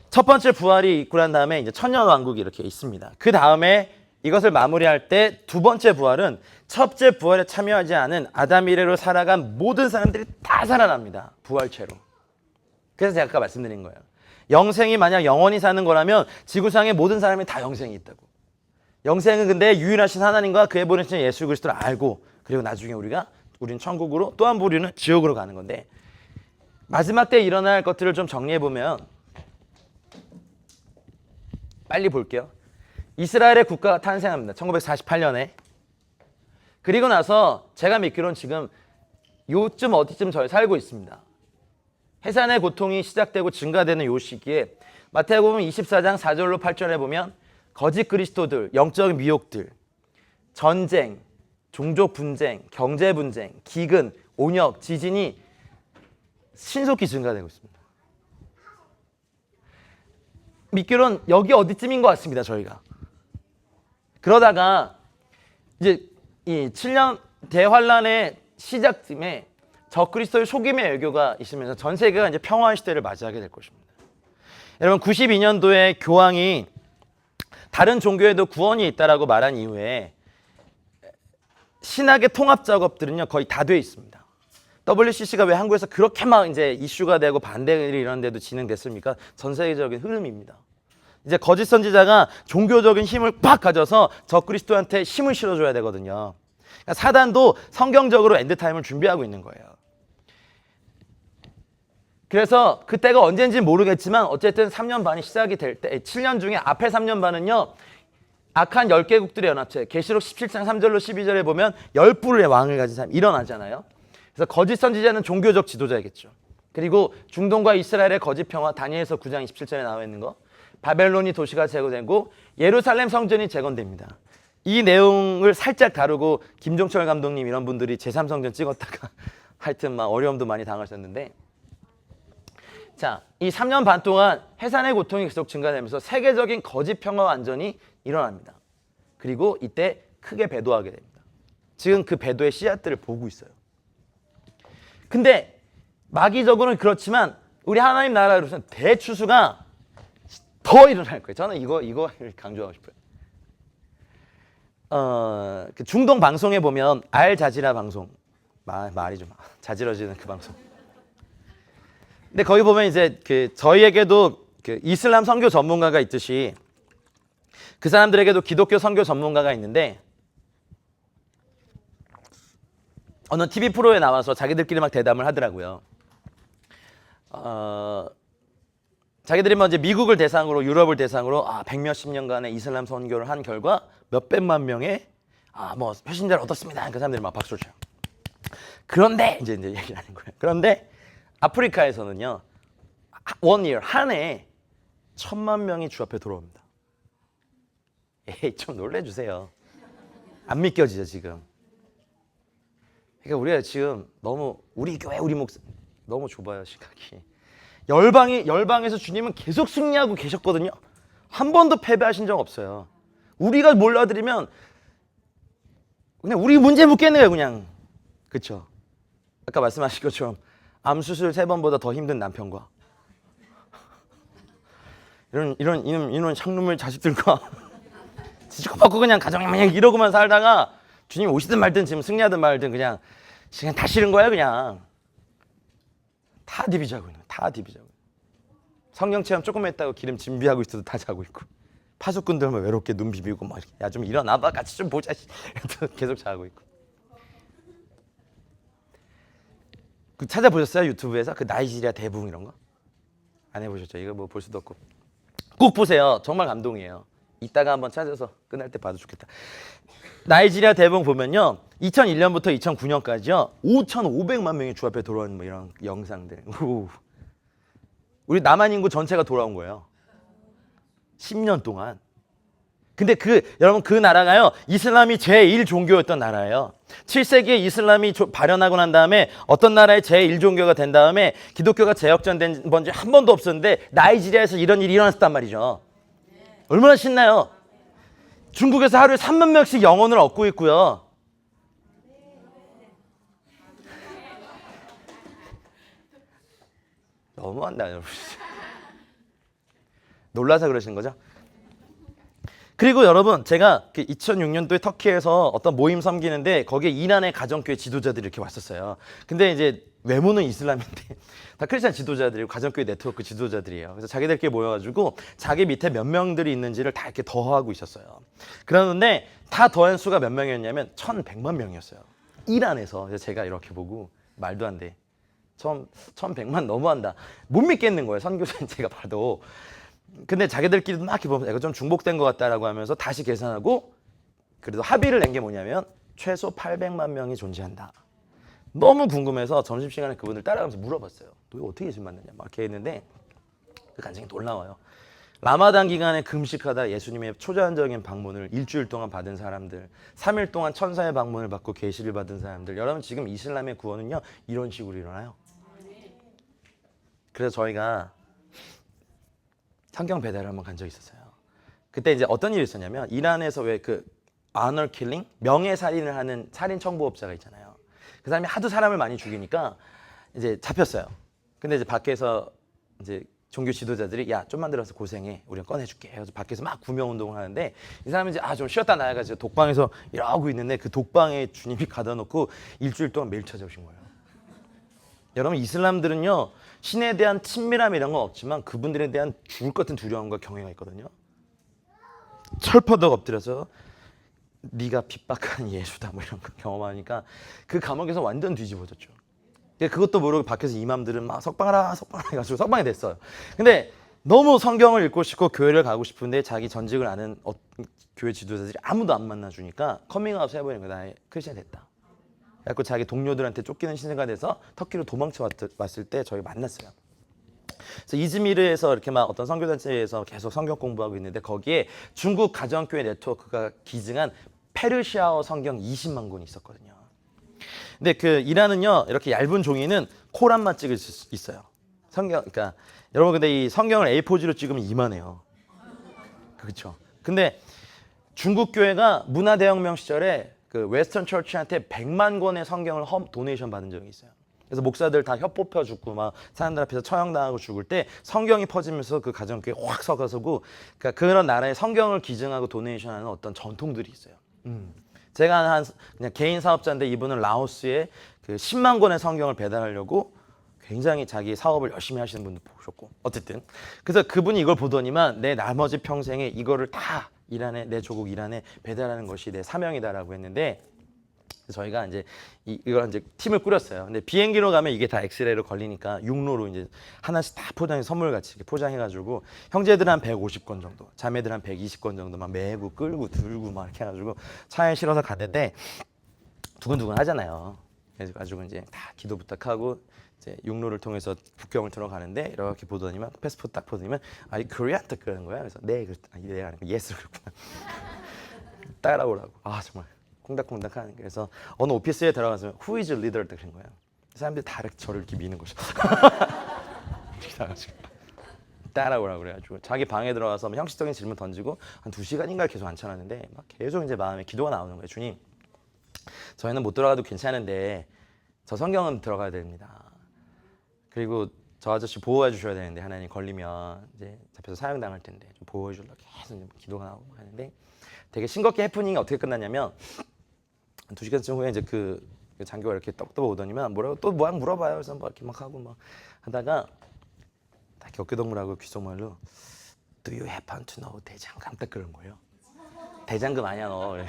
첫 번째 부활이 있고 난 다음에 이제 천년왕국이 이렇게 있습니다. 그 다음에 이것을 마무리할 때 두 번째 부활은 첫째 부활에 참여하지 않은 아담 이래로 살아간 모든 사람들이 다 살아납니다. 부활체로. 그래서 제가 아까 말씀드린 거예요. 영생이 만약 영원히 사는 거라면 지구상의 모든 사람이 다 영생이 있다고. 영생은 근데 유일하신 하나님과 그의 보내신 예수 그리스도를 알고, 그리고 나중에 우리는 천국으로, 또 한 부류는 지옥으로 가는 건데, 마지막 때 일어날 것들을 좀 정리해 보면 빨리 볼게요. 이스라엘의 국가가 탄생합니다. 1948년에. 그리고 나서 제가 믿기로는 지금 요쯤 어디쯤 저희 살고 있습니다. 해산의 고통이 시작되고 증가되는 요 시기에 마태복음 24장 4절로 8절에 보면 거짓 그리스도들, 영적 미혹들, 전쟁, 종족 분쟁, 경제 분쟁, 기근, 온역, 지진이 신속히 증가되고 있습니다. 믿기로는 여기 어디쯤인 것 같습니다, 저희가. 그러다가 이제 이 7년 대환란의 시작쯤에 적그리스도의 속임의 외교가 있으면서 전 세계가 이제 평화의 시대를 맞이하게 될 것입니다. 여러분, 92년도에 교황이 다른 종교에도 구원이 있다라고 말한 이후에 신학의 통합 작업들은요 거의 다 돼 있습니다. WCC가 왜 한국에서 그렇게 막 이제 이슈가 되고 반대들이 이런 데도 진행됐습니까? 전 세계적인 흐름입니다. 이제 거짓 선지자가 종교적인 힘을 팍 가져서 적그리스도한테 힘을 실어줘야 되거든요. 그러니까 사단도 성경적으로 엔드타임을 준비하고 있는 거예요. 그래서 그때가 언제인지 모르겠지만 어쨌든 3년 반이 시작이 될 때, 7년 중에 앞에 3년 반은요 악한 10개국들의 연합체, 계시록 17장 3절로 12절에 보면 10불의 왕을 가진 사람이 일어나잖아요. 그래서 거짓 선지자는 종교적 지도자이겠죠. 그리고 중동과 이스라엘의 거짓 평화, 다니엘서 9장 27절에 나와 있는 거, 바벨론이 도시가 제거되고 예루살렘 성전이 재건됩니다. 이 내용을 살짝 다루고 김종철 감독님 이런 분들이 제3성전 찍었다가 하여튼 막 어려움도 많이 당하셨는데, 자, 이 3년 반 동안 해산의 고통이 계속 증가되면서 세계적인 거짓 평화와 안전이 일어납니다. 그리고 이때 크게 배도하게 됩니다. 지금 그 배도의 씨앗들을 보고 있어요. 근데 마귀적으로는 그렇지만 우리 하나님 나라로서는 대추수가 더 일어날 거예요. 저는 이거를 강조하고 싶어요. 그 중동 방송에 보면 알자지라 방송 말이 좀 자지러지는 그 방송. 근데 거기 보면 이제 그 저희에게도 그 이슬람 선교 전문가가 있듯이 그 사람들에게도 기독교 선교 전문가가 있는데 어느 TV 프로에 나와서 자기들끼리 막 대담을 하더라고요. 자기들이 먼저 미국을 대상으로 유럽을 대상으로 100몇십 년간의 이슬람 선교를 한 결과 몇백만 명의 뭐 표신자를 얻었습니다. 그 사람들이 막 박수를 쳐요. 그런데 이제 얘기를 하는 거예요. 그런데 아프리카에서는요, one year 한 해에 1000만 명이 주 앞에 돌아옵니다. 에이, 좀 놀래주세요. 안 믿겨지죠 지금. 그러니까 우리가 지금 너무 우리 교회 우리 목사 너무 좁아요 시각이. 열방에서 주님은 계속 승리하고 계셨거든요. 한 번도 패배하신 적 없어요. 우리가 몰라드리면 그냥 우리 문제 묻겠네요 그냥. 그렇죠? 아까 말씀하신 것처럼 암 수술 3번보다 더 힘든 남편과 이런 창눈물 자식들과 지지고받고 그냥 가정마냥 이러고만 살다가 주님 오시든 말든 지금 승리하든 말든 그냥 다 싫은 거야 그냥. 다 디비자고 있는 다 디비자고. 성경 체험 조금 했다고 기름 준비하고 있어도 다 자고 있고 파수꾼들만 외롭게 눈 비비고 막 야 좀 일어나봐 같이 좀 보자 계속 자고 있고. 그 찾아보셨어요 유튜브에서 그 나이지리아 대붕 이런 거? 안 해보셨죠? 이거 뭐 볼 수도 없고 꼭 보세요. 정말 감동이에요. 이따가 한번 찾아서 끝날 때 봐도 좋겠다. 나이지리아 대붕 보면요 2001년부터 2009년까지요 5,500만 명이 주 앞에 돌아오는 뭐 이런 영상들. 우리 남한 인구 전체가 돌아온 거예요 10년 동안. 근데 여러분 그 나라가요 이슬람이 제1 종교였던 나라예요. 7세기에 이슬람이 발현하고 난 다음에 어떤 나라의 제1 종교가 된 다음에 기독교가 재역전된 번지 한 번도 없었는데 나이지리아에서 이런 일이 일어났단 말이죠. 얼마나 신나요. 중국에서 하루에 3만 명씩 영혼을 얻고 있고요. 너무한다 여러분. 놀라서 그러시는 거죠? 그리고 여러분 제가 2006년도에 터키에서 어떤 모임 섬기는데 거기에 이란의 가정교회 지도자들이 이렇게 왔었어요. 근데 이제 외모는 이슬람인데 다 크리스찬 지도자들이고 가정교회 네트워크 지도자들이에요. 그래서 자기들끼리 모여가지고 자기 밑에 몇 명들이 있는지를 다 이렇게 더하고 있었어요. 그러는데 다 더한 수가 몇 명이었냐면 1,100만 명이었어요. 이란에서. 그래서 제가 이렇게 보고 말도 안 돼. 1,100만 너무한다. 못 믿겠는 거예요. 선교사님 제가 봐도. 근데 자기들끼리도 막 이렇게 보면 이거 좀 중복된 것 같다라고 하면서 다시 계산하고 그래도 합의를 낸 게 뭐냐면 최소 800만 명이 존재한다. 너무 궁금해서 점심시간에 그분들 따라가면서 물어봤어요. 너 어떻게 예수 만났냐 막 이렇게 했는데 그 간증이 놀라워요. 라마단 기간에 금식하다 예수님의 초자연적인 방문을 일주일 동안 받은 사람들, 3일 동안 천사의 방문을 받고 계시를 받은 사람들. 여러분 지금 이슬람의 구원은요 이런 식으로 일어나요. 그래서 저희가 성경 배달을 한번 간 적이 있었어요. 그때 이제 어떤 일이 있었냐면 이란에서 왜 그 honor killing 명예 살인을 하는 살인 청부업자가 있잖아요. 그 사람이 하도 사람을 많이 죽이니까 이제 잡혔어요. 근데 이제 밖에서 이제 종교 지도자들이 야 좀만 들어서 고생해 우리가 꺼내줄게 해서 밖에서 막 구명 운동을 하는데 이 사람이 이제 좀 쉬었다 나와가지고 독방에서 이러고 있는데 그 독방에 주님이 가둬 놓고 일주일 동안 매일 찾아오신 거예요. 여러분 이슬람들은요 신에 대한 친밀함 이런 건 없지만 그분들에 대한 죽을 것 같은 두려움과 경외가 있거든요. 철퍼덕 엎드려서 네가 핍박한 예수다 뭐 이런 거 경험하니까 그 감옥에서 완전 뒤집어졌죠. 그것도 모르고 밖에서 이맘들은 막 석방하라 해가지고 석방이 됐어요. 근데 너무 성경을 읽고 싶고 교회를 가고 싶은데 자기 전직을 아는 교회 지도자들이 아무도 안 만나주니까 커밍아웃 해버리는 거야. 나 크리스찬 됐다. 그래서 자기 동료들한테 쫓기는 신세가 돼서 터키로 도망쳐 왔을 때 저희 만났어요. 그래서 이즈미르에서 이렇게 막 어떤 선교단체에서 계속 성경 공부하고 있는데 거기에 중국 가정교회 네트워크가 기증한 페르시아어 성경 20만 권이 있었거든요. 근데 그 이란은요 이렇게 얇은 종이는 코란만 찍을 수 있어요. 성경 그러니까 여러분 근데 이 성경을 A4지로 찍으면 이만해요. 그렇죠. 근데 중국 교회가 문화대혁명 시절에 그 웨스턴 처치한테 100만 권의 성경을 도네이션 받은 적이 있어요. 그래서 목사들 다 혀 뽑혀 죽고 막 사람들 앞에서 처형당하고 죽을 때 성경이 퍼지면서 그 가정교회 확 서가서고, 그러니까 그런 나라의 성경을 기증하고 도네이션하는 어떤 전통들이 있어요. 제가 그냥 개인 사업자인데 이분은 라오스에 그 10만 권의 성경을 배달하려고 굉장히 자기 사업을 열심히 하시는 분도 보셨고, 어쨌든 그래서 그분이 이걸 보더니만 내 나머지 평생에 이거를 다 이란에, 내 조국 이란에 배달하는 것이 내 사명이다라고 했는데, 저희가 이제 이걸 이제 팀을 꾸렸어요. 근데 비행기로 가면 이게 다 엑스레이로 걸리니까 육로로 이제 하나씩 다 포장해, 선물같이 이렇게 포장해가지고 형제들 한 150건 정도, 자매들 한 120건 정도 막 메고 끌고 들고 막 이렇게 해가지고 차에 실어서 갔는데 두근두근 하잖아요. 그래서 가지고 이제 다 기도 부탁하고 이제 육로를 통해서 국경을 들어가는데 이렇게 보더니만 패스포트 딱 보더니만 아이 코리안 딱 그러는 거야. 그래서 네, 내가 아니고 예스 그랬구나. 따라오라고. 아 정말. 콩닥콩닥 하는. 그래서 어느 오피스에 들어가서 Who is your leader? 그런 거예요. 사람들이 다 이렇게 저를 이렇게 미는 거죠. 따라오라고 그래가지고 자기 방에 들어가서 형식적인 질문 던지고 한 2시간인가 계속 앉혀놨는데 막 계속 이제 마음에 기도가 나오는 거예요. 주님, 저희는 못 들어가도 괜찮은데 저 성경은 들어가야 됩니다. 그리고 저 아저씨 보호해 주셔야 되는데 하나님 걸리면 이제 잡혀서 사형당할 텐데 좀 보호해 주려고 계속 기도가 나오고 하는데, 되게 싱겁게 해프닝이 어떻게 끝났냐면 2시간쯤 후에 이제 그 장교가 이렇게 떡떡 오더니만 뭐라고 또 뭐랑 물어봐요. 그래서 뭐 이렇게 막 하고 막 하다가 다 격계동물하고 귓속말로 Do you happen to know 대장금? 딱 그런 거예요. 대장금 아니야 너.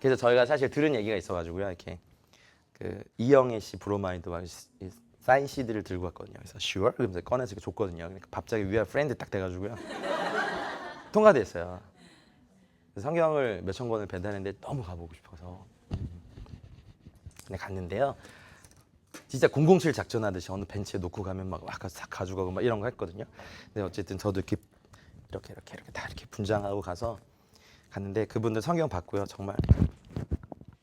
그래서 저희가 사실 들은 얘기가 있어가지고요. 이렇게 그 이영애 씨 브로마이드와 사인 CD를 들고 왔거든요. 그래서 sure? 그러면서 꺼내서 줬거든요. 그러니까 갑자기 We are friend 딱 돼가지고요. 통과됐어요. 성경을 몇천 권을 배달했는데 너무 가보고 싶어서 근데 갔는데요. 진짜 007 작전하듯이 어느 벤치에 놓고 가면 막 아까 싹 가져가고 막 이런 거 했거든요. 근데 어쨌든 저도 이렇게 다 이렇게 분장하고 가서 갔는데 그분들 성경 받고요. 정말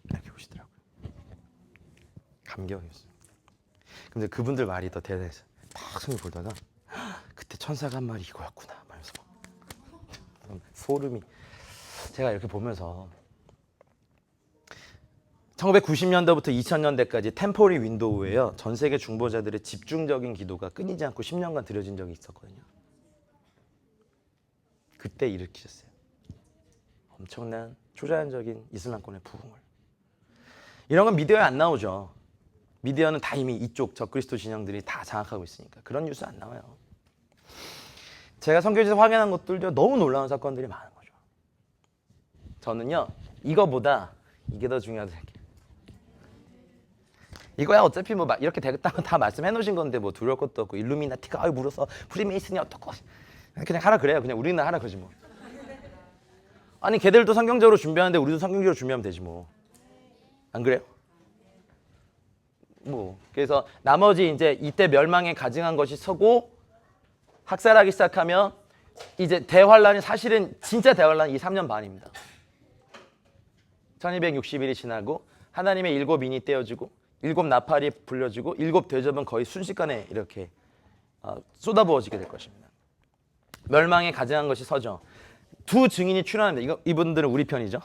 이렇게 보시더라고요. 감격이었어요. 근데 그분들 말이 더 대단했어요. 딱 성경 보다가 그때 천사가 한 말이 이거였구나 말면서 소름이. 제가 이렇게 보면서 1990년대부터 2000년대까지 템포리 윈도우에요. 전 세계 중보자들의 집중적인 기도가 끊이지 않고 10년간 드려진 적이 있었거든요. 그때 일으키셨어요. 엄청난 초자연적인 이슬람권의 부흥을. 이런 건 미디어에 안 나오죠. 미디어는 다 이미 이쪽 적그리스도 진영들이 다 장악하고 있으니까 그런 뉴스 안 나와요. 제가 선교지에서 확인한 것들도 너무 놀라운 사건들이 많은 거죠. 저는요, 이거보다 이게 더 중요하다 생각해요. 이거야 어차피 뭐 이렇게 다 말씀해 놓으신 건데 뭐 두려울 것도 없고 일루미나티가 아유 물어서 프리메이슨이 어떻고 그냥 하라 그래요. 그냥 우리는 하라 그러지 뭐. 아니 걔들도 성경적으로 준비하는데 우리도 성경적으로 준비하면 되지 뭐. 안 그래요? 뭐 그래서 나머지 이제 이때 멸망에 가증한 것이 서고 학살하기 시작하면 이제 대환란이 사실은 진짜 대환란 이 3년 반입니다. 1260일이 지나고 하나님의 7인이 떼어지고 7 나팔이 불려지고 7 대접은 거의 순식간에 이렇게 쏟아부어지게 될 것입니다. 멸망에 가증한 것이 서죠. 2 증인이 출연합니다. 이분들은 우리 편이죠.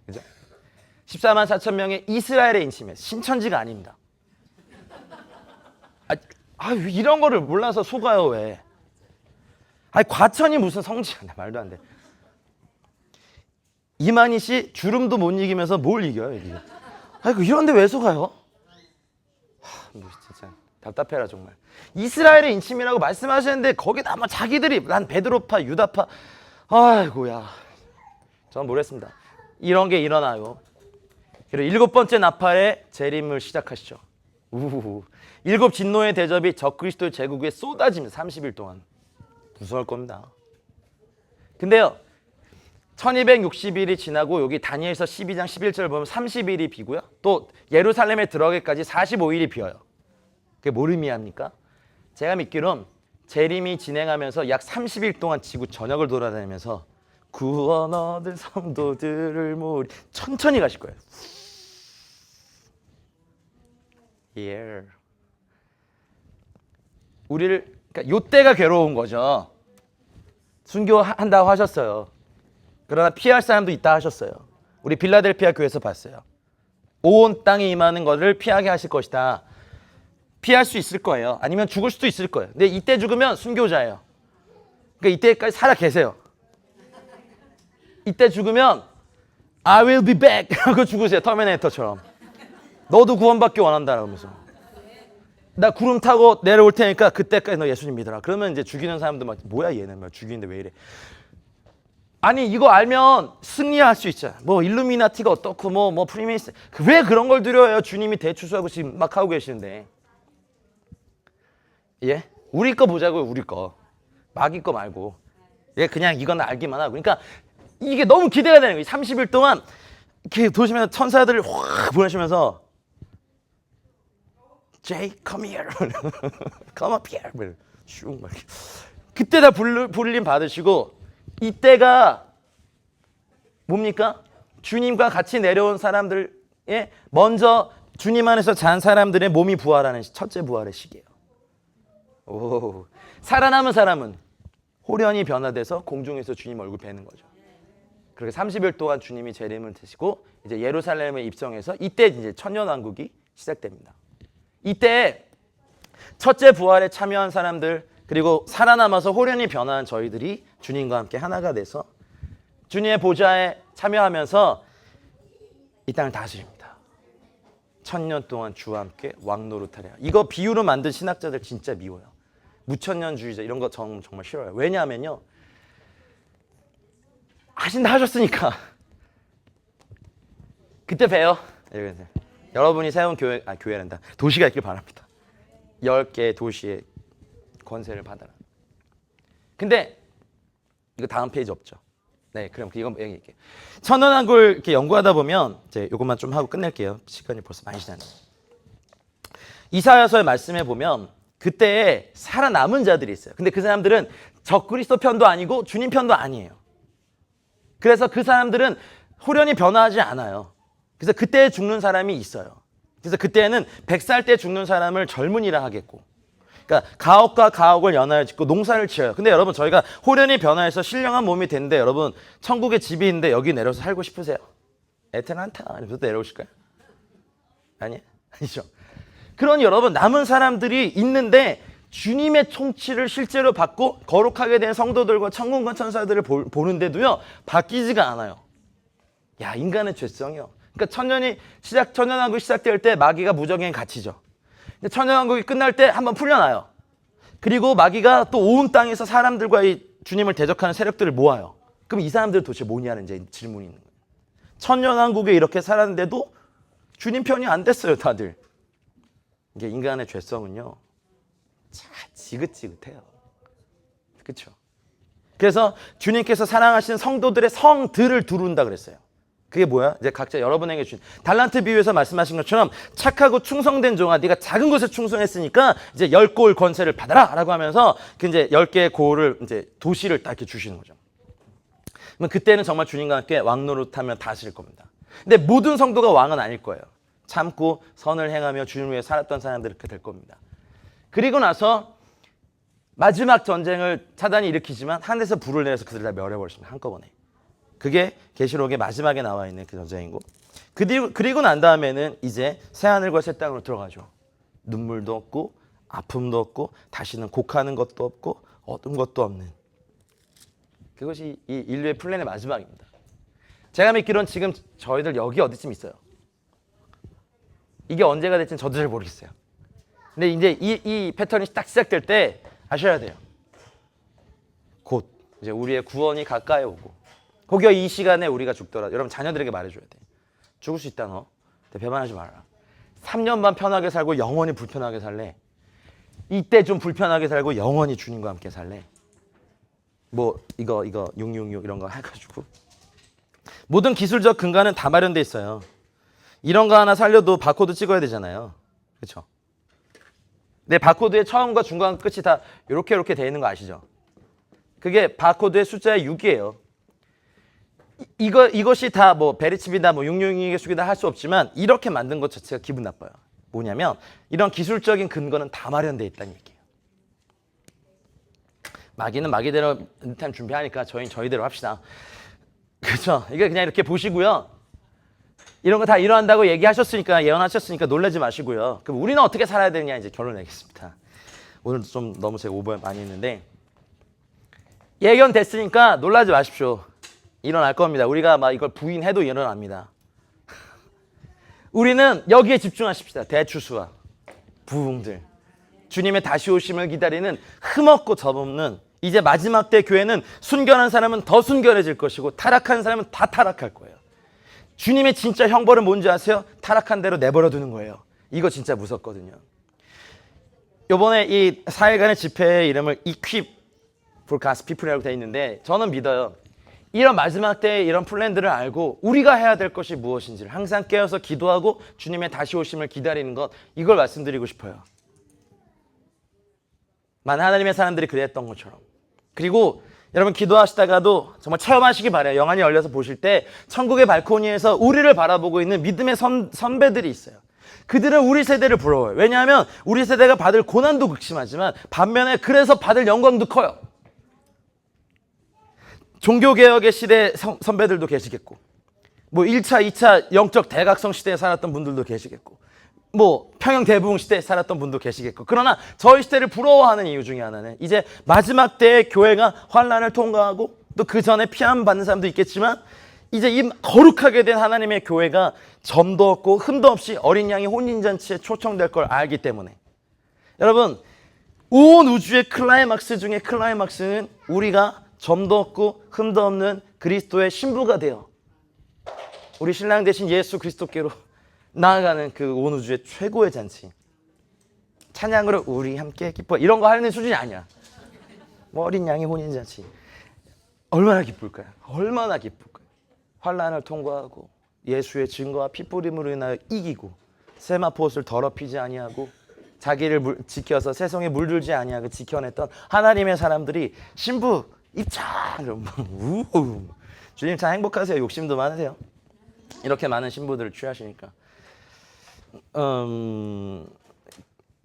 그죠? 14만 4천 명의 이스라엘의 인침에 신천지가 아닙니다. 이런 거를 몰라서 속아요 왜? 과천이 무슨 성지야? 말도 안 돼. 이만희 씨 주름도 못 이기면서 뭘 이겨요 이게? 이런데 왜 속아요? 진짜 답답해라 정말. 이스라엘의 인침이라고 말씀하시는데 거기다 뭐 자기들이 난 베드로파 유다파 아이고야. 저는 모르겠습니다. 이런 게 일어나요. 그리고 7번째 나팔의 재림을 시작하시죠. 7 진노의 대접이 적그리스도의 제국 위에 쏟아집니다. 30일 동안. 무서울 겁니다. 근데요. 1260일이 지나고 여기 다니엘서 12장 11절 보면 30일이 비고요. 또 예루살렘에 들어가기까지 45일이 비어요. 그게 뭘 의미합니까? 제가 믿기론 재림이 진행하면서 약 30일 동안 지구 전역을 돌아다니면서 구원 얻을 성도들을 모으리 천천히 가실 거예요. Yeah. 우리를 그러니까 요때가 괴로운 거죠. 순교한다고 하셨어요. 그러나 피할 사람도 있다 하셨어요. 우리 빌라델피아 교회에서 봤어요. 온 땅에 임하는 것을 피하게 하실 것이다. 피할 수 있을 거예요. 아니면 죽을 수도 있을 거예요. 근데 이때 죽으면 순교자예요. 그러니까 이때까지 살아 계세요. 이때 죽으면 I will be back 하고 죽으세요. 터미네이터처럼. 너도 구원받기 원한다 그러면서. 나 구름 타고 내려올 테니까 그때까지 너 예수님 믿어라. 그러면 이제 죽이는 사람들 막 뭐야 얘는 막 죽이는데 왜 이래. 아니 이거 알면 승리할 수 있잖아. 뭐 일루미나티가 어떻고 뭐 프리메이슨. 왜 그런 걸 두려워요. 주님이 대추수하고 지금 막 하고 계시는데. 예? 우리 거 보자고요. 우리 거. 마귀 거 말고. 예, 그냥 이건 알기만 하고. 그러니까 이게 너무 기대가 되는 거예요. 30일 동안 이렇게 도시면서 천사들을 확 보내시면서 Jay, come here. come up here. 슝 막. 그때 다 불림 받으시고 이때가 뭡니까? 주님과 같이 내려온 사람들의 먼저 주님 안에서 잔 사람들의 몸이 부활하는 첫째 부활의 시기예요. 오, 살아남은 사람은 호련히 변화돼서 공중에서 주님 얼굴 뵈는 거죠. 그렇게 30일 동안 주님이 재림을 드시고 이제 예루살렘에 입성해서 이때 이제 천년왕국이 시작됩니다. 이때 첫째 부활에 참여한 사람들 그리고 살아남아서 호련히 변화한 저희들이 주님과 함께 하나가 돼서 주님의 보좌에 참여하면서 이 땅을 다스립니다. 1000년 동안 주와 함께 왕노릇하랴. 이거 비유로 만든 신학자들 진짜 미워요. 무천년주의자 이런 거 정말 싫어요. 왜냐하면요. 하신다 하셨으니까. 그때 봬요. 여러분이 세운 교회란다. 도시가 있길 바랍니다. 10개의 도시의 권세를 받아라. 근데 이거 다음 페이지 없죠. 네, 그럼 이건 얘기할게요. 천연왕국을 이렇게 연구하다 보면 이제 이것만 좀 하고 끝낼게요. 시간이 벌써 많이 지났네요. 이사야서의 말씀에 보면 그때 살아남은 자들이 있어요. 근데 그 사람들은 적그리스도 편도 아니고 주님 편도 아니에요. 그래서 그 사람들은 호련히 변화하지 않아요. 그래서 그때 죽는 사람이 있어요. 그래서 그때는 100살 때 죽는 사람을 젊은이라 하겠고 그러니까 가옥과 가옥을 연하여 짓고 농사를 지어요. 근데 여러분 저희가 호련히 변화해서 신령한 몸이 됐는데 여러분 천국에 집이 있는데 여기 내려서 살고 싶으세요? 애태난타 이러면서 내려오실까요? 아니죠. 그러니 여러분 남은 사람들이 있는데 주님의 통치를 실제로 받고 거룩하게 된 성도들과 천군과 천사들을 보는데도요 바뀌지가 않아요. 야 인간의 죄성이요. 그러니까 천년왕국이 시작될 때 마귀가 무적행에 갇히죠. 근데 천년왕국이 끝날 때 한번 풀려나요. 그리고 마귀가 또 온 땅에서 사람들과 이 주님을 대적하는 세력들을 모아요. 그럼 이 사람들은 도대체 뭐냐는 이제 질문이 있는 거예요. 천년왕국에 이렇게 살았는데도 주님 편이 안 됐어요, 다들. 이게 인간의 죄성은요, 참 지긋지긋해요. 그렇죠? 그래서 주님께서 사랑하신 성도들의 성들을 두른다 그랬어요. 그게 뭐야? 이제 각자 여러분에게 주신 달란트 비유에서 말씀하신 것처럼 착하고 충성된 종아 네가 작은 것에 충성했으니까 이제 10골 권세를 받아라라고 하면서 그 이제 10개의 골을 이제 도시를 딱 이렇게 주시는 거죠. 그러면 그때는 정말 주님과 함께 왕노릇하며 다스릴 겁니다. 근데 모든 성도가 왕은 아닐 거예요. 참고 선을 행하며 주님을 위해 살았던 사람들이 그렇게 될 겁니다. 그리고 나서 마지막 전쟁을 사단이 일으키지만 하늘에서 불을 내려서 그들을 다 멸해버리십니다. 한꺼번에. 그게 계시록의 마지막에 나와 있는 그 전쟁이고 그리고 난 다음에는 이제 새하늘과 새 땅으로 들어가죠. 눈물도 없고 아픔도 없고 다시는 곡하는 것도 없고 어두운 것도 없는 그것이 이 인류의 플랜의 마지막입니다. 제가 믿기로는 지금 저희들 여기 어디쯤 있어요. 이게 언제가 될지는 저도 잘 모르겠어요. 근데 이제 이 패턴이 딱 시작될 때 아셔야 돼요. 곧 이제 우리의 구원이 가까이 오고 혹여 이 시간에 우리가 죽더라도 여러분 자녀들에게 말해줘야 돼. 죽을 수 있다 너. 배반하지 말아라. 3년만 편하게 살고 영원히 불편하게 살래? 이때 좀 불편하게 살고 영원히 주님과 함께 살래? 뭐 이거 666 이런 거 해가지고 모든 기술적 근간은 다 마련돼 있어요. 이런 거 하나 살려도 바코드 찍어야 되잖아요. 그렇죠? 근데 바코드의 처음과 중간과 끝이 다 이렇게 돼 있는 거 아시죠? 그게 바코드의 숫자의 6이에요. 이것이 다 뭐 베리칩이다 뭐 666의 수기다 할 수 없지만 이렇게 만든 것 자체가 기분 나빠요. 뭐냐면 이런 기술적인 근거는 다 마련돼 있다는 얘기예요. 마귀는 마귀대로 은퇴 준비하니까 저희는 저희대로 합시다. 그렇죠? 이게 그냥 이렇게 보시고요. 이런 거 다 일어난다고 얘기하셨으니까, 예언하셨으니까 놀라지 마시고요. 그럼 우리는 어떻게 살아야 되느냐 이제 결론 내겠습니다. 오늘 좀 너무 제가 오버 많이 했는데, 예견됐으니까 놀라지 마십시오. 일어날 겁니다. 우리가 막 이걸 부인해도 일어납니다. 우리는 여기에 집중하십시다. 대추수와 부흥들, 주님의 다시 오심을 기다리는 흠없고 접없는 이제 마지막 때 교회는 순결한 사람은 더 순결해질 것이고 타락한 사람은 다 타락할 거예요. 주님의 진짜 형벌은 뭔지 아세요? 타락한 대로 내버려 두는 거예요. 이거 진짜 무섭거든요. 이번에 이 4일간의 집회의 이름을 Equip for God's People이라고 되어 있는데, 저는 믿어요. 이런 마지막 때의 이런 플랜들을 알고 우리가 해야 될 것이 무엇인지를 항상 깨어서 기도하고 주님의 다시 오심을 기다리는 것, 이걸 말씀드리고 싶어요. 많은 하나님의 사람들이 그랬던 것처럼. 그리고 여러분 기도하시다가도 정말 체험하시기 바라요. 영안이 열려서 보실 때 천국의 발코니에서 우리를 바라보고 있는 믿음의 선배들이 있어요. 그들은 우리 세대를 부러워요. 왜냐하면 우리 세대가 받을 고난도 극심하지만 반면에 그래서 받을 영광도 커요. 종교개혁의 시대 선배들도 계시겠고, 뭐 1차, 2차 영적 대각성 시대에 살았던 분들도 계시겠고, 뭐 평양 대부흥 시대에 살았던 분도 계시겠고, 그러나 저희 시대를 부러워하는 이유 중에 하나는 이제 마지막 때의 교회가 환난을 통과하고 또 그 전에 피함 받는 사람도 있겠지만 이제 이 거룩하게 된 하나님의 교회가 점도 없고 흠도 없이 어린 양의 혼인잔치에 초청될 걸 알기 때문에, 여러분 온 우주의 클라이막스 중에 클라이막스는 우리가 점도 없고 흠도 없는 그리스도의 신부가 되어 우리 신랑 대신 예수 그리스도께로 나아가는 그 온 우주의 최고의 잔치, 찬양으로 우리 함께 기뻐, 이런 거 하는 수준이 아니야. 뭐 어린 양의 혼인잔치, 얼마나 기쁠까요? 얼마나 기쁠까요? 환난을 통과하고 예수의 증거와 피뿌림으로 인하여 이기고 세마포옷을 더럽히지 아니하고 자기를 지켜서 세상에 물들지 아니하고 지켜냈던 하나님의 사람들이 신부 입장, 주님 참 행복하세요. 욕심도 많으세요. 이렇게 많은 신부들을 취하시니까.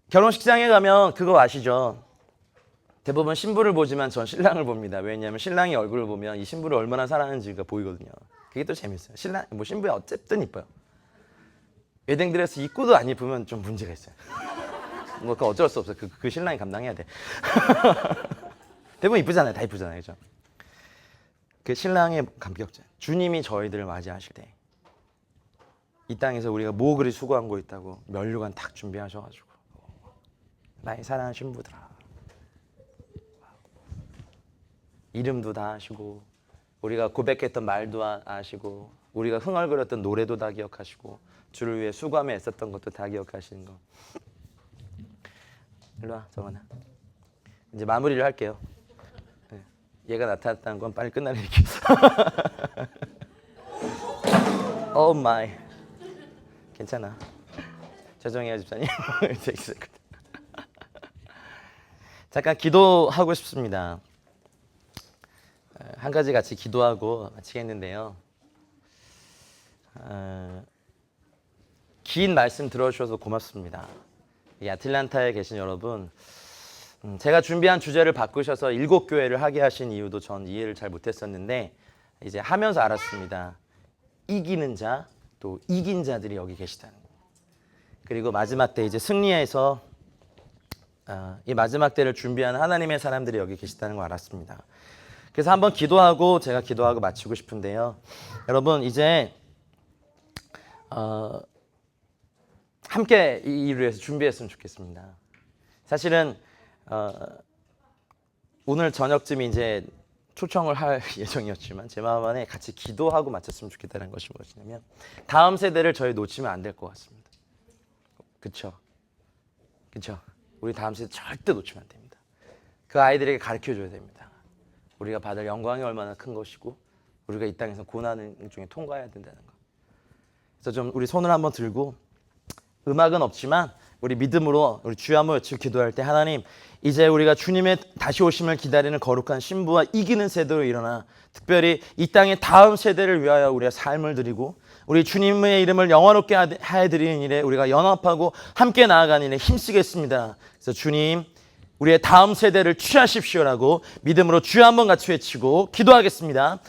결혼식장에 가면 그거 아시죠? 대부분 신부를 보지만 전 신랑을 봅니다. 왜냐하면 신랑이 얼굴을 보면 이 신부를 얼마나 사랑하는지가 보이거든요. 그게 또 재밌어요. 신랑, 뭐 신부야 어쨌든 이뻐요. 웨딩드레스 입고도 안 입으면 좀 문제가 있어요. 뭐 그거 어쩔 수 없어요. 그 신랑이 감당해야 돼. 대부분 이쁘잖아요. 다 이쁘잖아요. 그죠? 그 신랑의 감격자. 주님이 저희들을 맞이하실 때 이 땅에서 우리가 뭐 그리 수고한 거 있다고 면류관 탁 준비하셔가지고, 나의 사랑하는 신부들아, 이름도 다 아시고 우리가 고백했던 말도 아시고 우리가 흥얼거렸던 노래도 다 기억하시고 주를 위해 수고하며 애썼던 것도 다 기억하시는 거. 일로 와, 정원아. 이제 마무리를 할게요. 네. 얘가 나타났다는 건 빨리 끝나는 얘기였어. 오 마이. 괜찮아. 죄송해요, 집사님. 잠깐 기도하고 싶습니다. 한 가지 같이 기도하고 마치겠는데요. 긴 말씀 들어주셔서 고맙습니다. 이 아틀란타에 계신 여러분, 제가 준비한 주제를 바꾸셔서 7교회를 하게 하신 이유도 전 이해를 잘 못했었는데 이제 하면서 알았습니다. 이기는 자, 또 이긴 자들이 여기 계시다는 거. 그리고 마지막 때 이제 승리해서 이 마지막 때를 준비하는 하나님의 사람들이 여기 계시다는 걸 알았습니다. 그래서 한번 기도하고 제가 기도하고 마치고 싶은데요. 여러분 이제 함께 이 일을 위해서 준비했으면 좋겠습니다. 사실은 오늘 저녁쯤 이제 초청을 할 예정이었지만 제 마음 안에 같이 기도하고 마쳤으면 좋겠다는 것이 무엇이냐면 다음 세대를 저희 놓치면 안 될 것 같습니다. 그렇죠? 그렇죠? 우리 다음 세대 절대 놓치면 안 됩니다. 그 아이들에게 가르쳐줘야 됩니다. 우리가 받을 영광이 얼마나 큰 것이고 우리가 이 땅에서 고난 중에 통과해야 된다는 것. 그래서 좀 우리 손을 한번 들고, 음악은 없지만 우리 믿음으로 우리 주여 한번 외치고 기도할 때, 하나님 이제 우리가 주님의 다시 오심을 기다리는 거룩한 신부와 이기는 세대로 일어나 특별히 이 땅의 다음 세대를 위하여 우리가 삶을 드리고 우리 주님의 이름을 영화롭게 해드리는 일에 우리가 연합하고 함께 나아가는 일에 힘쓰겠습니다. 그래서 주님 우리의 다음 세대를 취하십시오라고 믿음으로 주여 한번 같이 외치고 기도하겠습니다.